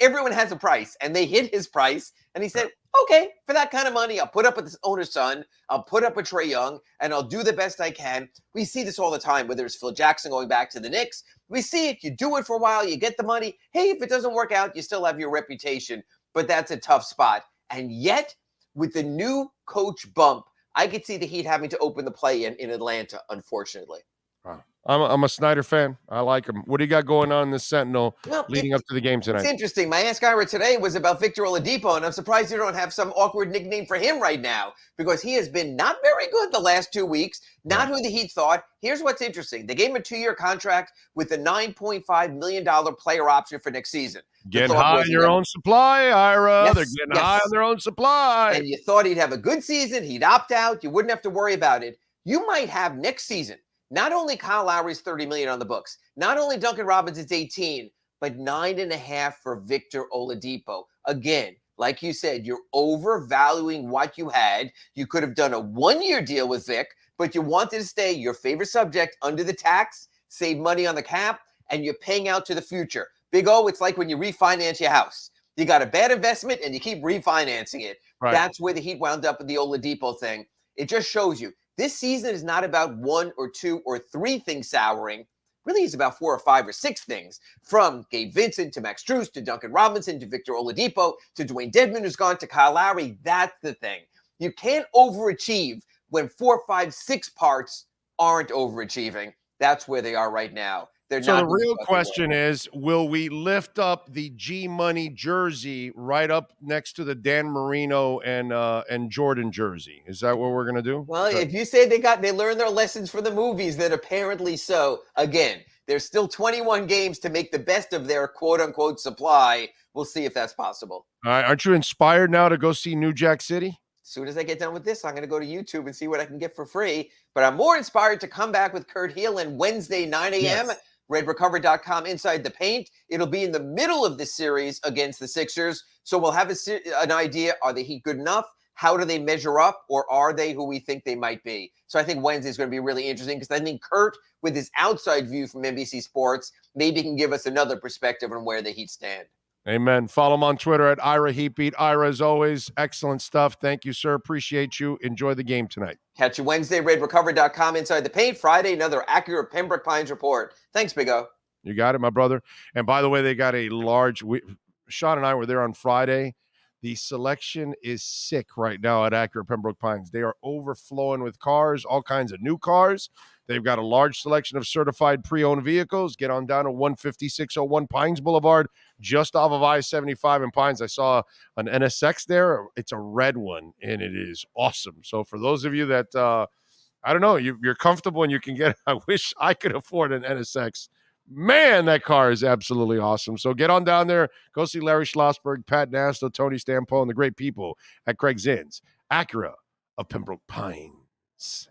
Speaker 13: Everyone has a price, and they hit his price. And he said, okay, for that kind of money, I'll put up with this owner's son. I'll put up with Trae Young, and I'll do the best I can. We see this all the time, whether it's Phil Jackson going back to the Knicks. We see it. You do it for a while. You get the money. Hey, if it doesn't work out, you still have your reputation. But that's a tough spot. And yet, with the new coach bump, I could see the Heat having to open the play-in in Atlanta, unfortunately.
Speaker 3: Wow. I'm a Snyder fan. I like him. What do you got going on in the Sentinel leading up to the game tonight?
Speaker 13: It's interesting. My Ask Ira today was about Victor Oladipo, and I'm surprised you don't have some awkward nickname for him right now because he has been not very good the last 2 weeks, not who the Heat thought. Here's what's interesting. They gave him a 2-year contract with a $9.5 million player option for next season.
Speaker 3: Getting high on your own supply, Ira. Yes, they're getting high on their own supply.
Speaker 13: And you thought he'd have a good season. He'd opt out. You wouldn't have to worry about it. You might have next season not only Kyle Lowry's $30 million on the books, not only Duncan Robinson's $18, but $9.5 for Victor Oladipo. Again, like you said, you're overvaluing what you had. You could have done a 1-year deal with Vic, but you wanted to stay your favorite subject under the tax, save money on the cap, and you're paying out to the future. Big O, it's like when you refinance your house. You got a bad investment and you keep refinancing it. Right. That's where the Heat wound up with the Oladipo thing. It just shows you. This season is not about 1 or 2 or 3 things souring. Really, it's about 4 or 5 or 6 things. From Gabe Vincent to Max Strus to Duncan Robinson to Victor Oladipo to Dwayne Dedmon, who's gone to Kyle Lowry. That's the thing. You can't overachieve when 4, 5, 6 parts aren't overachieving. That's where they are right now.
Speaker 3: So the real question is, will we lift up the G Money jersey right up next to the Dan Marino and Jordan jersey? Is that what we're going to do?
Speaker 13: Well, if you say they learned their lessons from the movies, then apparently so. Again, there's still 21 games to make the best of their quote-unquote supply. We'll see if that's possible.
Speaker 3: All right. Aren't you inspired now to go see New Jack City?
Speaker 13: As soon as I get done with this, I'm going to go to YouTube and see what I can get for free. But I'm more inspired to come back with Kurt Heelan Wednesday, 9 a.m., yes. RedRecover.com Inside the Paint. It'll be in the middle of the series against the Sixers. So we'll have an idea. Are the Heat good enough? How do they measure up? Or are they who we think they might be? So I think Wednesday is going to be really interesting because I think Kurt, with his outside view from NBC Sports, maybe can give us another perspective on where the Heat stand.
Speaker 3: Amen. Follow him on Twitter at Ira Heatbeat. Ira, as always, excellent stuff. Thank you, sir. Appreciate you. Enjoy the game tonight.
Speaker 13: Catch you Wednesday, RedRecover.com Inside the Paint. Friday, another accurate Pembroke Pines report. Thanks, Big O.
Speaker 3: You got it, my brother. And by the way, they got a large – Sean and I were there on Friday. The selection is sick right now at Acura Pembroke Pines. They are overflowing with cars, all kinds of new cars. They've got a large selection of certified pre-owned vehicles. Get on down to 15601 Pines Boulevard, just off of I-75 in Pines. I saw an NSX there. It's a red one, and it is awesome. So for those of you that, I don't know, you're comfortable and you can get, I wish I could afford an NSX. Man, that car is absolutely awesome. So get on down there. Go see Larry Schlossberg, Pat Nasto, Tony Stampo, and the great people at Craig Zinn's Acura of Pembroke Pines.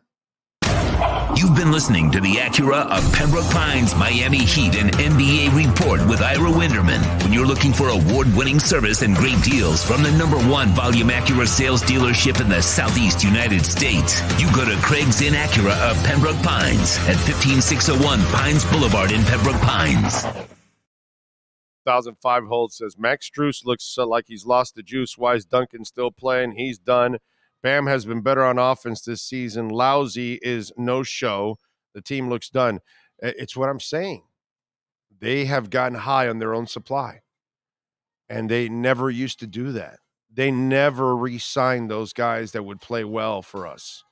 Speaker 9: You've been listening to the Acura of Pembroke Pines Miami Heat and NBA Report with Ira Winderman. When you're looking for award-winning service and great deals from the #1 volume Acura sales dealership in the Southeast United States, you go to Craig Zinn Acura of Pembroke Pines at 15601 Pines Boulevard in Pembroke Pines.
Speaker 3: 2005 hold says Max Strus looks like he's lost the juice. Why is Duncan still playing? He's done. Bam has been better on offense this season. Lousy is no show. The team looks done. It's what I'm saying. They have gotten high on their own supply, and they never used to do that. They never re-signed those guys that would play well for us.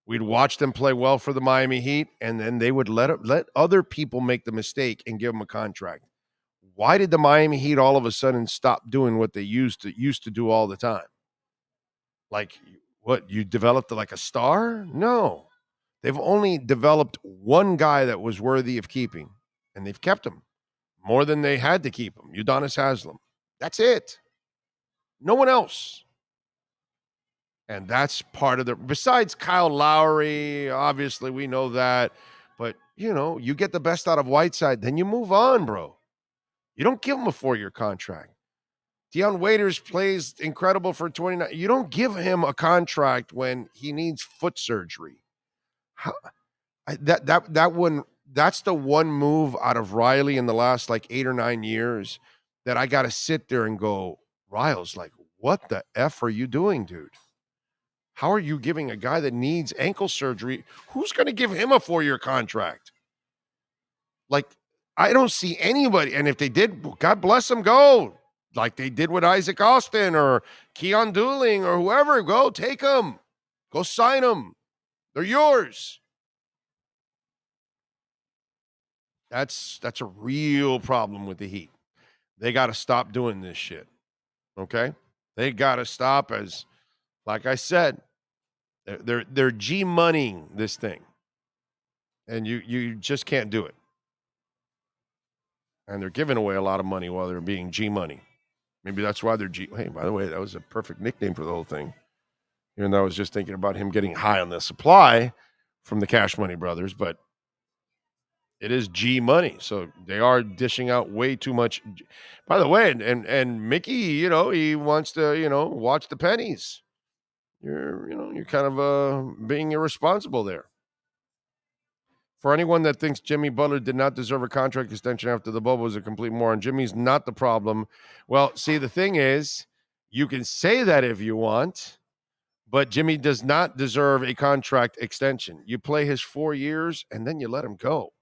Speaker 3: We'd watch them play well for the Miami Heat, and then they would let other people make the mistake and give them a contract. Why did the Miami Heat all of a sudden stop doing what they used to do all the time? Like, what, you developed like a star? No. They've only developed one guy that was worthy of keeping, and they've kept him more than they had to keep him, Udonis Haslem. That's it. No one else. And that's part of the, besides Kyle Lowry, obviously we know that, but, you get the best out of Whiteside, then you move on, bro. You don't give him a 4-year contract. Deion Waiters plays incredible for 29. You don't give him a contract when he needs foot surgery. That's the one move out of Riley in the last 8 or 9 years that I got to sit there and go, Riles, what the F are you doing, dude? How are you giving a guy that needs ankle surgery? Who's going to give him a 4-year contract? I don't see anybody. And if they did, God bless them, go. Like they did with Isaac Austin or Keon Dooling or whoever. Go take them. Go sign them. They're yours. That's a real problem with the Heat. They got to stop doing this shit. Okay? They got to stop, as like I said, they're G-moneying this thing. And you just can't do it. And they're giving away a lot of money while they're being G-money. Maybe that's why they're G. Hey, by the way, that was a perfect nickname for the whole thing. Even though I was just thinking about him getting high on the supply from the Cash Money Brothers, but it is G money. So they are dishing out way too much. By the way, and Mickey, he wants to, watch the pennies. You're kind of being irresponsible there. For anyone that thinks Jimmy Butler did not deserve a contract extension after the bubble is a complete moron. Jimmy's not the problem. Well, see, the thing is, you can say that if you want, but Jimmy does not deserve a contract extension. You play his 4 years, and then you let him go.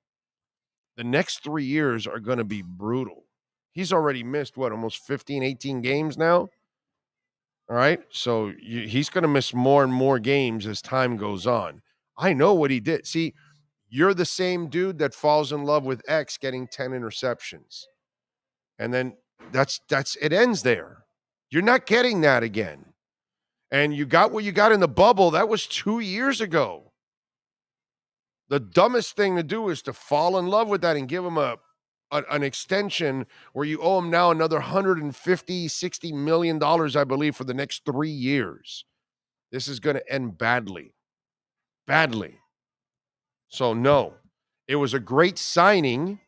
Speaker 3: The next 3 years are going to be brutal. He's already missed, almost 15, 18 games now? All right? So he's going to miss more and more games as time goes on. I know what he did. See, you're the same dude that falls in love with X getting 10 interceptions. And then that's it ends there. You're not getting that again. And you got what you got in the bubble. That was 2 years ago. The dumbest thing to do is to fall in love with that and give him an extension where you owe him now another $150, $60 million, I believe, for the next 3 years. This is going to end badly. Badly. So no, it was a great signing,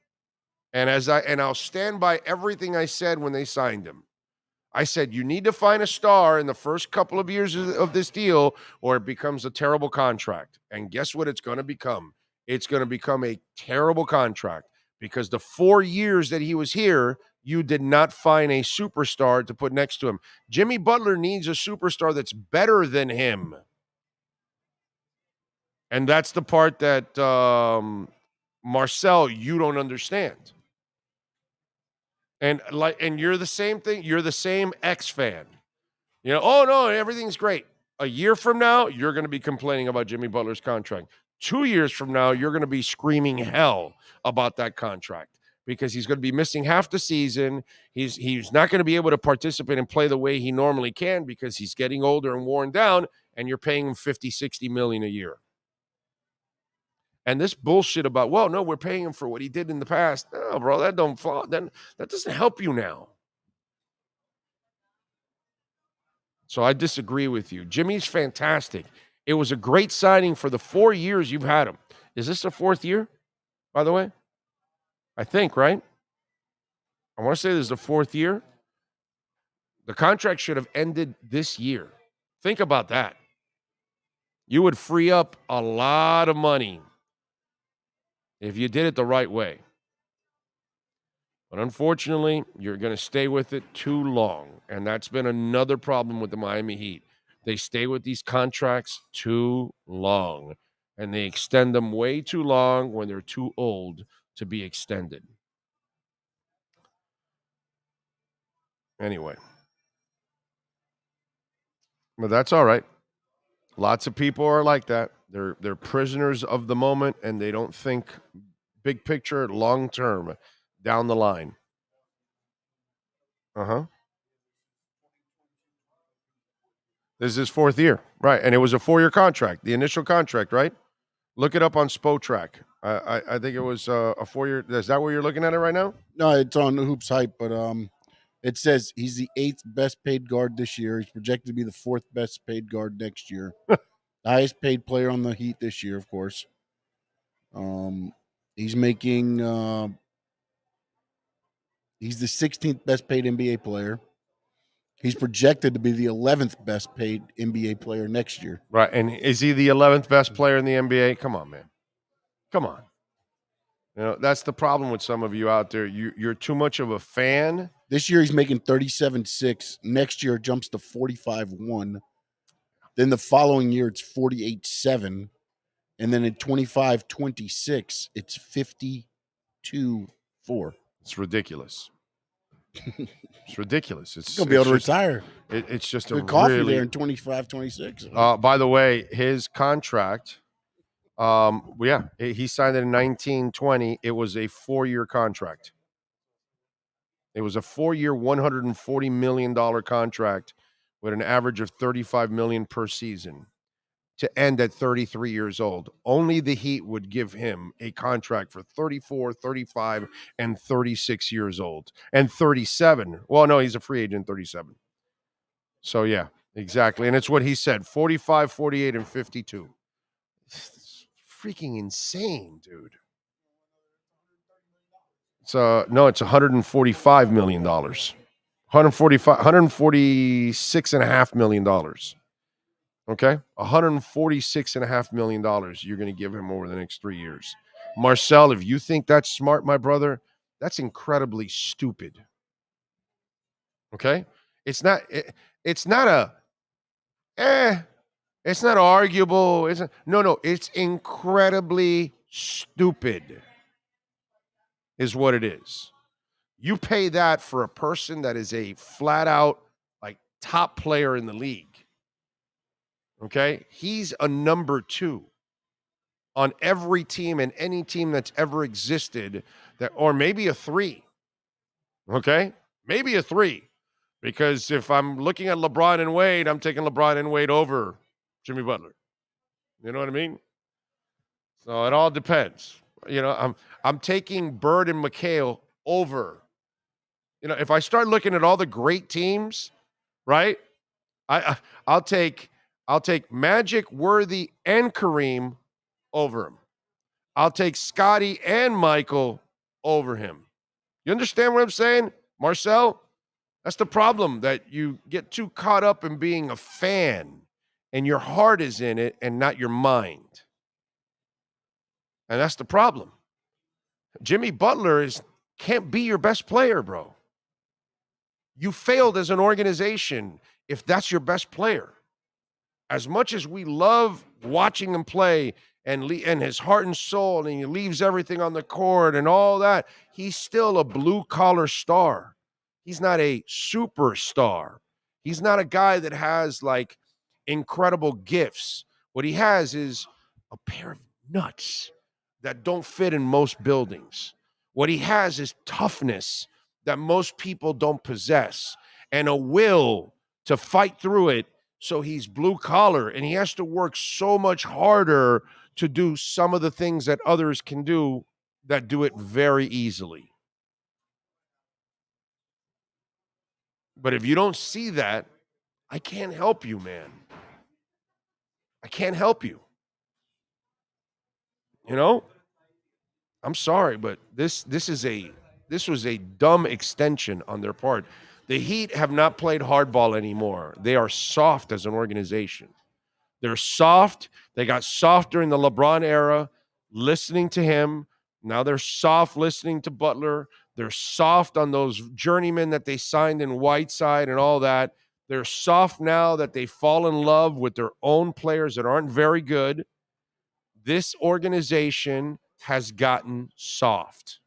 Speaker 3: and I'll stand by everything I said when they signed him. I said you need to find a star in the first couple of years of this deal, or it becomes a terrible contract. And guess what it's going to become? It's going to become a terrible contract because the 4 years that he was here, you did not find a superstar to put next to him. Jimmy Butler needs a superstar that's better than him. And that's the part that, Marcel, you don't understand. And you're the same thing. You're the same X fan. Oh, no, everything's great. A year from now, you're going to be complaining about Jimmy Butler's contract. 2 years from now, you're going to be screaming hell about that contract because he's going to be missing half the season. He's not going to be able to participate and play the way he normally can because he's getting older and worn down, and you're paying him $50-60 million a year. And this bullshit about, well, no, we're paying him for what he did in the past. No, bro, that doesn't help you now. So I disagree with you. Jimmy's fantastic. It was a great signing for the 4 years you've had him. Is this the fourth year, by the way? I think, right? I want to say this is the fourth year. The contract should have ended this year. Think about that. You would free up a lot of money if you did it the right way. But unfortunately, you're going to stay with it too long. And that's been another problem with the Miami Heat. They stay with these contracts too long. And they extend them way too long when they're too old to be extended. Anyway. But that's all right. Lots of people are like that. They're prisoners of the moment, and they don't think big picture, long term, down the line. This is his fourth year, right? And it was a 4-year contract, the initial contract, right? Look it up on Spotrack. I think it was a 4-year. Is that where you're looking at it right now?
Speaker 4: No, it's on Hoops Hype, but it says he's the 8th best paid guard this year. He's projected to be the 4th best paid guard next year. The highest paid player on the Heat this year, of course. He's making he's the 16th best paid NBA player. He's projected to be the 11th best paid NBA player next year.
Speaker 3: Right. And is he the 11th best player in the NBA? Come on, man. Come on. That's the problem with some of you out there. You're too much of a fan.
Speaker 4: This year he's making 37.6. Next year it jumps to 45.1. Then the following year it's 48.7. And then in 25-26, it's 52.4.
Speaker 3: It's ridiculous. It's ridiculous.
Speaker 4: He's going to be able to retire.
Speaker 3: It's just
Speaker 4: good coffee there in 25-26.
Speaker 3: By the way, his contract, he signed it in 1920. It was a 4-year contract. It was a 4-year, $140 million contract with an average of $35 million per season to end at 33 years old. Only the Heat would give him a contract for 34, 35, and 36 years old. And 37. Well, no, he's a free agent, 37. So, yeah, exactly. And it's what he said, 45, 48, and 52. It's freaking insane, dude. So, no, it's $145 million. $146.5 million. Okay? $146.5 million you're going to give him over the next 3 years. Marcel, if you think that's smart, my brother, that's incredibly stupid. Okay? It's not arguable. It's incredibly stupid is what it is. You pay that for a person that is a flat out top player in the league. Okay? He's a number 2 on every team and any team that's ever existed, or maybe a 3. Okay? Maybe a 3. Because if I'm looking at LeBron and Wade, I'm taking LeBron and Wade over Jimmy Butler. You know what I mean? So it all depends. I'm taking Bird and McHale over. If I start looking at all the great teams, right? I'll take Magic, Worthy, and Kareem over him. I'll take Scotty and Michael over him. You understand what I'm saying, Marcel? That's the problem, that you get too caught up in being a fan and your heart is in it and not your mind. And that's the problem. Jimmy Butler can't be your best player, bro. You failed as an organization if that's your best player. As much as we love watching him play and his heart and soul, and he leaves everything on the court and all that, he's still a blue-collar star. He's not a superstar. He's not a guy that has like incredible gifts. What he has is a pair of nuts that don't fit in most buildings. What he has is toughness that most people don't possess and a will to fight through it. So he's blue collar and he has to work so much harder to do some of the things that others can do that do it very easily. But if you don't see that, I can't help you, man. I can't help you. You know? I'm sorry, but this was a dumb extension on their part. The Heat have not played hardball anymore. They are soft as an organization. They're soft. They got soft during the LeBron era, listening to him. Now they're soft listening to Butler. They're soft on those journeymen that they signed in Whiteside and all that. They're soft now that they fall in love with their own players that aren't very good. This organization has gotten soft.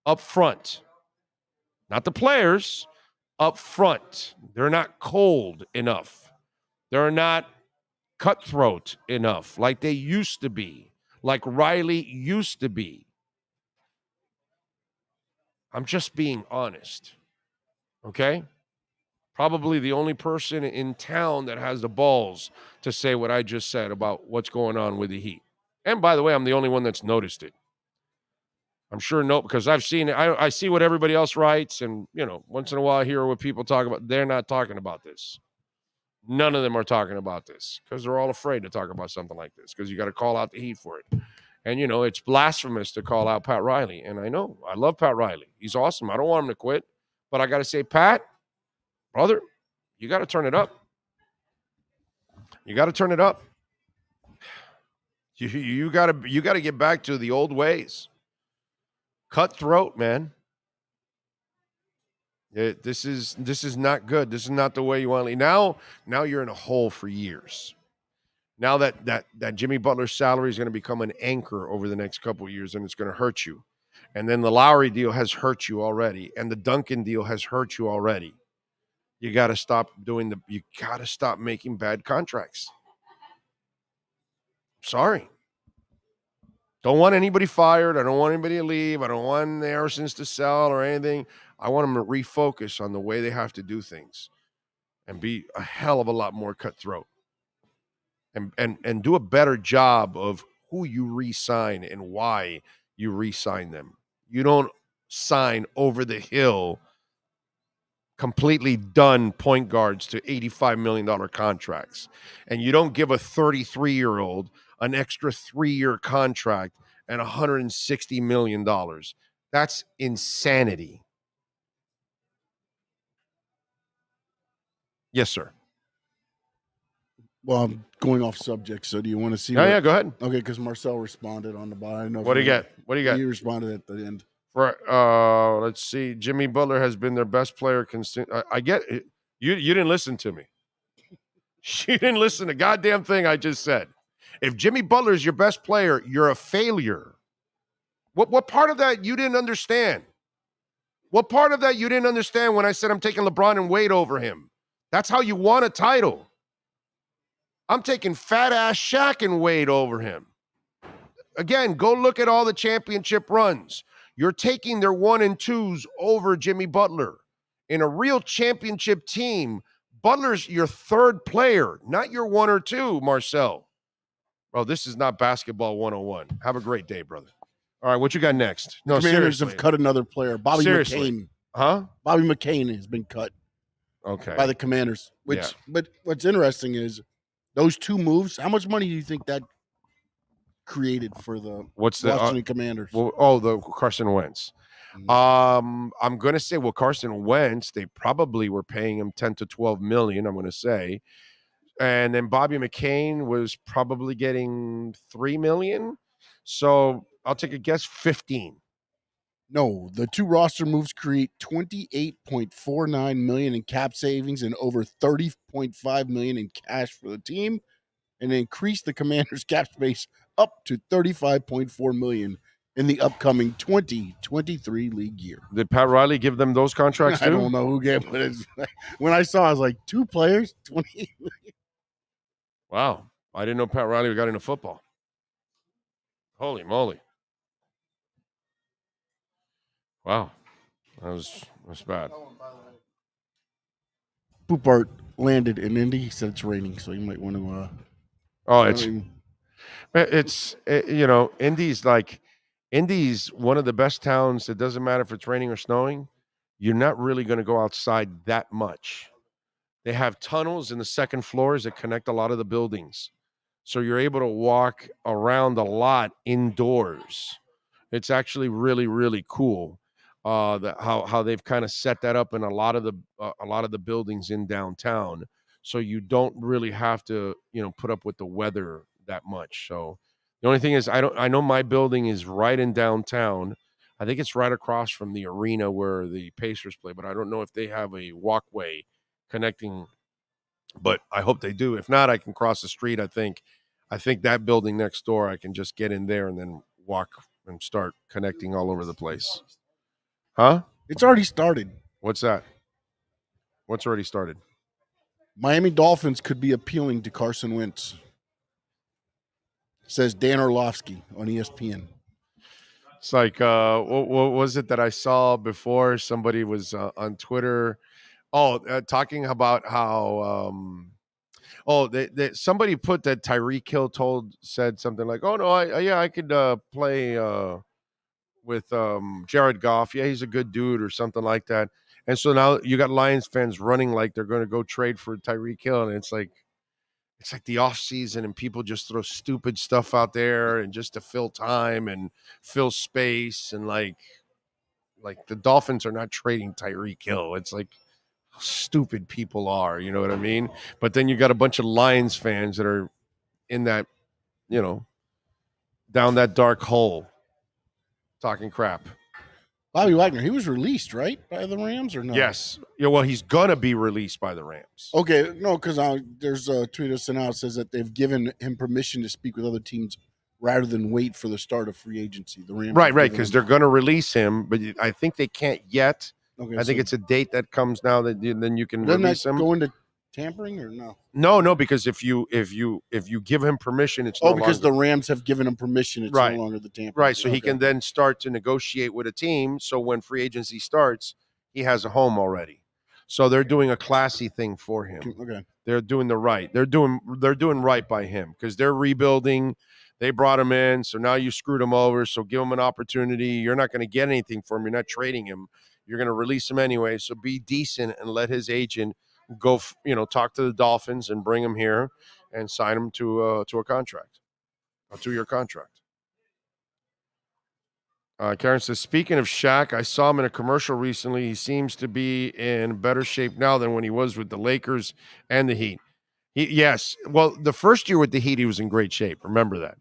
Speaker 3: Up front. Not the players, up front. They're not cold enough. They're not cutthroat enough like they used to be, like Riley used to be. I'm just being honest, okay? Probably the only person in town that has the balls to say what I just said about what's going on with the Heat. And by the way, I'm the only one that's noticed it. I'm sure because I've seen it. I see what everybody else writes, and, once in a while I hear what people talk about. They're not talking about this. None of them are talking about this because they're all afraid to talk about something like this because you got to call out the Heat for it. And, it's blasphemous to call out Pat Riley. And I know. I love Pat Riley. He's awesome. I don't want him to quit. But I got to say, Pat, brother, you got to turn it up. You got to turn it up. You got to get back to the old ways. Cutthroat, man. This is not good. This is not the way you want to leave. Now you're in a hole for years. Now that Jimmy Butler's salary is going to become an anchor over the next couple of years, and it's going to hurt you. And then the Lowry deal has hurt you already, and the Duncan deal has hurt you already. You got to stop you got to stop making bad contracts. Sorry. Don't want anybody fired. I don't want anybody to leave. I don't want the Harrisons to sell or anything. I want them to refocus on the way they have to do things and be a hell of a lot more cutthroat and do a better job of who you re-sign and why you re-sign them. You don't sign over the hill, completely done point guards to $85 million contracts. And you don't give a 33-year-old an extra 3-year contract and $160 million. That's insanity. Yes, sir.
Speaker 4: Well, I'm going off subject, so do you want to see?
Speaker 3: Yeah, go ahead.
Speaker 4: Okay, because Marcel responded on the bar.
Speaker 3: What do you got?
Speaker 4: He responded at the end.
Speaker 3: Let's see. Jimmy Butler has been their best player. I get it. You didn't listen to me. You didn't listen to the goddamn thing I just said. If Jimmy Butler is your best player, you're a failure. What part of that you didn't understand? What part of that you didn't understand when I said I'm taking LeBron and Wade over him? That's how you won a title. I'm taking fat-ass Shaq and Wade over him. Again, go look at all the championship runs. You're taking their 1 and 2s over Jimmy Butler. In a real championship team, Butler's your third player, not your 1 or 2, Marcel. Bro, this is not basketball 101. Have a great day, brother. All right, what you got next?
Speaker 4: No, Commanders have cut another player. Bobby McCain.
Speaker 3: Huh?
Speaker 4: Bobby McCain has been cut.
Speaker 3: Okay.
Speaker 4: By the Commanders. But what's interesting is those two moves, how much money do you think that created for the Washington Commanders?
Speaker 3: The Carson Wentz. Mm-hmm. I'm going to say, Carson Wentz, they probably were paying him 10 to 12 million, I'm going to say. And then Bobby McCain was probably getting 3 million. So I'll take a guess, 15.
Speaker 4: No, the two roster moves create $28.49 million in cap savings and over $30.5 million in cash for the team, and increase the Commanders' cap space up to $35.4 million in the upcoming 2023 league year.
Speaker 3: Did Pat Riley give them those contracts too?
Speaker 4: I don't know who gave, but when I saw, I was like, 2 players, 20.
Speaker 3: Wow, I didn't know Pat Riley got into football. Holy moly! Wow, that's bad.
Speaker 4: Poop Art landed in Indy. He said it's raining, so you might want to.
Speaker 3: Indy's one of the best towns. It doesn't matter if it's raining or snowing. You're not really going to go outside that much. They have tunnels in the second floors that connect a lot of the buildings. So you're able to walk around a lot indoors. It's actually really, really cool. How they've kind of set that up in a lot of the buildings in downtown. So you don't really have to, put up with the weather that much. So the only thing is, I know my building is right in downtown. I think it's right across from the arena where the Pacers play, but I don't know if they have a walkway connecting. But I hope they do. If not, I can cross the street. I think that building next door, I can just get in there and then walk and start connecting all over the place. Huh?
Speaker 4: It's already started.
Speaker 3: What's that? What's already started?
Speaker 4: Miami Dolphins could be appealing to Carson Wentz, says Dan Orlovsky on ESPN.
Speaker 3: It's like, what was it that I saw before? Somebody was on Twitter. Talking about how somebody put that Tyreek Hill said something like, "Oh no, I could play with Jared Goff. Yeah, he's a good dude," or something like that. And so now you got Lions fans running like they're going to go trade for Tyreek Hill, and it's like the off season, and people just throw stupid stuff out there and just to fill time and fill space, and like the Dolphins are not trading Tyreek Hill. It's like how stupid people are, you know what I mean? But then you got a bunch of Lions fans that are in that, down that dark hole talking crap.
Speaker 4: Bobby Wagner, he was released, right, by the Rams or no?
Speaker 3: Yes. Yeah, well, he's going to be released by the Rams.
Speaker 4: Okay, no, because there's a tweet that sent out says that they've given him permission to speak with other teams rather than wait for the start of free agency. The Rams,
Speaker 3: right, because they're going to release him, but I think they can't yet. Okay, I think it's a date that comes now that then you can release him.
Speaker 4: Go into tampering or no?
Speaker 3: No, because if you give him permission, it's no
Speaker 4: because
Speaker 3: longer,
Speaker 4: the Rams have given him permission, it's
Speaker 3: right.
Speaker 4: no longer the tampering.
Speaker 3: Right, so he can then start to negotiate with a team. So when free agency starts, he has a home already. So they're doing a classy thing for him.
Speaker 4: Okay,
Speaker 3: they're doing the right. They're doing right by him because they're rebuilding. They brought him in, so now you screwed him over. So give him an opportunity. You're not going to get anything for him. You're not trading him. You're going to release him anyway. So be decent and let his agent go, talk to the Dolphins and bring him here and sign him to a contract, a 2-year contract. Karen says, speaking of Shaq, I saw him in a commercial recently. He seems to be in better shape now than when he was with the Lakers and the Heat. Yes. Well, the first year with the Heat, he was in great shape. Remember that.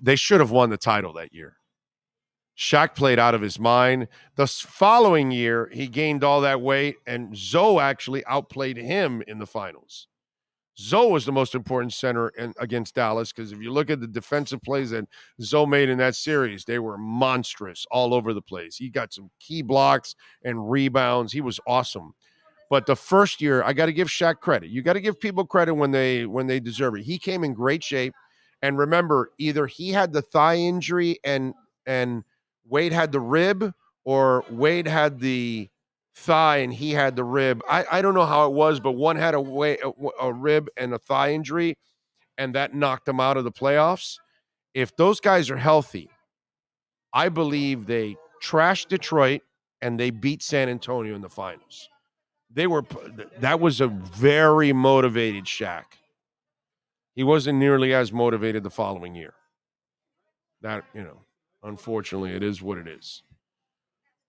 Speaker 3: They should have won the title that year. Shaq played out of his mind. The following year, he gained all that weight, and Zoe actually outplayed him in the finals. Zoe was the most important center against Dallas because if you look at the defensive plays that Zoe made in that series, they were monstrous all over the place. He got some key blocks and rebounds. He was awesome. But the first year, I got to give Shaq credit. You got to give people credit when they deserve it. He came in great shape. And remember, either he had the thigh injury and Wade had the rib, or Wade had the thigh and he had the rib. I don't know how it was, but one had a rib and a thigh injury, and that knocked them out of the playoffs. If those guys are healthy, I believe they trashed Detroit and they beat San Antonio in the finals. That was a very motivated Shaq. He wasn't nearly as motivated the following year. That, unfortunately, it is what it is.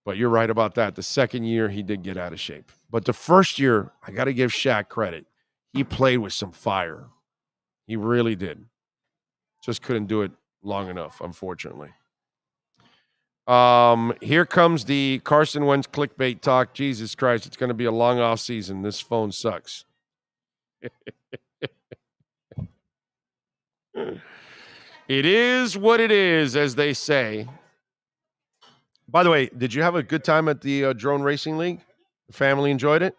Speaker 3: But you're right about that. The second year, he did get out of shape. But the first year, I got to give Shaq credit. He played with some fire. He really did. Just couldn't do it long enough, unfortunately. Here comes the Carson Wentz clickbait talk. Jesus Christ, it's going to be a long off season. This phone sucks. It is what it is, as they say. By the way, did you have a good time at the Drone Racing League? The family enjoyed it?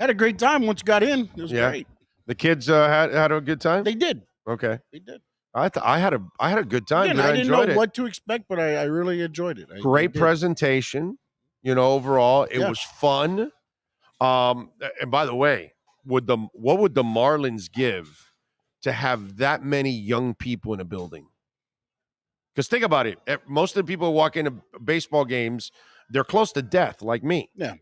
Speaker 4: Had a great time once you got in. It was great.
Speaker 3: The kids had a good time?
Speaker 4: They did.
Speaker 3: Okay.
Speaker 4: They did.
Speaker 3: I had a good time.
Speaker 4: Again, I didn't know what to expect, but I really enjoyed it.
Speaker 3: Great presentation. Overall, it was fun. And by the way, what would the Marlins give to have that many young people in a building? Because think about it. Most of the people who walk into baseball games, they're close to death, like me.
Speaker 4: Yeah.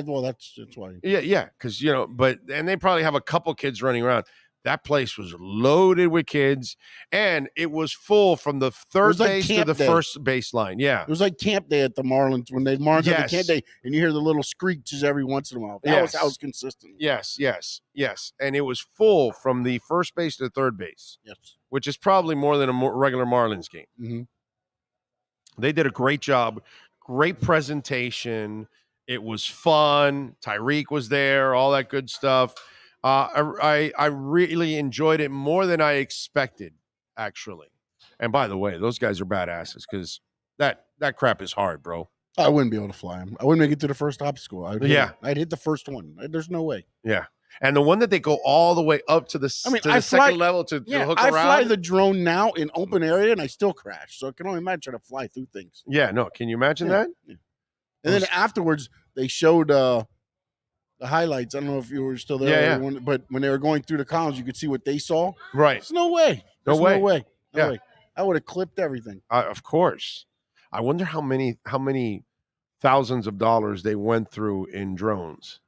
Speaker 4: Well, that's why.
Speaker 3: Yeah. Because and they probably have a couple kids running around. That place was loaded with kids, and it was full from the third base to the first baseline. Yeah,
Speaker 4: it was like camp day at the Marlins when they Marlins at the camp day, and you hear the little screeches every once in a while. That was consistent.
Speaker 3: Yes, and it was full from the first base to the third base.
Speaker 4: Yes,
Speaker 3: which is probably more than a regular Marlins game.
Speaker 4: Mm-hmm.
Speaker 3: They did a great job, great presentation. It was fun. Tyreek was there, all that good stuff. I really enjoyed it more than I expected, actually. And by the way, those guys are badasses because that crap is hard, bro.
Speaker 4: I wouldn't be able to fly them. I wouldn't make it to the first obstacle. I'd hit the first one. There's no way.
Speaker 3: Yeah. And the one that they go all the way up to the, second level to hook around.
Speaker 4: I fly the drone now in open area and I still crash. So I can only imagine trying to fly through things.
Speaker 3: Yeah, no. Can you imagine that?
Speaker 4: Yeah. And then afterwards, they showed the highlights. I don't know if you were still there, but when they were going through the columns, you could see what they saw.
Speaker 3: Right.
Speaker 4: There's no way.
Speaker 3: No way.
Speaker 4: No way. I would have clipped everything.
Speaker 3: Of course. I wonder how many thousands of dollars they went through in drones.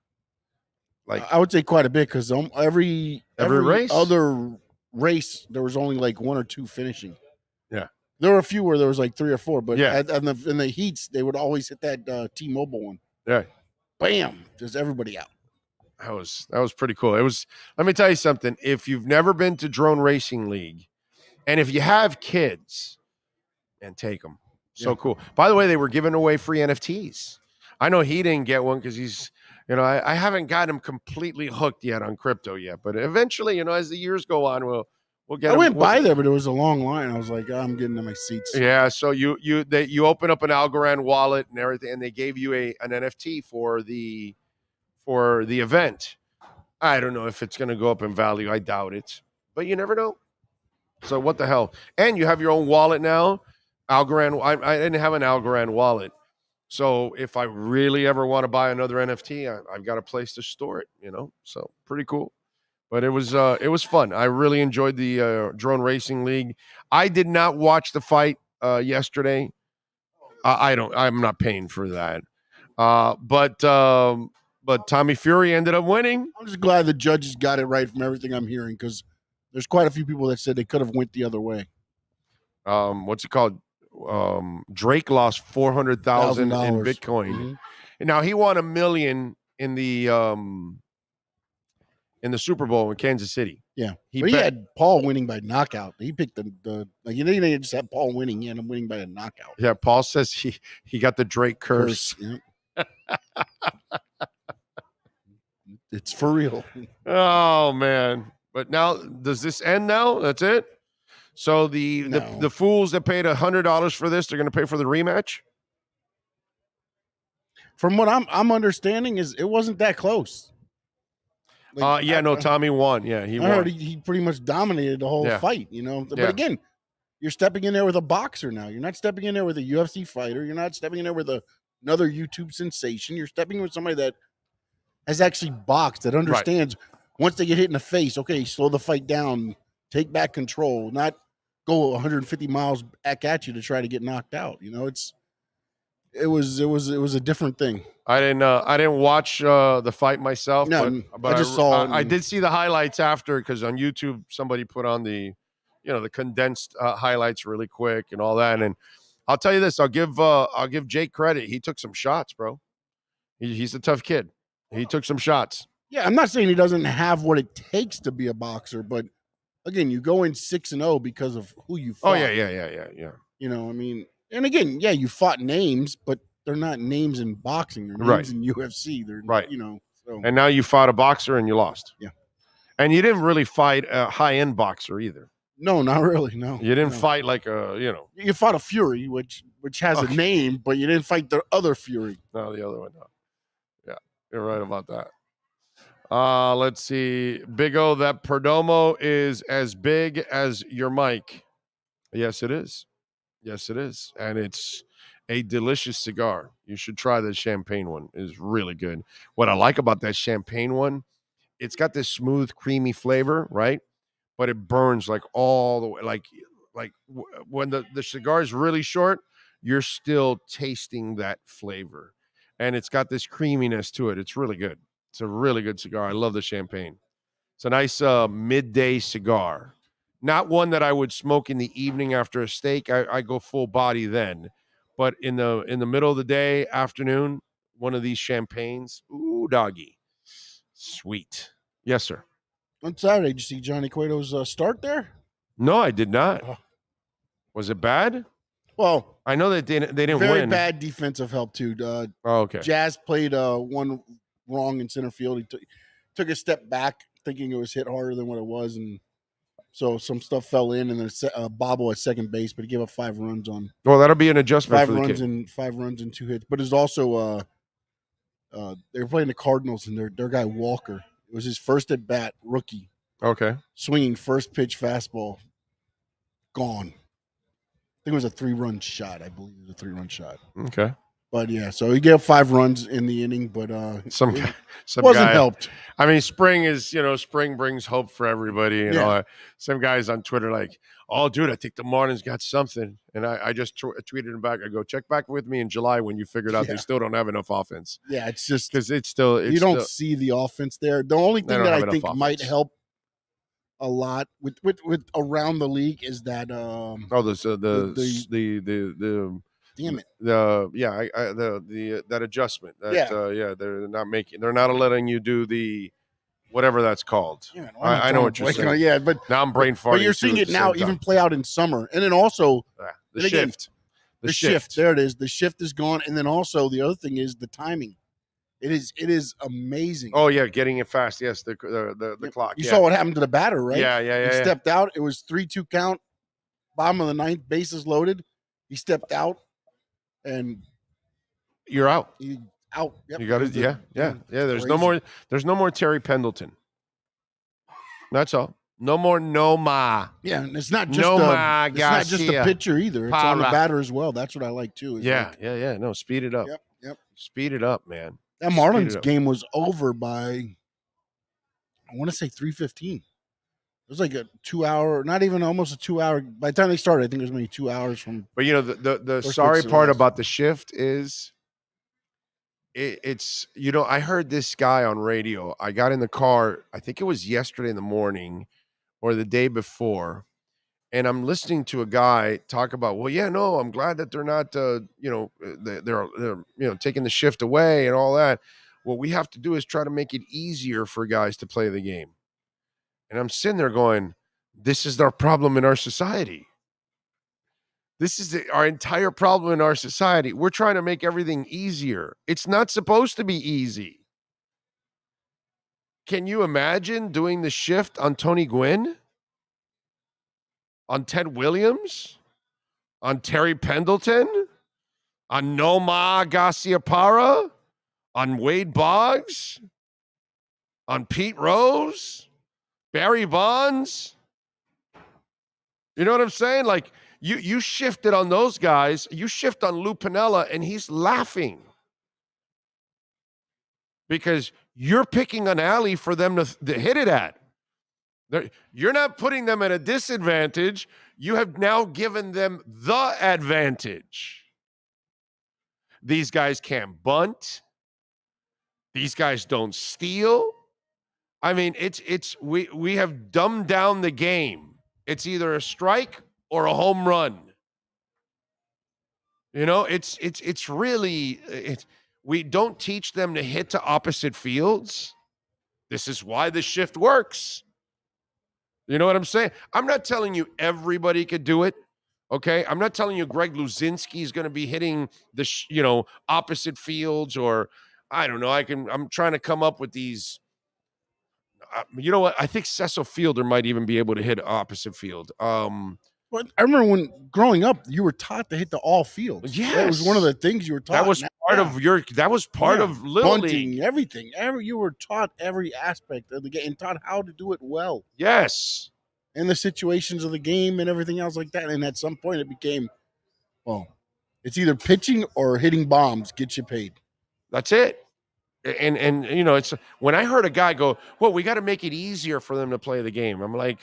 Speaker 3: Like
Speaker 4: I would say quite a bit because every
Speaker 3: race?
Speaker 4: other race there was only like one or two finishing.
Speaker 3: Yeah.
Speaker 4: There were a few where there was like 3 or 4, but in the heats they would always hit that T-Mobile one.
Speaker 3: Yeah.
Speaker 4: Bam! There's everybody out.
Speaker 3: That was pretty cool. It was. Let me tell you something. If you've never been to Drone Racing League, and if you have kids, and take them, so cool. By the way, they were giving away free NFTs. I know he didn't get one because he's, I haven't got him completely hooked yet on crypto yet, but eventually, as the years go on, we'll get.
Speaker 4: I went by there, but it was a long line. I was like, I'm getting to my seats.
Speaker 3: Yeah, so you open up an Algorand wallet and everything, and they gave you an NFT for the event. I don't know if it's going to go up in value. I doubt it, but you never know. So what the hell? And you have your own wallet now. Algorand. I didn't have an Algorand wallet, so if I really ever want to buy another NFT, I've got a place to store it. So pretty cool. But it was fun. I really enjoyed the Drone Racing League. I did not watch the fight yesterday. I'm not paying for that. But Tommy Fury ended up winning.
Speaker 4: I'm just glad the judges got it right from everything I'm hearing because there's quite a few people that said they could have went the other way.
Speaker 3: What's it called? Drake lost $400,000 in Bitcoin.
Speaker 4: Mm-hmm.
Speaker 3: And now he won $1 million in the Super Bowl in Kansas City.
Speaker 4: Yeah, he had Paul winning by knockout. He picked the he didn't just have Paul winning. He had him winning by a knockout.
Speaker 3: Yeah, Paul says he got the Drake curse.
Speaker 4: Yeah. It's for real.
Speaker 3: Oh man! But now, does this end now? That's it. So the fools that paid $100 for this, they're going to pay for the rematch.
Speaker 4: From what I'm understanding, is it wasn't that close.
Speaker 3: Tommy won. Yeah, he won.
Speaker 4: I heard he pretty much dominated the whole fight, But again, you're stepping in there with a boxer now. You're not stepping in there with a UFC fighter. You're not stepping in there with another YouTube sensation. You're stepping with somebody that has actually boxed, that understands once they get hit in the face, okay, slow the fight down, take back control, not go 150 miles back at you to try to get knocked out. It was a different thing.
Speaker 3: I didn't watch the fight myself.
Speaker 4: No,
Speaker 3: but
Speaker 4: I just saw it.
Speaker 3: I did see the highlights after because on YouTube somebody put on the condensed highlights really quick and all that. And I'll tell you this, I'll give Jake credit. He took some shots, bro. He's a tough kid. He took some shots.
Speaker 4: Yeah, I'm not saying he doesn't have what it takes to be a boxer, but again, you go in 6-0 because of who you fought.
Speaker 3: Oh yeah.
Speaker 4: And again, you fought names, but they're not names in boxing. They're names in UFC. They're So.
Speaker 3: And now you fought a boxer and you lost.
Speaker 4: Yeah.
Speaker 3: And you didn't really fight a high-end boxer either.
Speaker 4: No, not really. No,
Speaker 3: You didn't
Speaker 4: no.
Speaker 3: fight like
Speaker 4: You fought a Fury, which has a name, but you didn't fight the other Fury.
Speaker 3: No, the other one. No. Yeah, you're right about that. Let's see. Big O, that Perdomo is as big as your mic. Yes, it is. Yes, it is. And it's a delicious cigar. You should try the champagne one. It's really good. What I like about that champagne one, it's got this smooth, creamy flavor, right? But it burns like all the way. When the cigar is really short, you're still tasting that flavor. And it's got this creaminess to it. It's really good. It's a really good cigar. I love the champagne. It's a nice midday cigar. Not one that I would smoke in the evening after a steak. I go full body then. But in the middle of the day, afternoon, one of these champagnes. Ooh, doggy. Sweet. Yes, sir.
Speaker 4: On Saturday, did you see Johnny Cueto's start there?
Speaker 3: No, I did not. Was it bad?
Speaker 4: Well,
Speaker 3: I know that they didn't
Speaker 4: very
Speaker 3: win.
Speaker 4: bad defensive help too.
Speaker 3: Okay.
Speaker 4: Jazz played one wrong in center field. He took a step back, thinking it was hit harder than what it was, and so some stuff fell in, and then bobble at second base, but he gave up 5 runs on.
Speaker 3: Well, that'll be an adjustment for the kid.
Speaker 4: 5 runs and 2 hits. But it's also they were playing the Cardinals, and their guy Walker. It was his first at bat, rookie.
Speaker 3: Okay.
Speaker 4: Swinging first pitch fastball, gone. I think it was a 3-run shot. I believe it was a 3-run shot.
Speaker 3: Okay.
Speaker 4: But yeah, so he gave 5 runs in the inning, but
Speaker 3: some
Speaker 4: wasn't
Speaker 3: guy
Speaker 4: helped.
Speaker 3: I mean, spring brings hope for everybody. You know, some guys on Twitter like, oh, dude, I think the Marlins got something, and I just tweeted him back. I go, check back with me in July when you figured out they still don't have enough offense.
Speaker 4: Yeah, it's just
Speaker 3: because you
Speaker 4: don't see the offense there. The only thing that I think might help a lot with around the league is that damn it.
Speaker 3: That adjustment. They're not letting you do the whatever that's called.
Speaker 4: Yeah,
Speaker 3: I know what you're saying.
Speaker 4: Yeah, but
Speaker 3: now I'm brain farting.
Speaker 4: But you're seeing it now even play out in summer. And then also
Speaker 3: the shift.
Speaker 4: The shift. There it is. The shift is gone. And then also the other thing is the timing. It is amazing.
Speaker 3: Oh yeah, getting it fast. Yes, the clock.
Speaker 4: You saw what happened to the batter, right?
Speaker 3: Yeah.
Speaker 4: He stepped out. It was 3-2 count. Bottom of the 9th, bases loaded. He stepped out. And
Speaker 3: you're out.
Speaker 4: Out. Yep.
Speaker 3: You got it. Yeah. There's no more. There's no more Terry Pendleton. That's all. No more Noma.
Speaker 4: Yeah, and it's not just a pitcher either. It's on the batter as well. That's what I like too.
Speaker 3: Yeah. No, speed it up.
Speaker 4: Yep.
Speaker 3: Speed it up, man.
Speaker 4: That Marlins game was over by, I want to say 3:15. It was like a 2-hour, not even almost a 2-hour. By the time they started, I think it was maybe 2 hours from.
Speaker 3: But the sorry part about the shift is, it's I heard this guy on radio. I got in the car. I think it was yesterday in the morning, or the day before, and I'm listening to a guy talk about. Well, yeah, no, I'm glad that they're not. They're taking the shift away and all that. What we have to do is try to make it easier for guys to play the game. And I'm sitting there going, this is our problem in our society. This is our entire problem in our society. We're trying to make everything easier. It's not supposed to be easy. Can you imagine doing the shift on Tony Gwynn? On Ted Williams? On Terry Pendleton? On Noma Garciaparra? On Wade Boggs? On Pete Rose? Barry Bonds? You know what I'm saying? Like, you shifted on those guys. You shift on Lou Piniella, and he's laughing. Because you're picking an alley for them to hit it at. You're not putting them at a disadvantage. You have now given them the advantage. These guys can't bunt. These guys don't steal. I mean, we have dumbed down the game. It's either a strike or a home run. It's really we don't teach them to hit to opposite fields. This is why the shift works. You know what I'm saying? I'm not telling you everybody could do it. Okay, I'm not telling you Greg Luzinski is going to be hitting the opposite fields, or I don't know. I'm trying to come up with these. you know what? I think Cecil Fielder might even be able to hit opposite field.
Speaker 4: Well, I remember when growing up, you were taught to hit the all field.
Speaker 3: Yes,
Speaker 4: that was one of the things you were taught.
Speaker 3: That was part of your. That was part of Little League.
Speaker 4: Everything. You were taught every aspect of the game and taught how to do it well.
Speaker 3: Yes,
Speaker 4: and the situations of the game and everything else like that. And at some point, it became, well, it's either pitching or hitting bombs gets you paid.
Speaker 3: That's it. And you know, it's when I heard a guy go, "Well, we got to make it easier for them to play the game." I'm like,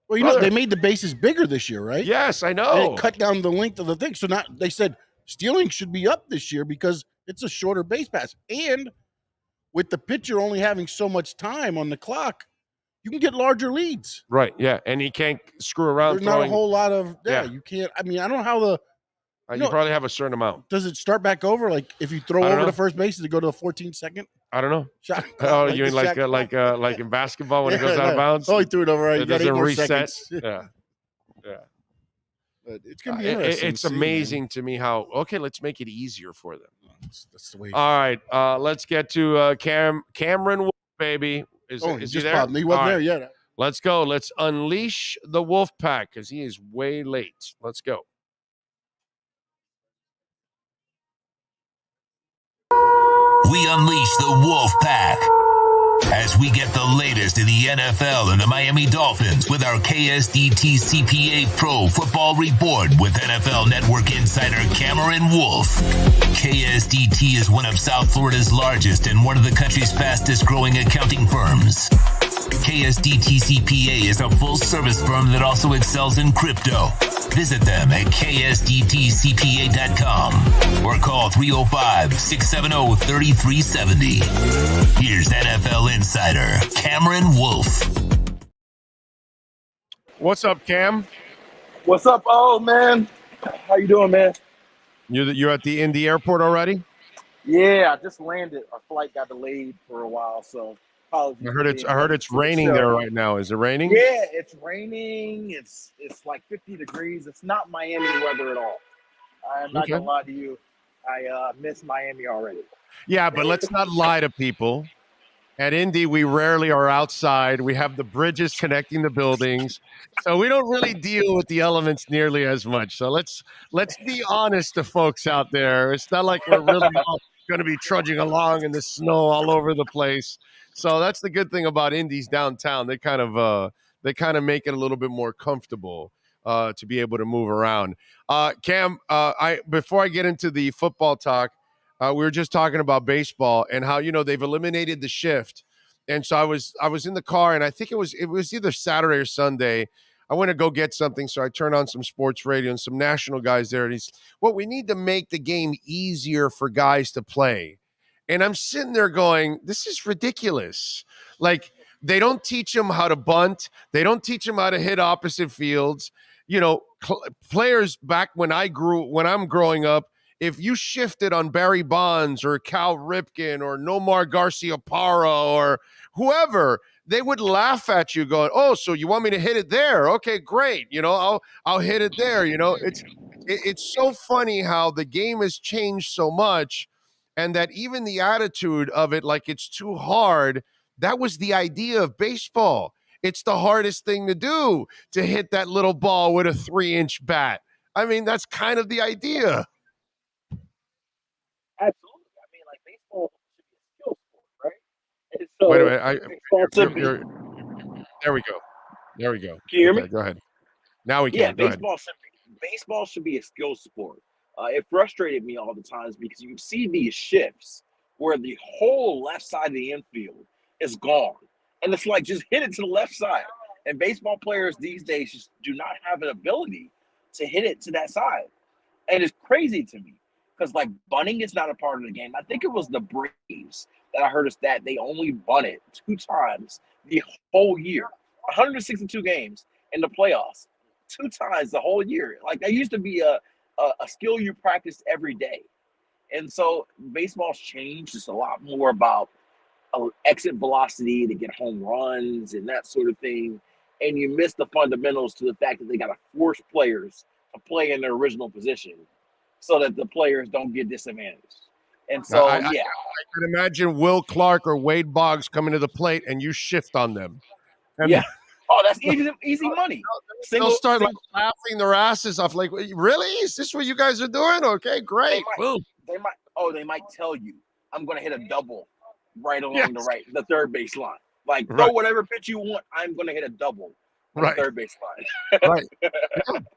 Speaker 4: well, you know, they made the bases bigger this year, right?
Speaker 3: Yes, I know.
Speaker 4: And it cut down the length of the thing. So now they said stealing should be up this year because it's a shorter base pass. And with the pitcher only having so much time on the clock, you can get larger leads.
Speaker 3: Right, yeah. And he can't screw around.
Speaker 4: There's not a whole lot of,
Speaker 3: yeah,
Speaker 4: you can't. I mean, I don't know how the.
Speaker 3: You probably have a certain amount.
Speaker 4: Does it start back over? Like if you throw over the first base, does it go to a 14-second?
Speaker 3: I don't know.
Speaker 4: Shot.
Speaker 3: Oh, you mean like in basketball when it goes out of bounds?
Speaker 4: Oh, he threw it over. Right.
Speaker 3: It doesn't reset.
Speaker 4: Yeah. But it's gonna be
Speaker 3: interesting. It's amazing to me how let's make it easier for them. That's the way. All right, let's get to Cameron Wolf, baby. Is he there?
Speaker 4: He wasn't there yet.
Speaker 3: Let's go. Let's unleash the Wolf Pack because he is way late. Let's go.
Speaker 1: We unleash the Wolf Pack as we get the latest in the NFL and the Miami Dolphins with our KSDT CPA Pro Football Report with NFL Network insider Cameron Wolf. KSDT is one of South Florida's largest and one of the country's fastest growing accounting firms. KSDT CPA is a full-service firm that also excels in crypto. Visit them at ksdtcpa.com or call 305-670-3370. Here's NFL insider Cameron Wolf.
Speaker 3: What's up, Cam?
Speaker 14: What's up, man? How you doing, man?
Speaker 3: You're at the Indy airport already?
Speaker 14: Yeah, I just landed. Our flight got delayed for a while, so apologies.
Speaker 3: I heard it's raining there right now. Is it raining?
Speaker 14: Yeah, it's raining. It's like 50 degrees. It's not Miami weather at all. I'm not gonna lie to you. I miss Miami already.
Speaker 3: Yeah, but let's not lie to people. At Indy, we rarely are outside. We have the bridges connecting the buildings, so we don't really deal with the elements nearly as much. So let's be honest to folks out there. It's not like we're really going to be trudging along in the snow all over the place. So that's the good thing about Indy's downtown. They kind of make it a little bit more comfortable to be able to move around. Cam, before I get into the football talk. We were just talking about baseball and how, they've eliminated the shift. And so I was in the car, and I think it was either Saturday or Sunday. I went to go get something, so I turned on some sports radio and some national guys there. And we need to make the game easier for guys to play. And I'm sitting there going, this is ridiculous. Like, they don't teach them how to bunt. They don't teach them how to hit opposite fields. Players back when I'm growing up, if you shifted on Barry Bonds or Cal Ripken or Nomar Garciaparra or whoever, they would laugh at you going, "Oh, so you want me to hit it there? Okay, great. I'll hit it there." It's so funny how the game has changed so much, and that even the attitude of it, like it's too hard. That was the idea of baseball. It's the hardest thing to do, to hit that little ball with a 3-inch bat. I mean, that's kind of the idea.
Speaker 14: Absolutely. I mean, like, baseball should be a skill sport, right? And so,
Speaker 3: wait a minute. There we go.
Speaker 14: Can you hear me?
Speaker 3: Go ahead. Now we can.
Speaker 14: Yeah,
Speaker 3: Go ahead.
Speaker 14: baseball should be a skill sport. It frustrated me all the times because you see these shifts where the whole left side of the infield is gone. And it's like, just hit it to the left side. And baseball players these days just do not have an ability to hit it to that side. And it's crazy to me. Because, like, bunting is not a part of the game. I think it was the Braves that I heard a stat. They only bunted 2 times the whole year. 162 games in the playoffs. 2 times the whole year. Like, that used to be a skill you practiced every day. And so baseball's changed. It's a lot more about exit velocity to get home runs and that sort of thing. And you miss the fundamentals to the fact that they got to force players to play in their original position, so that the players don't get disadvantaged. And so,
Speaker 3: I
Speaker 14: yeah.
Speaker 3: can imagine Will Clark or Wade Boggs coming to the plate and you shift on them. And
Speaker 14: Yeah. Oh, that's easy money.
Speaker 3: They'll start like laughing their asses off. Like, really? Is this what you guys are doing? Okay, great.
Speaker 14: They might tell you, I'm going to hit a double right along the third base line. Like, throw whatever pitch you want. I'm going to hit a double on the third base line.
Speaker 3: Right. Yeah,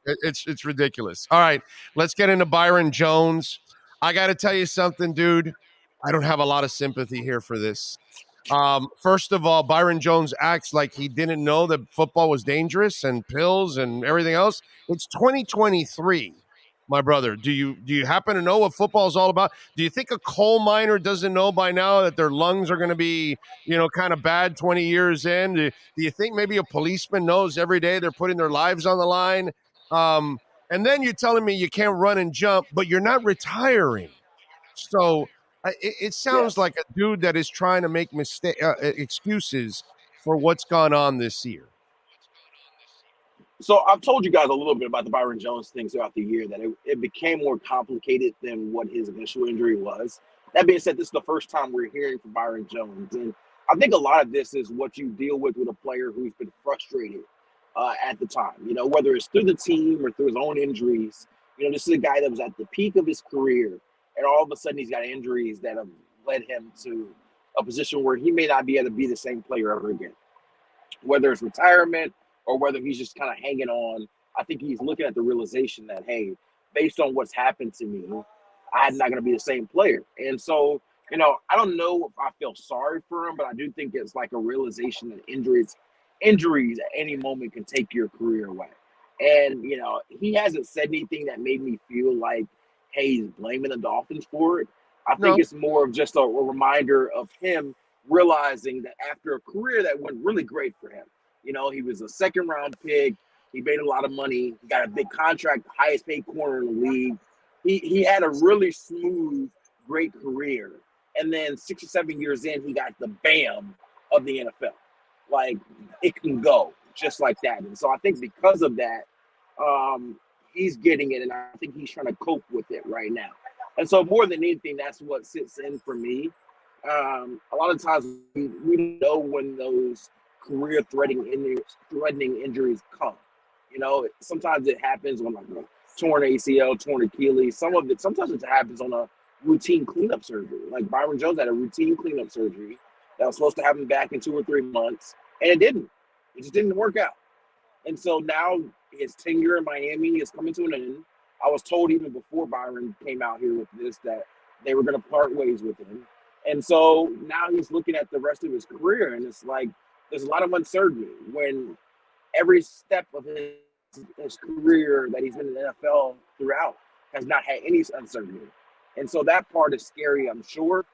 Speaker 3: it's ridiculous. All right, let's get into Byron Jones. I got to tell you something, dude. I don't have a lot of sympathy here for this. First of all, Byron Jones acts like he didn't know that football was dangerous and pills and everything else. It's 2023, my brother. Do you happen to know what football is all about? Do you think a coal miner doesn't know by now that their lungs are going to be, kind of bad 20 years in? Do you think maybe a policeman knows every day they're putting their lives on the line? And then you're telling me you can't run and jump, but you're not retiring. So it sounds like a dude that is trying to make excuses for what's gone on this year.
Speaker 14: So I've told you guys a little bit about the Byron Jones thing throughout the year, that it became more complicated than what his initial injury was. That being said, this is the first time we're hearing from Byron Jones. And I think a lot of this is what you deal with a player who's been frustrated at the time, whether it's through the team or through his own injuries. This is a guy that was at the peak of his career, and all of a sudden he's got injuries that have led him to a position where he may not be able to be the same player ever again. Whether it's retirement or whether he's just kind of hanging on, I think he's looking at the realization that, hey, based on what's happened to me, I'm not going to be the same player. And so, I don't know if I feel sorry for him, but I do think it's like a realization that injuries at any moment can take your career away. And, he hasn't said anything that made me feel like, hey, he's blaming the Dolphins for it. I think it's more of just a reminder of him realizing that after a career that went really great for him, he was a second-round pick. He made a lot of money. He got a big contract, highest paid corner in the league. He had a really smooth, great career. And then 6 or 7 years in, he got the bam of the NFL. Like, it can go just like that. And so I think because of that, he's getting it, and I think he's trying to cope with it right now. And so more than anything, that's what sits in for me. A lot of times we know when those career-threatening injuries come. Sometimes it happens on like a torn ACL, torn Achilles. Sometimes it happens on a routine cleanup surgery. Like Byron Jones had a routine cleanup surgery that was supposed to have him back in 2 or 3 months, and it didn't. It just didn't work out. And so now his tenure in Miami is coming to an end. I was told even before Byron came out here with this that they were going to part ways with him. And so now he's looking at the rest of his career, and it's like there's a lot of uncertainty when every step of his career that he's been in the NFL throughout has not had any uncertainty. And so that part is scary, I'm sure.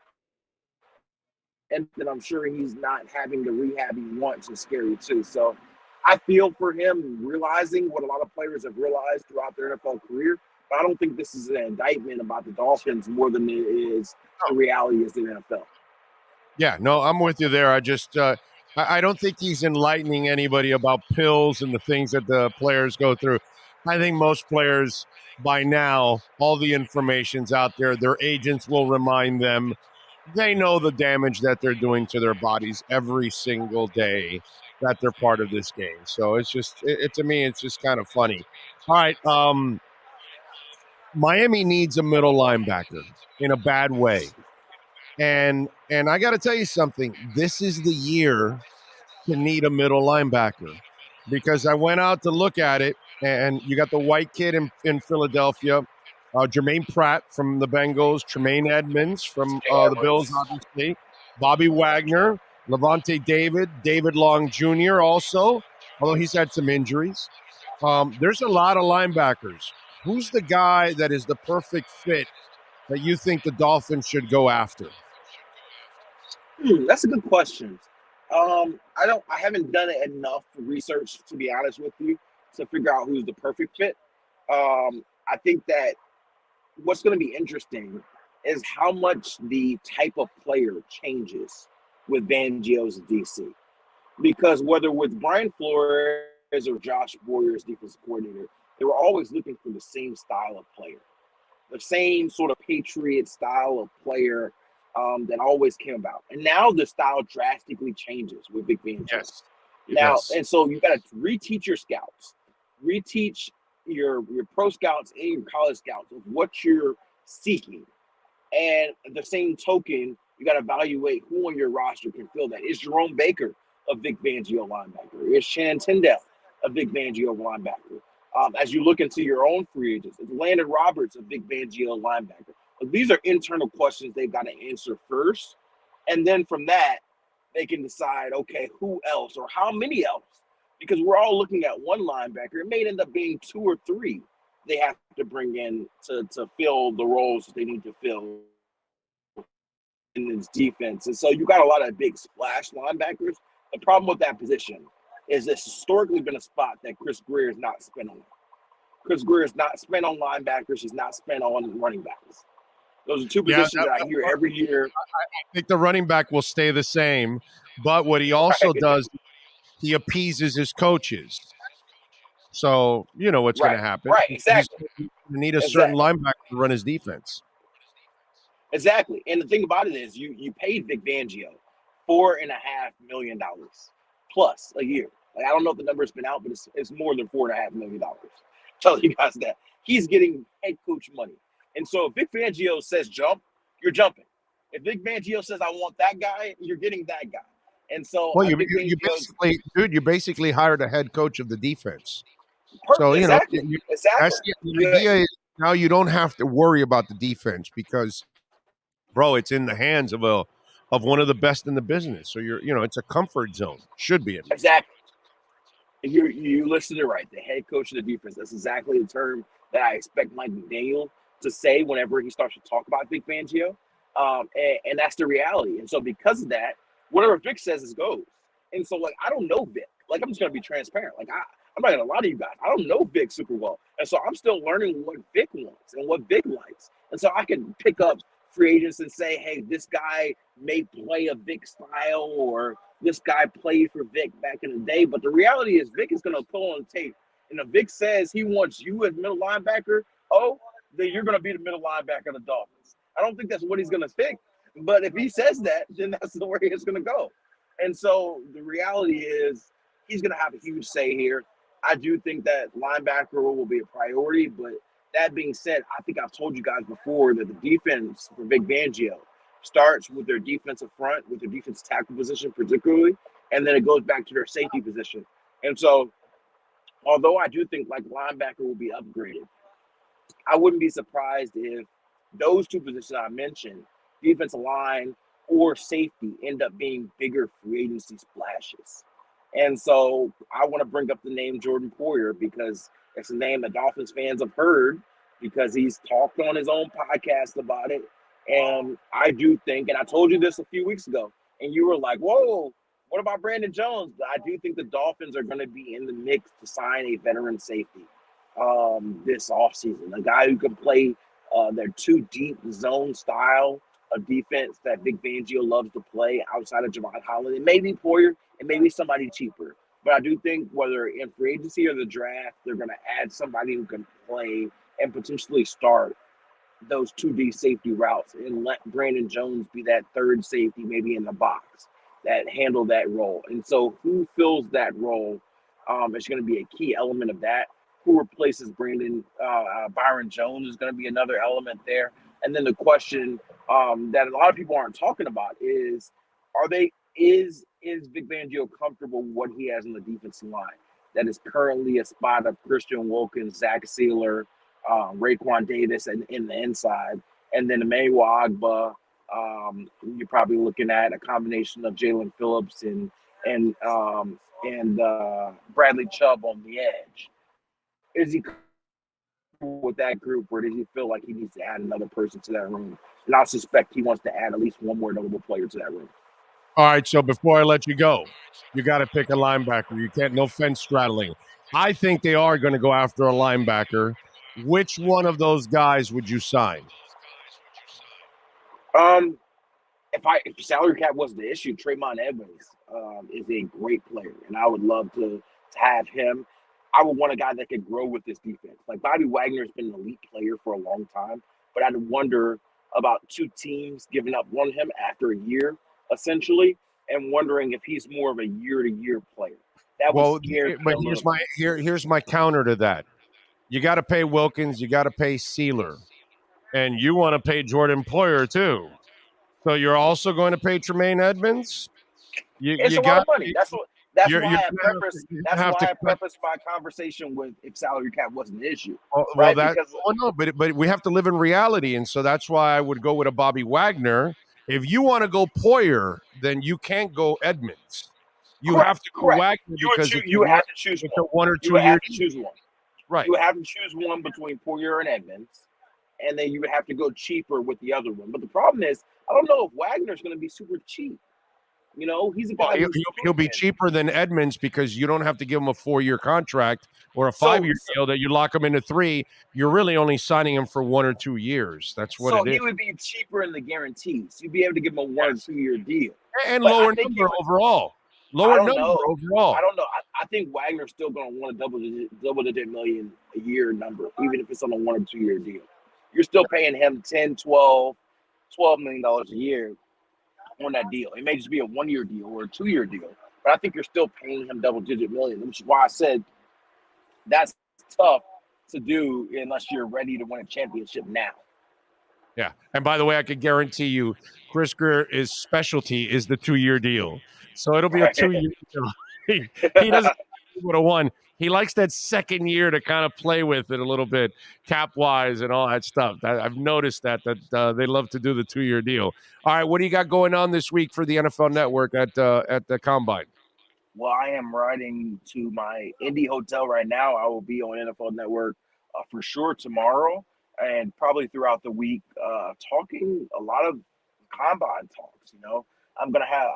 Speaker 14: And then I'm sure he's not having the rehab he wants is scary too. So I feel for him realizing what a lot of players have realized throughout their NFL career. But I don't think this is an indictment about the Dolphins more than it is the reality is the NFL.
Speaker 3: Yeah, no, I'm with you there. I don't think he's enlightening anybody about pills and the things that the players go through. I think most players by now, all the information's out there. Their agents will remind them. They know the damage that they're doing to their bodies every single day that they're part of this game. So it's just, to me, it's just kind of funny. All right, Miami needs a middle linebacker in a bad way. And I got to tell you something. This is the year to need a middle linebacker, because I went out to look at it, and you got the white kid in Philadelphia, Jermaine Pratt from the Bengals, Tremaine Edmonds from the Bills, obviously, Bobby Wagner, Levante David, David Long Jr. also, although he's had some injuries. There's a lot of linebackers. Who's the guy that is the perfect fit that you think the Dolphins should go after?
Speaker 14: That's a good question. I haven't done enough research, to be honest with you, to figure out who's the perfect fit. I think that what's going to be interesting is how much the type of player changes with Fangio's DC. Because whether with Brian Flores or Josh Boyer as defensive coordinator, they were always looking for the same style of player. the same sort of Patriot style of player that always came about. And now the style drastically changes with Vic Fangio.
Speaker 3: Yes.
Speaker 14: Now,
Speaker 3: Yes.
Speaker 14: and so you got to reteach your scouts, reteach your pro scouts and your college scouts of what you're seeking. And the same token, you got to evaluate who on your roster can fill that. Is Jerome Baker a Vic Fangio linebacker? Is Shannon Tyndall a Vic Fangio linebacker? As you look into your own free agents, is Landon Roberts a Vic Fangio linebacker? But these are internal questions they've got to answer first. And then from that, they can decide, okay, who else or how many else? Because we're all looking at one linebacker. It may end up being 2 or 3 they have to bring in to fill the roles they need to fill in this defense. And so you got a lot of big splash linebackers. The problem with that position is it's historically been a spot that Chris Greer has not spent on. Chris Greer has not spent on linebackers. He's not spent on running backs. Those are two positions that I hear every year.
Speaker 3: I think the running back will stay the same, but what he also does, he appeases his coaches. So you know what's going to happen.
Speaker 14: Right, exactly.
Speaker 3: He's going to need a certain linebacker to run his defense.
Speaker 14: Exactly. And the thing about it is you paid Vic Fangio $4.5 million plus a year. Like, I don't know if the number's been out, but it's more than $4.5 million. Tell you guys that. He's getting head coach money. And so if Vic Fangio says jump, you're jumping. If Vic Fangio says I want that guy, you're getting that guy. And so
Speaker 3: you basically hired a head coach of the defense.
Speaker 14: So exactly.
Speaker 3: The idea is now you don't have to worry about the defense because, bro, it's in the hands of one of the best in the business. So it's a comfort zone. Should be.
Speaker 14: Exactly. You listened to it right. The head coach of the defense. That's exactly the term that I expect Mike McDaniel to say whenever he starts to talk about Vic Fangio. And that's the reality. And so because of that, whatever Vic says is goes. And so, like, I don't know Vic. Like, I'm just going to be transparent. Like, I'm not going to lie to you guys. I don't know Vic super well. And so I'm still learning what Vic wants and what Vic likes. And so I can pick up free agents and say, hey, this guy may play a Vic style or this guy played for Vic back in the day. But the reality is Vic is going to pull on the tape. And if Vic says he wants you as middle linebacker, then you're going to be the middle linebacker of the Dolphins. I don't think that's what he's going to pick. But if he says that, then that's the way it's going to go. And so the reality is he's going to have a huge say here. I do think that linebacker will be a priority. But that being said, I think I've told you guys before that the defense for Vic Fangio starts with their defensive front, with their defensive tackle position particularly, and then it goes back to their safety position. And so although I do think like linebacker will be upgraded, I wouldn't be surprised if those two positions I mentioned, defensive line or safety, end up being bigger free agency splashes. And so I want to bring up the name Jordan Poyer because it's a name that Dolphins fans have heard because he's talked on his own podcast about it. And I do think, and I told you this a few weeks ago, and you were like, whoa, what about Brandon Jones? But I do think the Dolphins are going to be in the mix to sign a veteran safety this offseason, a guy who can play their two deep zone style of defense that Vic Fangio loves to play outside of Javon Holland. It may be Poyer, it may be somebody cheaper, but I do think whether in free agency or the draft, they're going to add somebody who can play and potentially start those 2D safety routes and let Brandon Jones be that third safety, maybe in the box, that handle that role. And so who fills that role is going to be a key element of that. Who replaces Byron Jones is going to be another element there. And then the question that a lot of people aren't talking about is Vic Fangio comfortable with what he has on the defensive line? That is currently a spot of Christian Wilkins, Zach Sealer, Raekwon Davis in the inside, and then Emmanuel Agba. You're probably looking at a combination of Jalen Phillips and Bradley Chubb on the edge. Is he with that group, or does he feel like he needs to add another person to that room? And I suspect he wants to add at least one more notable player to that room.
Speaker 3: All right, so before I let you go, you got to pick a linebacker. You can't, no fence straddling. I think they are going to go after a linebacker. Which one of those guys would you sign?
Speaker 14: If salary cap wasn't the issue, Trayvon Evans is a great player, and I would love to have him. I would want a guy that could grow with this defense. Like Bobby Wagner's been an elite player for a long time. but I'd wonder about two teams giving up on him after a year, essentially, and wondering if he's more of a year-to-year player. That would scare me
Speaker 3: but
Speaker 14: a little bit.
Speaker 3: here's my counter to that. You got to pay Wilkins, you got to pay Sealer, and you want to pay Jordan Poyer too. So you're also going to pay Tremaine Edmonds.
Speaker 14: It's
Speaker 3: You
Speaker 14: a lot
Speaker 3: got
Speaker 14: of money. That's why I prefaced.
Speaker 3: you're
Speaker 14: That's
Speaker 3: gonna have
Speaker 14: why
Speaker 3: to
Speaker 14: I prefaced my conversation with if salary cap wasn't an issue,
Speaker 3: well,
Speaker 14: right?
Speaker 3: that
Speaker 14: Because
Speaker 3: no, but we have to live in reality, and so that's why I would go with a Bobby Wagner. If you want to go Poyer, then you can't go Edmonds. You have to go
Speaker 14: correct.
Speaker 3: Wagner because
Speaker 14: You would have to choose
Speaker 3: it's
Speaker 14: one.
Speaker 3: a 1 or 2
Speaker 14: You would
Speaker 3: year
Speaker 14: have to
Speaker 3: deal.
Speaker 14: choose one.
Speaker 3: Right.
Speaker 14: You would have to choose one between Poyer and Edmonds, and then you would have to go cheaper with the other one. But the problem is, I don't know if Wagner's going to be super cheap. You know, he's a guy.
Speaker 3: He'll be cheaper than Edmonds because you don't have to give him a 4-year contract or a
Speaker 14: So-
Speaker 3: 5-year deal that you lock him into 3. You're really only signing him for 1 or 2 years. That's what
Speaker 14: So
Speaker 3: it
Speaker 14: he
Speaker 3: is.
Speaker 14: would be cheaper in the guarantees. You'd be able to give him a 1 or 2 year deal.
Speaker 3: And
Speaker 14: But
Speaker 3: lower
Speaker 14: I think
Speaker 3: number overall. Lower
Speaker 14: I don't
Speaker 3: number
Speaker 14: know.
Speaker 3: overall.
Speaker 14: I don't know. I think Wagner's still going to want a double-digit million a year number, even if it's on a 1 or 2 year deal. You're still paying him 10, 12 million dollars a year on that deal. It may just be a 1 year deal or a 2 year deal, but I think you're still paying him double-digit million, which is why I said that's tough to do unless you're ready to win a championship now.
Speaker 3: Yeah. And by the way, I can guarantee you, Chris Greer's specialty is the 2-year deal. So it'll be a 2-year deal. He doesn't would have won. He likes that second year to kind of play with it a little bit, cap wise and all that stuff. I've noticed that they love to do the 2-year deal. All right, what do you got going on this week for the NFL Network at the Combine?
Speaker 14: Well, I am riding to my Indy hotel right now. I will be on NFL Network for sure tomorrow and probably throughout the week, talking a lot of combine talks. You know, I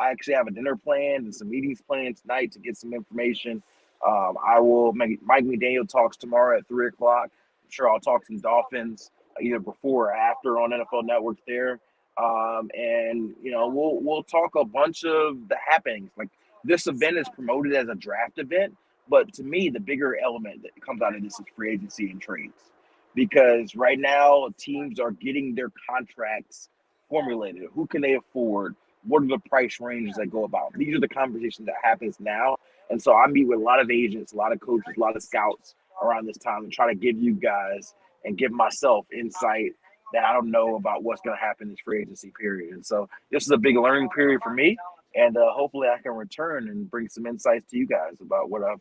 Speaker 14: actually have a dinner planned and some meetings planned tonight to get some information. I will make Mike McDaniel talks tomorrow at 3:00. I'm sure I'll talk some Dolphins either before or after on NFL Network there. And you know, we'll talk a bunch of the happenings. Like, this event is promoted as a draft event, but to me, the bigger element that comes out of this is free agency and trades. Because right now, teams are getting their contracts formulated. Who can they afford? What are the price ranges that go about? These are the conversations that happens now. And so I meet with a lot of agents, a lot of coaches, a lot of scouts around this time and try to give you guys and give myself insight that I don't know about what's going to happen this free agency period. And so this is a big learning period for me. And hopefully I can return and bring some insights to you guys about what I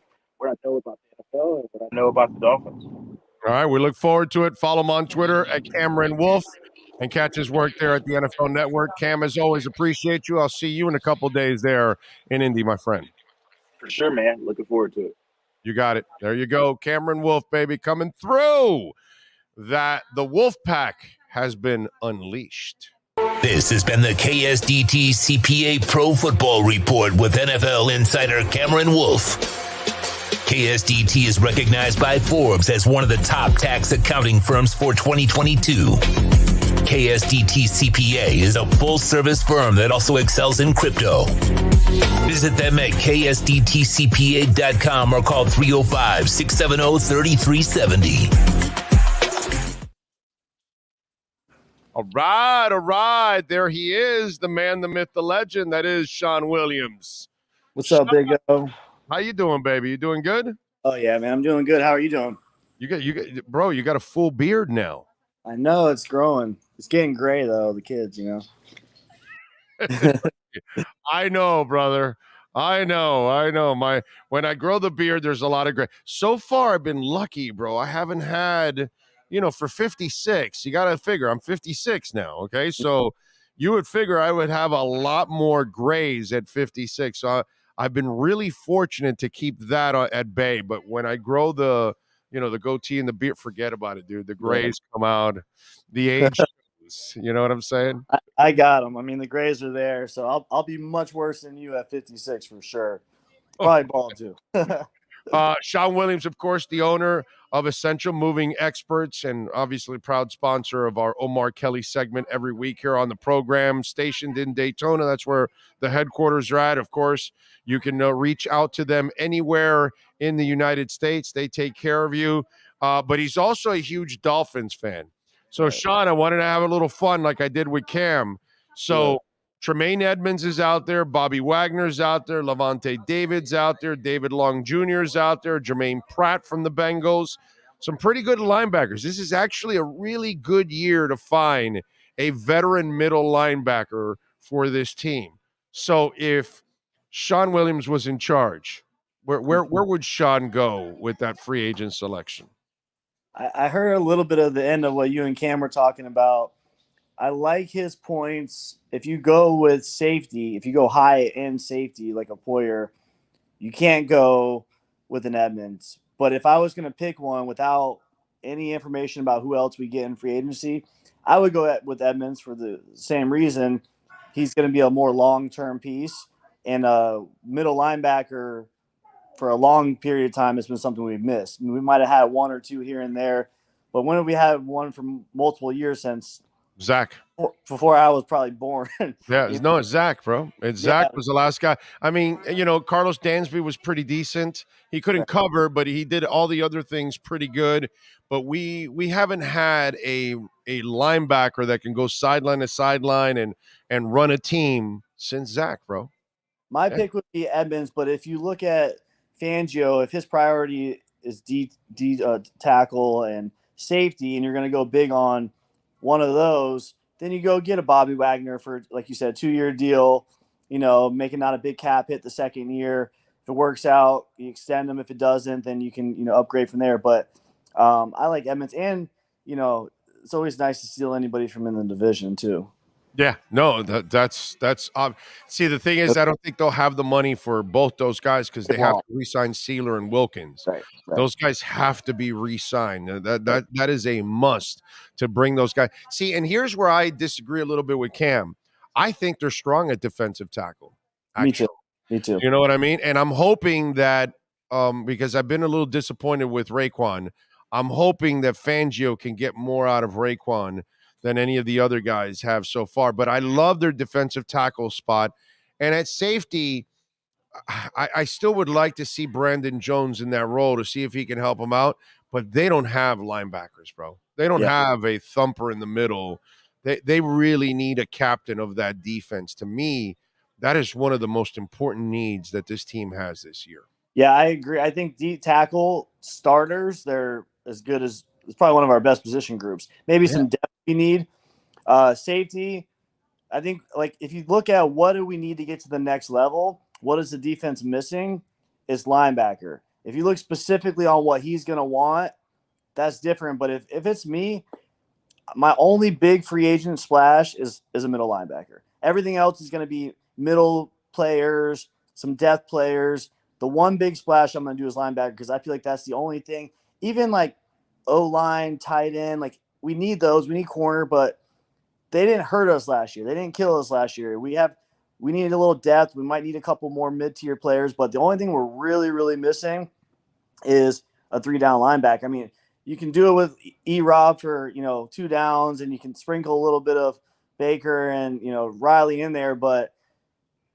Speaker 14: know about the NFL and what I know about the Dolphins.
Speaker 3: All right, we look forward to it. Follow him on Twitter at Cameron Wolf and catch his work there at the NFL Network. Cam, as always, appreciate you. I'll see you in a couple days there in Indy, my friend.
Speaker 14: For sure, man. Looking forward to it.
Speaker 3: You got it. There you go. Cameron Wolf, baby, coming through. That the Wolf Pack has been unleashed.
Speaker 1: This has been the KSDT CPA Pro Football Report with NFL insider Cameron Wolf. KSDT is recognized by Forbes as one of the top tax accounting firms for 2022. KSDT CPA is a full-service firm that also excels in crypto. Visit them at ksdtcpa.com or call 305-670-3370.
Speaker 3: All right. There he is, the man, the myth, the legend. That is Sean Williams.
Speaker 15: What's up, Big O?
Speaker 3: How you doing, baby? You doing good?
Speaker 15: Oh yeah, man, I'm doing good. How are you doing?
Speaker 3: You got, bro. You got a full beard now.
Speaker 15: I know it's growing. It's getting gray though. The kids, you know.
Speaker 3: I know, brother. I know. When I grow the beard, there's a lot of gray. So far, I've been lucky, bro. I haven't had, for 56. You got to figure I'm 56 now. Okay, so you would figure I would have a lot more grays at 56. So I've been really fortunate to keep that at bay. But when I grow the goatee and the beard, forget about it, dude. The grays come out. The age shows. You know what I'm saying?
Speaker 15: I got them. I mean, the grays are there, so I'll be much worse than you at 56 for sure. Probably bald too.
Speaker 3: Sean Williams, of course, the owner of Essential Moving Experts and obviously proud sponsor of our Omar Kelly segment every week here on the program, stationed in Daytona. That's where the headquarters are at. Of course, you can reach out to them anywhere in the United States. They take care of you. But he's also a huge Dolphins fan. So,
Speaker 15: Right.
Speaker 3: Sean, I wanted to have a little fun like I did with Cam. So, Tremaine Edmonds is out there. Bobby Wagner's out there. Levante David's out there. David Long Jr. is out there. Jermaine Pratt from the Bengals. Some pretty good linebackers. This is actually a really good year to find a veteran middle linebacker for this team. So, if Sean Williams was in charge, where would Sean go with that free agent selection?
Speaker 15: I heard a little bit of the end of what you and Cam were talking about. I like his points. If you go with safety, if you go high end safety like a Poyer, you can't go with an Edmonds. But if I was going to pick one without any information about who else we get in free agency, I would go with Edmonds for the same reason. He's going to be a more long-term piece, and a middle linebacker for a long period of time has been something we've missed. I mean, we might have had one or two here and there, but when have we had one for multiple years since
Speaker 3: Zach?
Speaker 15: Before I was probably born.
Speaker 3: Yeah, it's Zach, bro. Zach was the last guy. I mean, Carlos Dansby was pretty decent. He couldn't cover, but he did all the other things pretty good. But we haven't had a linebacker that can go sideline to sideline and run a team since Zach, bro.
Speaker 15: My pick would be Edmonds, but if you look at Fangio, if his priority is tackle and safety, and you're going to go big on one of those, then you go get a Bobby Wagner for, like you said, 2-year deal, making not a big cap hit the second year. If it works out, you extend them. If it doesn't, then you can, upgrade from there. But I like Edmonds, and, it's always nice to steal anybody from in the division too.
Speaker 3: Yeah, no, that's see, the thing is, I don't think they'll have the money for both those guys because they have to re-sign Sealer and Wilkins.
Speaker 15: Right.
Speaker 3: Those guys have to be re-signed. That is a must to bring those guys. See, and here's where I disagree a little bit with Cam. I think they're strong at defensive tackle.
Speaker 15: Me too.
Speaker 3: You know what I mean? And I'm hoping that because I've been a little disappointed with Raekwon, I'm hoping that Fangio can get more out of Raekwon than any of the other guys have so far. But I love their defensive tackle spot. And at safety, I still would like to see Brandon Jones in that role to see if he can help them out. But they don't have linebackers, bro. They don't have a thumper in the middle. They really need a captain of that defense. To me, that is one of the most important needs that this team has this year.
Speaker 15: Yeah, I agree. I think deep tackle starters, they're as good as – it's probably one of our best position groups. Maybe some depth we need. Safety, I think, like, if you look at what do we need to get to the next level, what is the defense missing? It's linebacker. If you look specifically on what he's going to want, that's different. But if it's me, my only big free agent splash is a middle linebacker. Everything else is going to be middle players, some depth players. The one big splash I'm going to do is linebacker because I feel like that's the only thing. Even like O-line, tight end, like we need those. We need corner, but they didn't hurt us last year. They didn't kill us last year. We needed a little depth. We might need a couple more mid-tier players, but the only thing we're really, really missing is a 3-down linebacker. I mean, you can do it with E-Rob for, 2 downs, and you can sprinkle a little bit of Baker and, Riley in there, but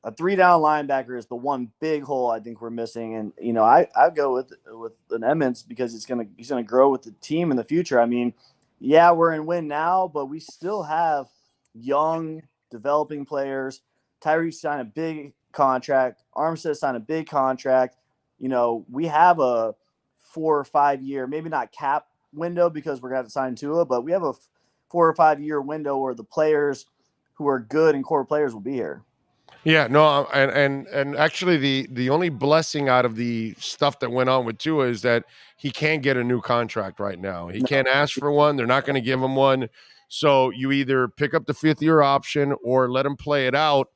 Speaker 15: a 3-down linebacker is the one big hole I think we're missing. And, I go with an Edmonds because he's going to grow with the team in the future. I mean, yeah, we're in win now, but we still have young developing players. Tyreek signed a big contract. Armstead signed a big contract. We have a 4 or 5 year, maybe not cap window because we're going to have to sign Tua, but we have a 4 or 5 year window where the players who are good and core players will be here.
Speaker 3: Yeah, no, and actually the only blessing out of the stuff that went on with Tua is that he can't get a new contract right now. He can't ask for one. They're not going to give him one. So you either pick up the 5th-year option or let him play it out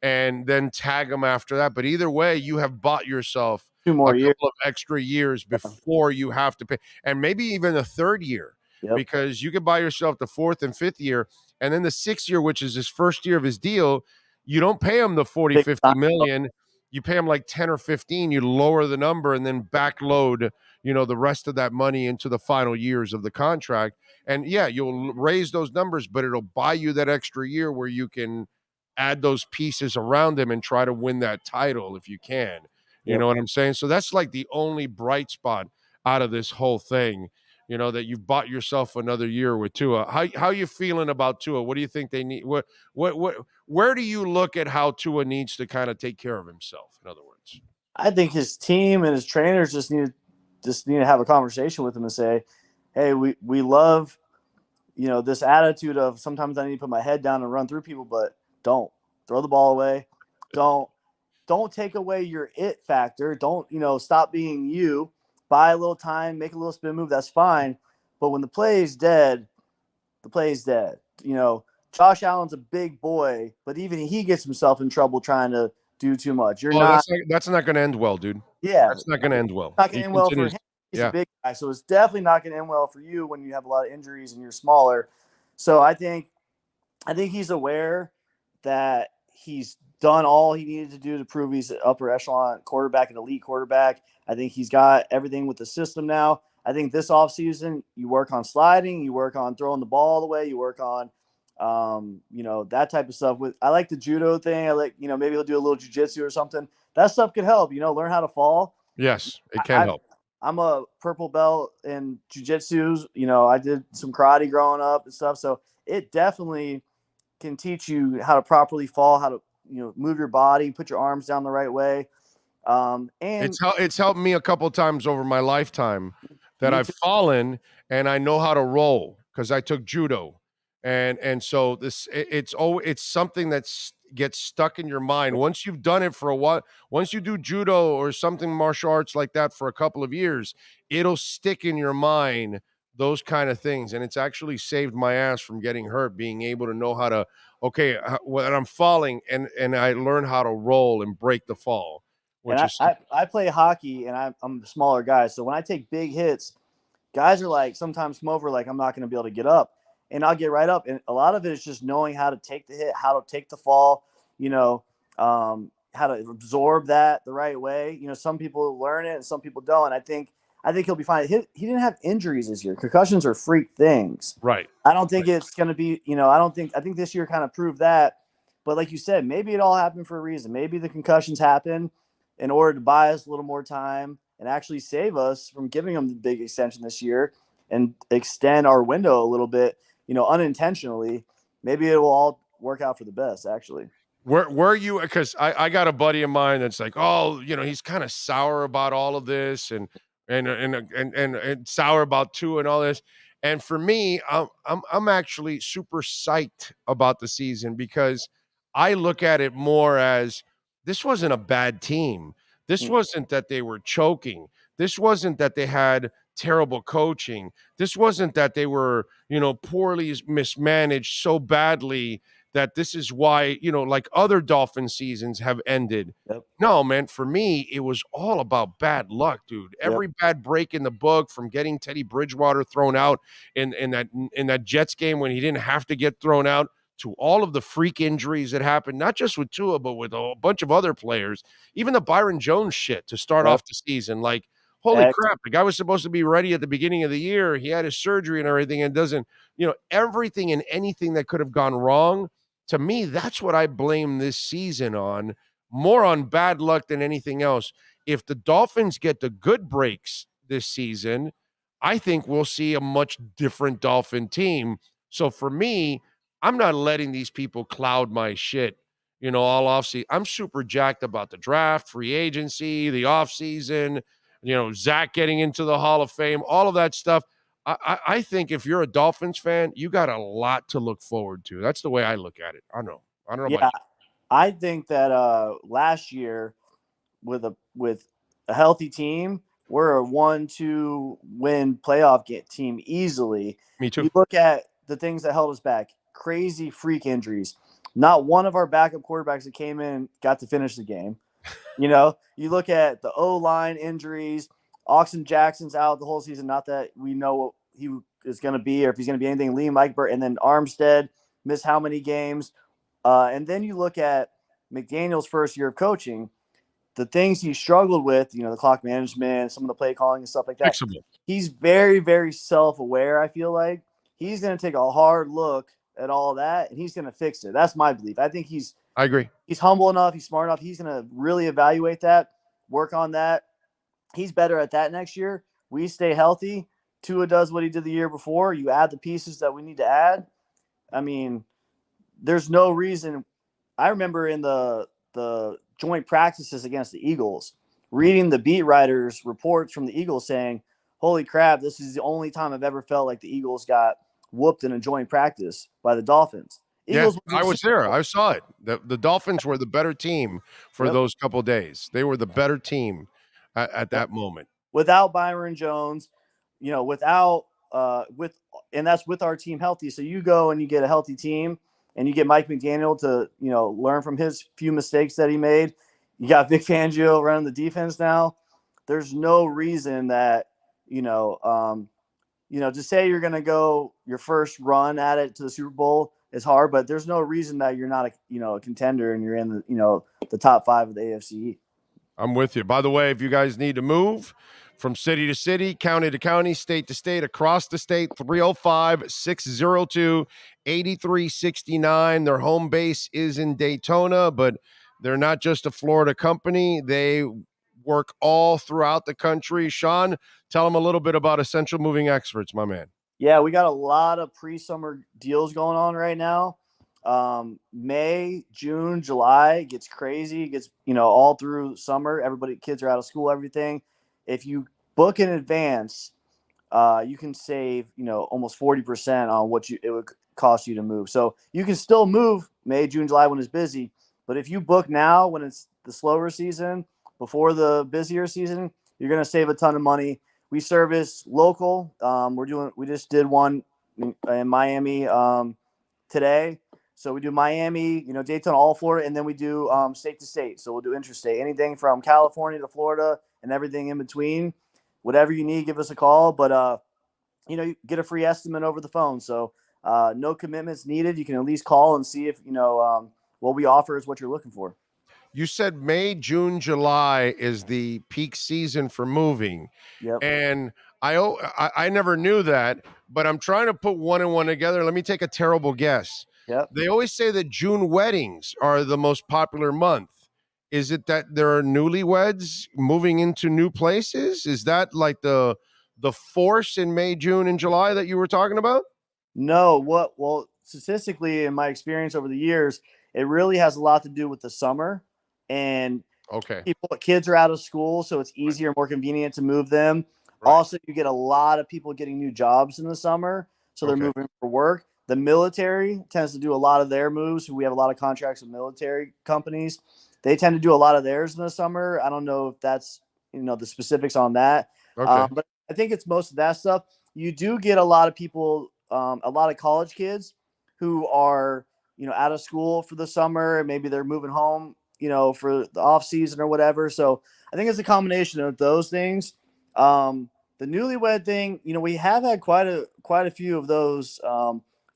Speaker 3: and then tag him after that. But either way, you have bought yourself
Speaker 15: 2 more years,
Speaker 3: couple of extra years before you have to pay, and maybe even a 3rd year, because you could buy yourself the 4th and 5th year, and then the 6th year, which is his first year of his deal. You don't pay him the 40, 50 million. You pay him like 10 or 15. You lower the number and then backload, the rest of that money into the final years of the contract. And yeah, you'll raise those numbers, but it'll buy you that extra year where you can add those pieces around him and try to win that title if you can. You know what I'm saying? So that's like the only bright spot out of this whole thing. that you've bought yourself another year with Tua. How you feeling about Tua? What do you think they need? Where do you look at how Tua needs to kind of take care of himself? In other words,
Speaker 15: I think his team and his trainers just need to have a conversation with him and say, hey, we love, this attitude of sometimes I need to put my head down and run through people, but don't throw the ball away. Don't take away your it factor. Don't, stop being you. Buy a little time, make a little spin move. That's fine. But when the play is dead, the play is dead. Josh Allen's a big boy, but even he gets himself in trouble trying to do too much.
Speaker 3: That's not going to end well, dude.
Speaker 15: Yeah.
Speaker 3: That's not going to end well.
Speaker 15: Not going to end well for him. He's a big guy. So it's definitely not going to end well for you when you have a lot of injuries and you're smaller. So I think he's aware that he's done all he needed to do to prove he's an upper echelon quarterback, an elite quarterback. I think he's got everything with the system now. I think this offseason, you work on sliding, you work on throwing the ball all the way, you work on, that type of stuff. I like the judo thing. I like, maybe he'll do a little jiu-jitsu or something. That stuff could help, learn how to fall.
Speaker 3: Yes, it can help.
Speaker 15: I'm a purple belt in jiu-jitsu. I did some karate growing up and stuff. So it definitely can teach you how to properly fall, how to, move your body, put your arms down the right way. And
Speaker 3: it's helped me a couple times over my lifetime that I've fallen and I know how to roll because I took judo. And so it's something that gets stuck in your mind. Once you've done it for a while, once you do judo or something martial arts like that for a couple of years, it'll stick in your mind, those kind of things. And it's actually saved my ass from getting hurt, being able to know how to, when I'm falling and I learn how to roll and break the fall.
Speaker 15: I play hockey and I'm a smaller guy. So when I take big hits, guys are like, sometimes come over like I'm not going to be able to get up. And I'll get right up. And a lot of it is just knowing how to take the hit, how to take the fall, how to absorb that the right way. Some people learn it and some people don't. And I think he'll be fine. He didn't have injuries this year. Concussions are freak things.
Speaker 3: Right.
Speaker 15: I don't think it's going to be, I think this year kind of proved that. But like you said, maybe it all happened for a reason. Maybe the concussions happen in order to buy us a little more time and actually save us from giving him the big extension this year and extend our window a little bit. Unintentionally, maybe it will all work out for the best, actually.
Speaker 3: Where you, because I got a buddy of mine that's like, he's kind of sour about all of this and sour about Tua and all this. And for me, I'm actually super psyched about the season because I look at it more as this wasn't a bad team. This wasn't that they were choking. This wasn't that they had terrible coaching. This wasn't that they were, poorly mismanaged so badly that this is why, like other Dolphin seasons have ended.
Speaker 15: Yep.
Speaker 3: No, man, for me, it was all about bad luck, dude. Every bad break in the book, from getting Teddy Bridgewater thrown out in that Jets game when he didn't have to get thrown out, to all of the freak injuries that happened, not just with Tua, but with a bunch of other players, even the Byron Jones shit to start off the season. Like, holy crap, the guy was supposed to be ready at the beginning of the year. He had his surgery and everything and doesn't, everything and anything that could have gone wrong. To me, that's what I blame this season on, more on bad luck than anything else. If the Dolphins get the good breaks this season, I think we'll see a much different Dolphin team. So for me, I'm not letting these people cloud my shit, all offseason. I'm super jacked about the draft, free agency, the offseason, Zach getting into the Hall of Fame, all of that stuff. I think if you're a Dolphins fan, you got a lot to look forward to. That's the way I look at it. I don't know about you.
Speaker 15: I think that last year with a healthy team, we're a 1-2 win playoff team easily.
Speaker 3: Me too.
Speaker 15: You look at the things that held us back. Crazy freak injuries. Not one of our backup quarterbacks that came in got to finish the game. You look at the O-line injuries. Austin Jackson's out the whole season. Not that we know what he is going to be or if he's going to be anything. Liam Egbert and then Armstead missed how many games. And then you look at McDaniel's first year of coaching, the things he struggled with, the clock management, some of the play calling and stuff like that.
Speaker 3: Fixable.
Speaker 15: He's very, very self-aware, I feel like. He's going to take a hard look at all that, and he's going to fix it. That's my belief. I think I agree. He's humble enough. He's smart enough. He's going to really evaluate that, work on that. He's better at that next year. We stay healthy. Tua does what he did the year before. You add the pieces that we need to add. I mean, there's no reason. I remember in the joint practices against the Eagles, reading the beat writers' reports from the Eagles saying, holy crap, this is the only time I've ever felt like the Eagles got whooped in a joint practice by the Dolphins. Eagles
Speaker 3: I was there. I saw it. The Dolphins were the better team for those couple days. They were the better team at that moment.
Speaker 15: Without Byron Jones, without and that's with our team healthy. So you go and you get a healthy team and you get Mike McDaniel to, learn from his few mistakes that he made. You got Vic Fangio running the defense now. There's no reason that, to say you're going to go your first run at it to the Super Bowl is hard, but there's no reason that you're not a contender and you're in the top 5 of the AFC.
Speaker 3: I'm with you. By the way, if you guys need to move from city to city, county to county, state to state, across the state, 305-602-8369. Their home base is in Daytona, but they're not just a Florida company. They work all throughout the country. Sean, tell them a little bit about Essential Moving Experts, my man.
Speaker 15: Yeah, we got a lot of pre-summer deals going on right now. May, June, July gets crazy. It gets, all through summer. Kids are out of school, everything. If you book in advance, you can save, almost 40% on what it would cost you to move. So you can still move May, June, July when it's busy. But if you book now when it's the slower season, before the busier season, you're going to save a ton of money. We service local. We just did one in Miami today. So we do Miami, Daytona, all Florida, and then we do state to state. So we'll do interstate, anything from California to Florida and everything in between. Whatever you need, give us a call. But, you get a free estimate over the phone. So no commitments needed. You can at least call and see if, what we offer is what you're looking for.
Speaker 3: You said May, June, July is the peak season for moving.
Speaker 15: Yep.
Speaker 3: And I never knew that, but I'm trying to put one and one together. Let me take a terrible guess.
Speaker 15: Yep.
Speaker 3: They always say that June weddings are the most popular month. Is it that there are newlyweds moving into new places? Is that like the force in May, June, and July that you were talking about?
Speaker 15: No. Well, statistically, in my experience over the years, it really has a lot to do with the summer. And kids are out of school, so it's easier and more convenient to move them. Right. Also, you get a lot of people getting new jobs in the summer, so they're moving for work. The military tends to do a lot of their moves. We have a lot of contracts with military companies. They tend to do a lot of theirs in the summer. I don't know if that's, the specifics on that. But I think it's most of that stuff. You do get a lot of people, a lot of college kids who are, out of school for the summer, and maybe they're moving home, for the off season or whatever. So I think it's a combination of those things. The newlywed thing, we have had quite a few of those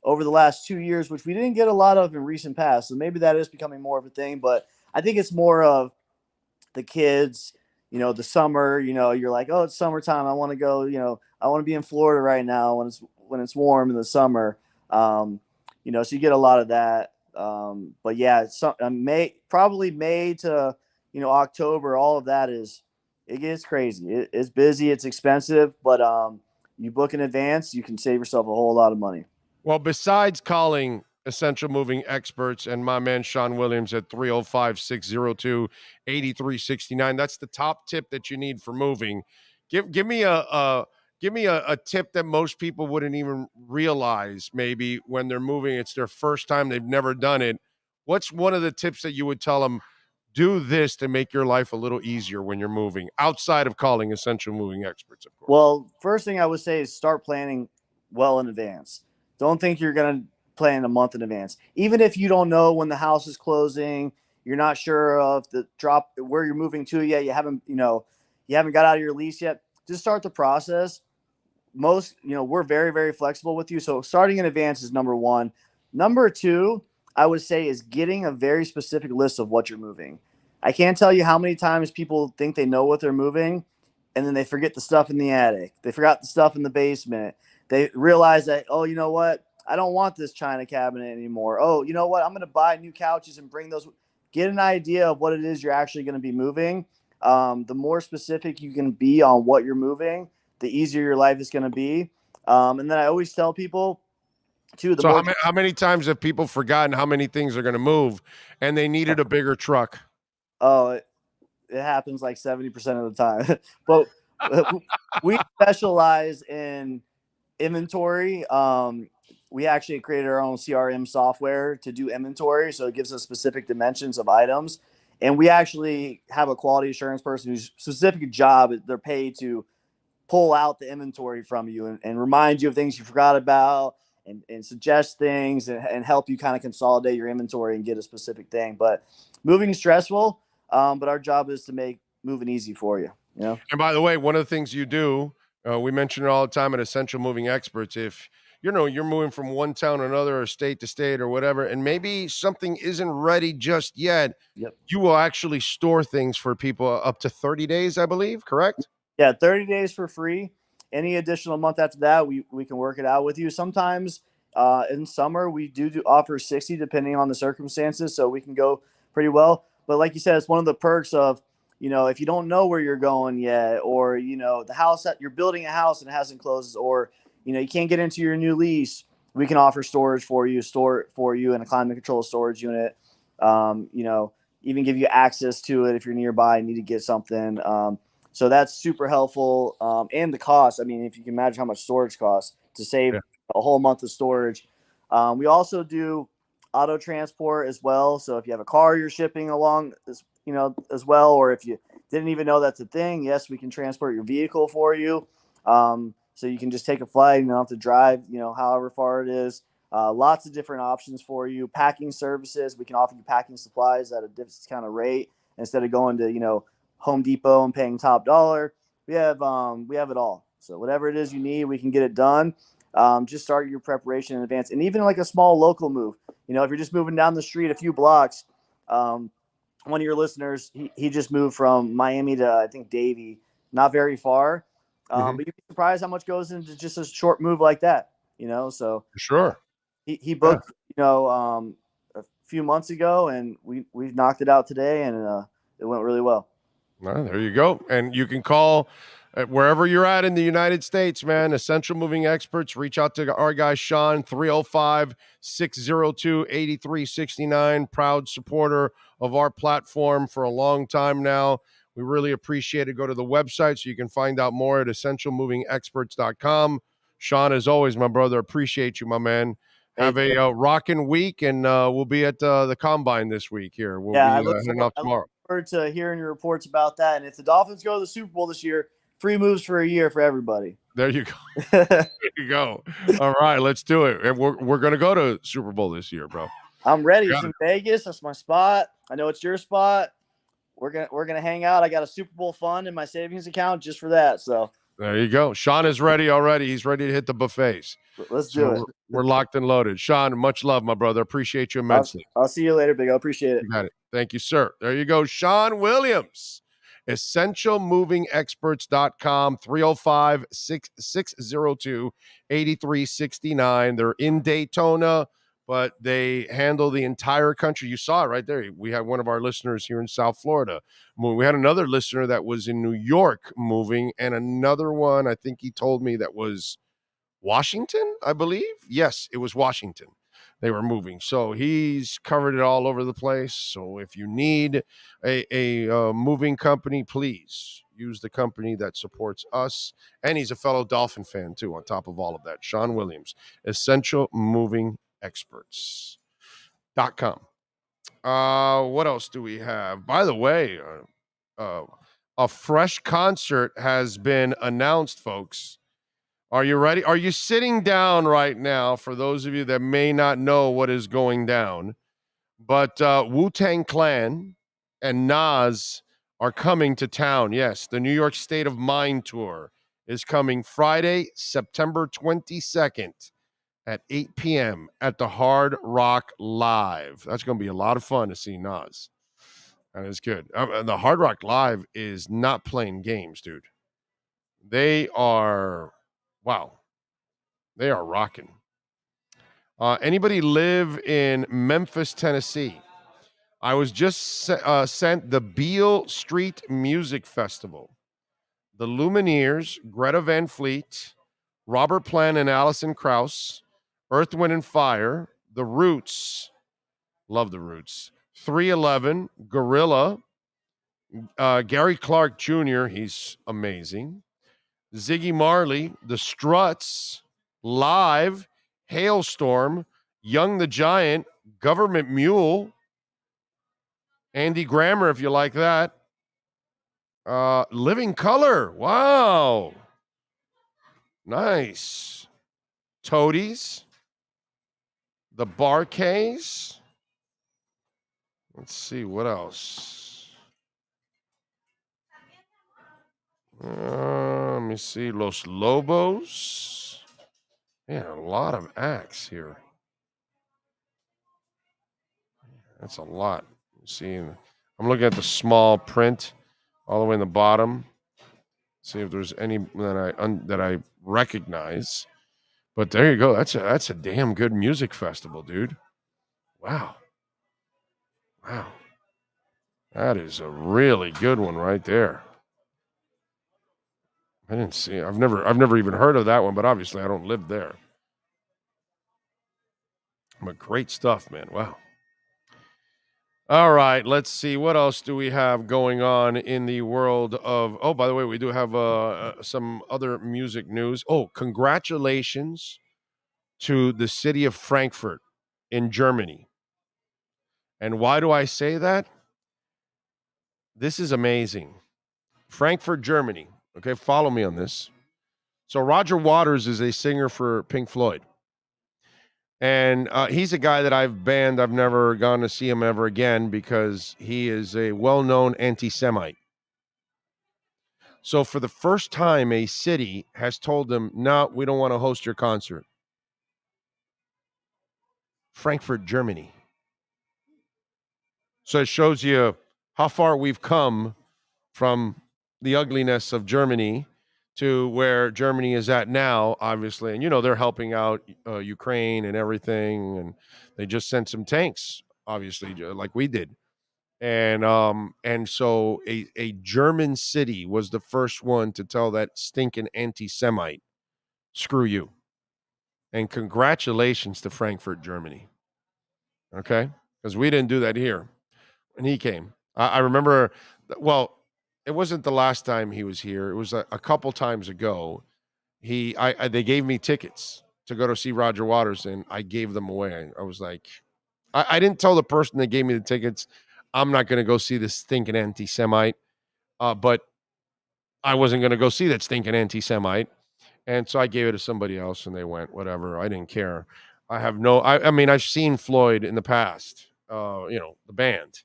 Speaker 15: over the last 2 years, which we didn't get a lot of in recent past. So maybe that is becoming more of a thing, but I think it's more of the kids, the summer, you're like, oh, it's summertime. I want to go, I want to be in Florida right now when it's warm in the summer. So you get a lot of that. But yeah, May to, October, all of that it gets crazy. It's busy. It's expensive, but you book in advance, you can save yourself a whole lot of money.
Speaker 3: Well, besides calling Essential Moving Experts and my man Sean Williams at 305-602-8369, that's the top tip that you need for moving. Give me a tip that most people wouldn't even realize. Maybe when they're moving, it's their first time, they've never done it. What's one of the tips that you would tell them? Do this to make your life a little easier when you're moving, outside of calling Essential Moving Experts, of course.
Speaker 15: Well, first thing I would say is start planning well in advance. Don't think you're going to plan a month in advance. Even if you don't know when the house is closing, you're not sure of where you're moving to yet, you haven't got out of your lease yet, just start the process. We're very, very flexible with you. So starting in advance is number one. Number two, I would say, is getting a very specific list of what you're moving. I can't tell you how many times people think they know what they're moving, and then they forget the stuff in the attic. They forgot the stuff in the basement. They realize that, oh, you know what? I don't want this china cabinet anymore. Oh, you know what? I'm going to buy new couches and bring those. Get an idea of what it is you're actually going to be moving. The more specific you can be on what you're moving, the easier your life is going to be. And then I always tell people too, the
Speaker 3: So
Speaker 15: more
Speaker 3: how many times have people forgotten how many things are going to move and they needed a bigger truck?
Speaker 15: Oh, it happens like 70% of the time. But we specialize in inventory. We actually created our own CRM software to do inventory, so it gives us specific dimensions of items. And we actually have a quality assurance person whose specific job they're paid to pull out the inventory from you and remind you of things you forgot about and suggest things and help you kind of consolidate your inventory and get a specific thing. But moving is stressful, but our job is to make moving easy for you. You know?
Speaker 3: And by the way, one of the things you do, we mention it all the time at Essential Moving Experts, if you're moving from one town to another or state to state or whatever, and maybe something isn't ready just yet, you will actually store things for people up to 30 days, I believe, correct?
Speaker 15: Yeah, 30 days for free. Any additional month after that, we can work it out with you. Sometimes in summer, we do offer 60 depending on the circumstances, so we can go pretty well. But like you said, it's one of the perks of, if you don't know where you're going yet, or, the house that you're building a house and it hasn't closed, or, you can't get into your new lease, we can offer storage for you, store it for you in a climate controlled storage unit. Even give you access to it if you're nearby and need to get something. So that's super helpful. And the cost, I mean, if you can imagine how much storage costs to save a whole month of storage. We also do auto transport as well. So if you have a car you're shipping along, as well, or if you didn't even know that's a thing, yes, we can transport your vehicle for you. So you can just take a flight and you don't have to drive, however far it is. Lots of different options for you. Packing services, we can offer you packing supplies at a discounted rate instead of going to, Home Depot and paying top dollar. We have it all. So whatever it is you need, we can get it done. Just start your preparation in advance. And even like a small local move, if you're just moving down the street a few blocks, one of your listeners, he just moved from Miami to, I think, Davie, not very far. But you'd be surprised how much goes into just a short move like that, so
Speaker 3: sure.
Speaker 15: He booked, a few months ago, and we knocked it out today, and it went really well.
Speaker 3: Well, there you go. And you can call wherever you're at in the United States, man. Essential Moving Experts. Reach out to our guy, Sean, 305-602-8369. Proud supporter of our platform for a long time now. We really appreciate it. Go to the website so you can find out more at essentialmovingexperts.com. Sean, as always, my brother, appreciate you, my man. Have a rocking week, and we'll be at the Combine this week here. We'll be heading off tomorrow.
Speaker 15: To hearing your reports about that, and if the Dolphins go to the Super Bowl this year, free moves for a year for everybody.
Speaker 3: There you go. There you go. All right, let's do it. And we're gonna go to Super Bowl this year, bro.
Speaker 15: I'm ready. It's in Vegas. That's my spot. I know it's your spot. We're gonna hang out. I got a Super Bowl fund in my savings account just for that. So
Speaker 3: there you go. Sean is ready already. He's ready to hit the buffets.
Speaker 15: Let's do it.
Speaker 3: We're locked and loaded. Sean, much love, my brother. Appreciate you immensely.
Speaker 15: I'll see you later, Big O. Appreciate it.
Speaker 3: You got it. Thank you, sir. There you go. Sean Williams, essentialmovingexperts.com, 305-602-8369. They're in Daytona, but they handle the entire country. You saw it right there. We had one of our listeners here in South Florida. We had another listener that was in New York moving, and another one, I think he told me, that was Washington, I believe. Yes, it was Washington. They were moving. So he's covered it all over the place. So if you need a moving company, please use the company that supports us. And he's a fellow Dolphin fan, too, on top of all of that. Sean Williams, essentialmovingexperts.com. What else do we have? By the way, a fresh concert has been announced, folks. Are you ready? Are you sitting down right now, for those of you that may not know what is going down? But Wu-Tang Clan and Nas are coming to town. Yes, the New York State of Mind tour is coming Friday, September 22nd at 8 p.m. at the Hard Rock Live. That's going to be a lot of fun to see Nas. That is good. The Hard Rock Live is not playing games, dude. They are... Wow. They are rocking. Anybody live in Memphis, Tennessee? I was just sent the Beale Street Music Festival. the Lumineers, Greta Van Fleet, Robert Plant and Alison Krauss, Earth, Wind, and Fire, The Roots, love The Roots, 311, Gorilla, Gary Clark Jr., he's amazing, Ziggy Marley, The Struts, Live, Hailstorm, Young the Giant, Government Mule, Andy Grammer, if you like that, Living Color, wow, nice, Toadies, The Bar-Kays. Let's see, what else? Let me see, Los Lobos. Yeah, a lot of acts here. That's a lot. See, I'm looking at the small print all the way in the bottom. See if there's any that I recognize. But there you go. That's a damn good music festival, dude. Wow. That is a really good one right there. I didn't see it. I've never even heard of that one, but obviously I don't live there. But great stuff, man. Wow. All right, let's see. What else do we have going on in the world of... Oh, by the way, we do have some other music news. Oh, congratulations to the city of Frankfurt in Germany. And why do I say that? This is amazing. Frankfurt, Germany. Okay, follow me on this. So Roger Waters is a singer for Pink Floyd. And he's a guy that I've banned. I've never gone to see him ever again because he is a well-known anti-Semite. So for the first time, a city has told him, no, we don't want to host your concert. Frankfurt, Germany. So it shows you how far we've come from the ugliness of Germany to where Germany is at now, obviously. And, they're helping out Ukraine and everything. And they just sent some tanks, obviously, like we did. And so a German city was the first one to tell that stinking anti-Semite, screw you. And congratulations to Frankfurt, Germany. Okay? Because we didn't do that here. And he came. I remember, well, it wasn't the last time he was here. It was a couple times ago. They gave me tickets to go to see Roger Waters, and I gave them away. I was like, I didn't tell the person that gave me the tickets, I'm not going to go see this stinking anti-Semite. But I wasn't going to go see that stinking anti-Semite. And so I gave it to somebody else, and they went, whatever. I didn't care. I mean, I've seen Floyd in the past, the band.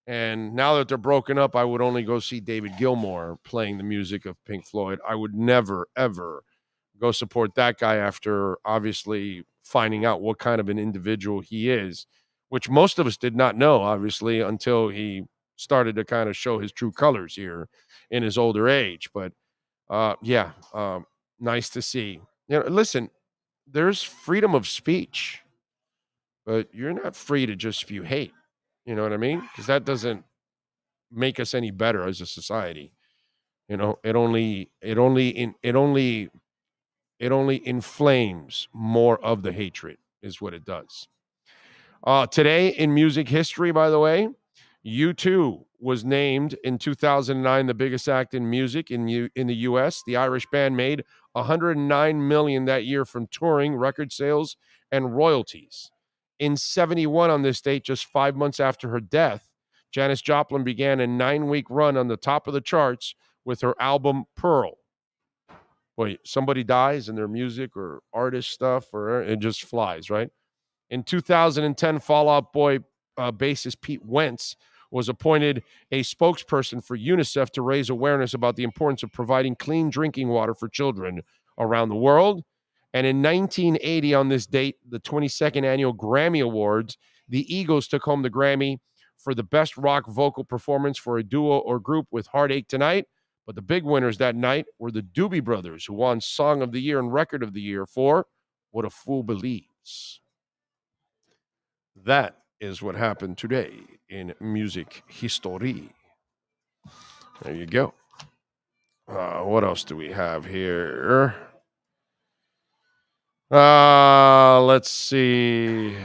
Speaker 3: And now that they're broken up, I would only go see David Gilmour playing the music of Pink Floyd. I would never, ever go support that guy after obviously finding out what kind of an individual he is, which most of us did not know, obviously, until he started to kind of show his true colors here in his older age. But nice to see. Listen, there's freedom of speech, but you're not free to just spew hate. You know what I mean? Because that doesn't make us any better as a society. It only inflames more of the hatred is what it does. Today in music history, by the way, U2 was named in 2009 the biggest act in music in the U.S. The Irish band made $109 million that year from touring, record sales, and royalties. In 1971, on this date, just 5 months after her death, Janis Joplin began a 9-week run on the top of the charts with her album Pearl. Boy, somebody dies in their music or artist stuff, or it just flies, right? In 2010, Fall Out Boy bassist Pete Wentz was appointed a spokesperson for UNICEF to raise awareness about the importance of providing clean drinking water for children around the world. And in 1980, on this date, the 22nd annual Grammy Awards, the Eagles took home the Grammy for the best rock vocal performance for a duo or group with Heartache Tonight. But the big winners that night were the Doobie Brothers, who won Song of the Year and Record of the Year for What a Fool Believes. That is what happened today in music history. There you go. What else do we have here? Let's see.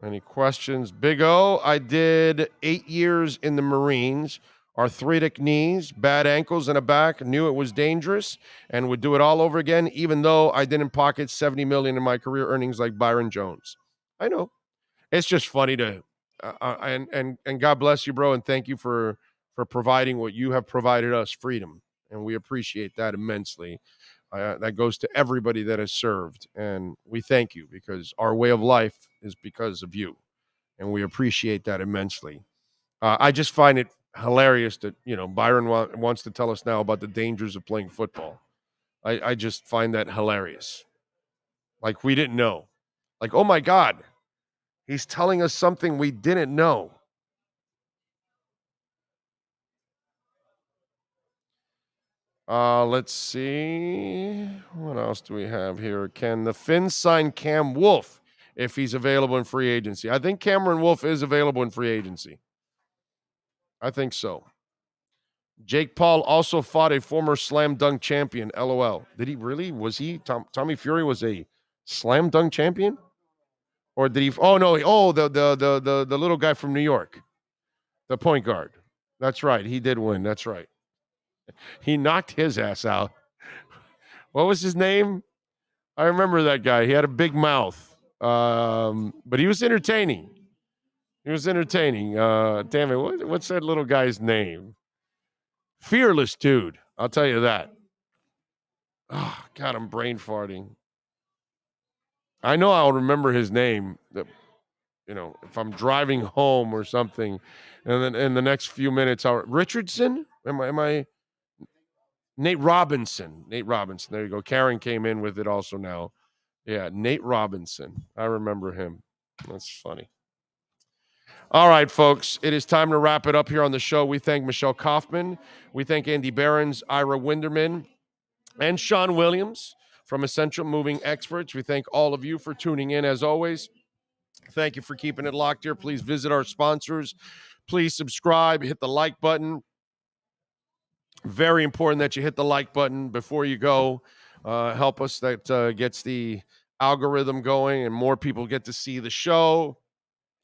Speaker 3: Any questions? Big O, I did 8 years in the Marines, arthritic knees, bad ankles and a back, knew it was dangerous and would do it all over again, even though I didn't pocket $70 million in my career earnings like Byron Jones. I know. It's just funny to, and God bless you, bro, and thank you for providing what you have provided us, freedom, and we appreciate that immensely. That goes to everybody that has served, and we thank you because our way of life is because of you, and we appreciate that immensely. I just find it hilarious that Byron wants to tell us now about the dangers of playing football. I just find that hilarious. Like we didn't know. Like, oh my God, he's telling us something we didn't know. Let's see. What else do we have here? Can the Finns sign Cam Wolf if he's available in free agency? I think Cameron Wolf is available in free agency. I think so. Jake Paul also fought a former slam dunk champion. LOL. Did he really? Was he? Tommy Fury was a slam dunk champion? Or did he? Oh, no. Oh, the little guy from New York. The point guard. That's right. He did win. That's right. He knocked his ass out. What was his name? I remember that guy. He had a big mouth, but he was entertaining. Damn it, what's that little guy's name? Fearless dude. I'll tell you that. Oh, God, I'm brain farting. I know I'll remember his name. If I'm driving home or something, and then in the next few minutes, Richardson. Am I? Nate Robinson. There you go. Karen came in with it also now. Yeah, Nate Robinson. I remember him. That's funny. All right, folks. It is time to wrap it up here on the show. We thank Michelle Kaufman. We thank Andy Behrens, Ira Winderman, and Sean Williams from Essential Moving Experts. We thank all of you for tuning in as always. Thank you for keeping it locked here. Please visit our sponsors. Please subscribe. Hit the like button. Very important that you hit the like button before you go. Help us. That gets the algorithm going and more people get to see the show.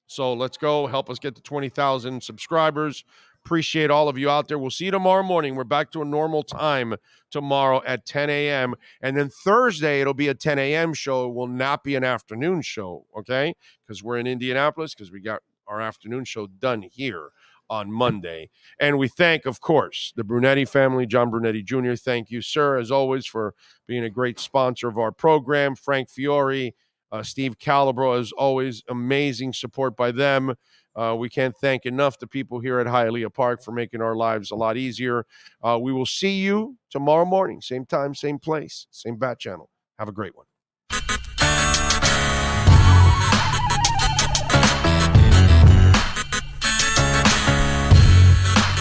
Speaker 3: So let's go. Help us get to 20,000 subscribers. Appreciate all of you out there. We'll see you tomorrow morning. We're back to a normal time tomorrow at 10 a.m. And then Thursday, it'll be a 10 a.m. show. It will not be an afternoon show, okay? Because we're in Indianapolis, because we got our afternoon show done here on Monday. And we thank, of course, the Brunetti family, John Brunetti Jr. Thank you, sir, as always, for being a great sponsor of our program. Frank Fiore, Steve Calabro, as always, amazing support by them. We can't thank enough the people here at Hialeah Park for making our lives a lot easier. We will see you tomorrow morning, same time, same place, same bat channel. Have a great one.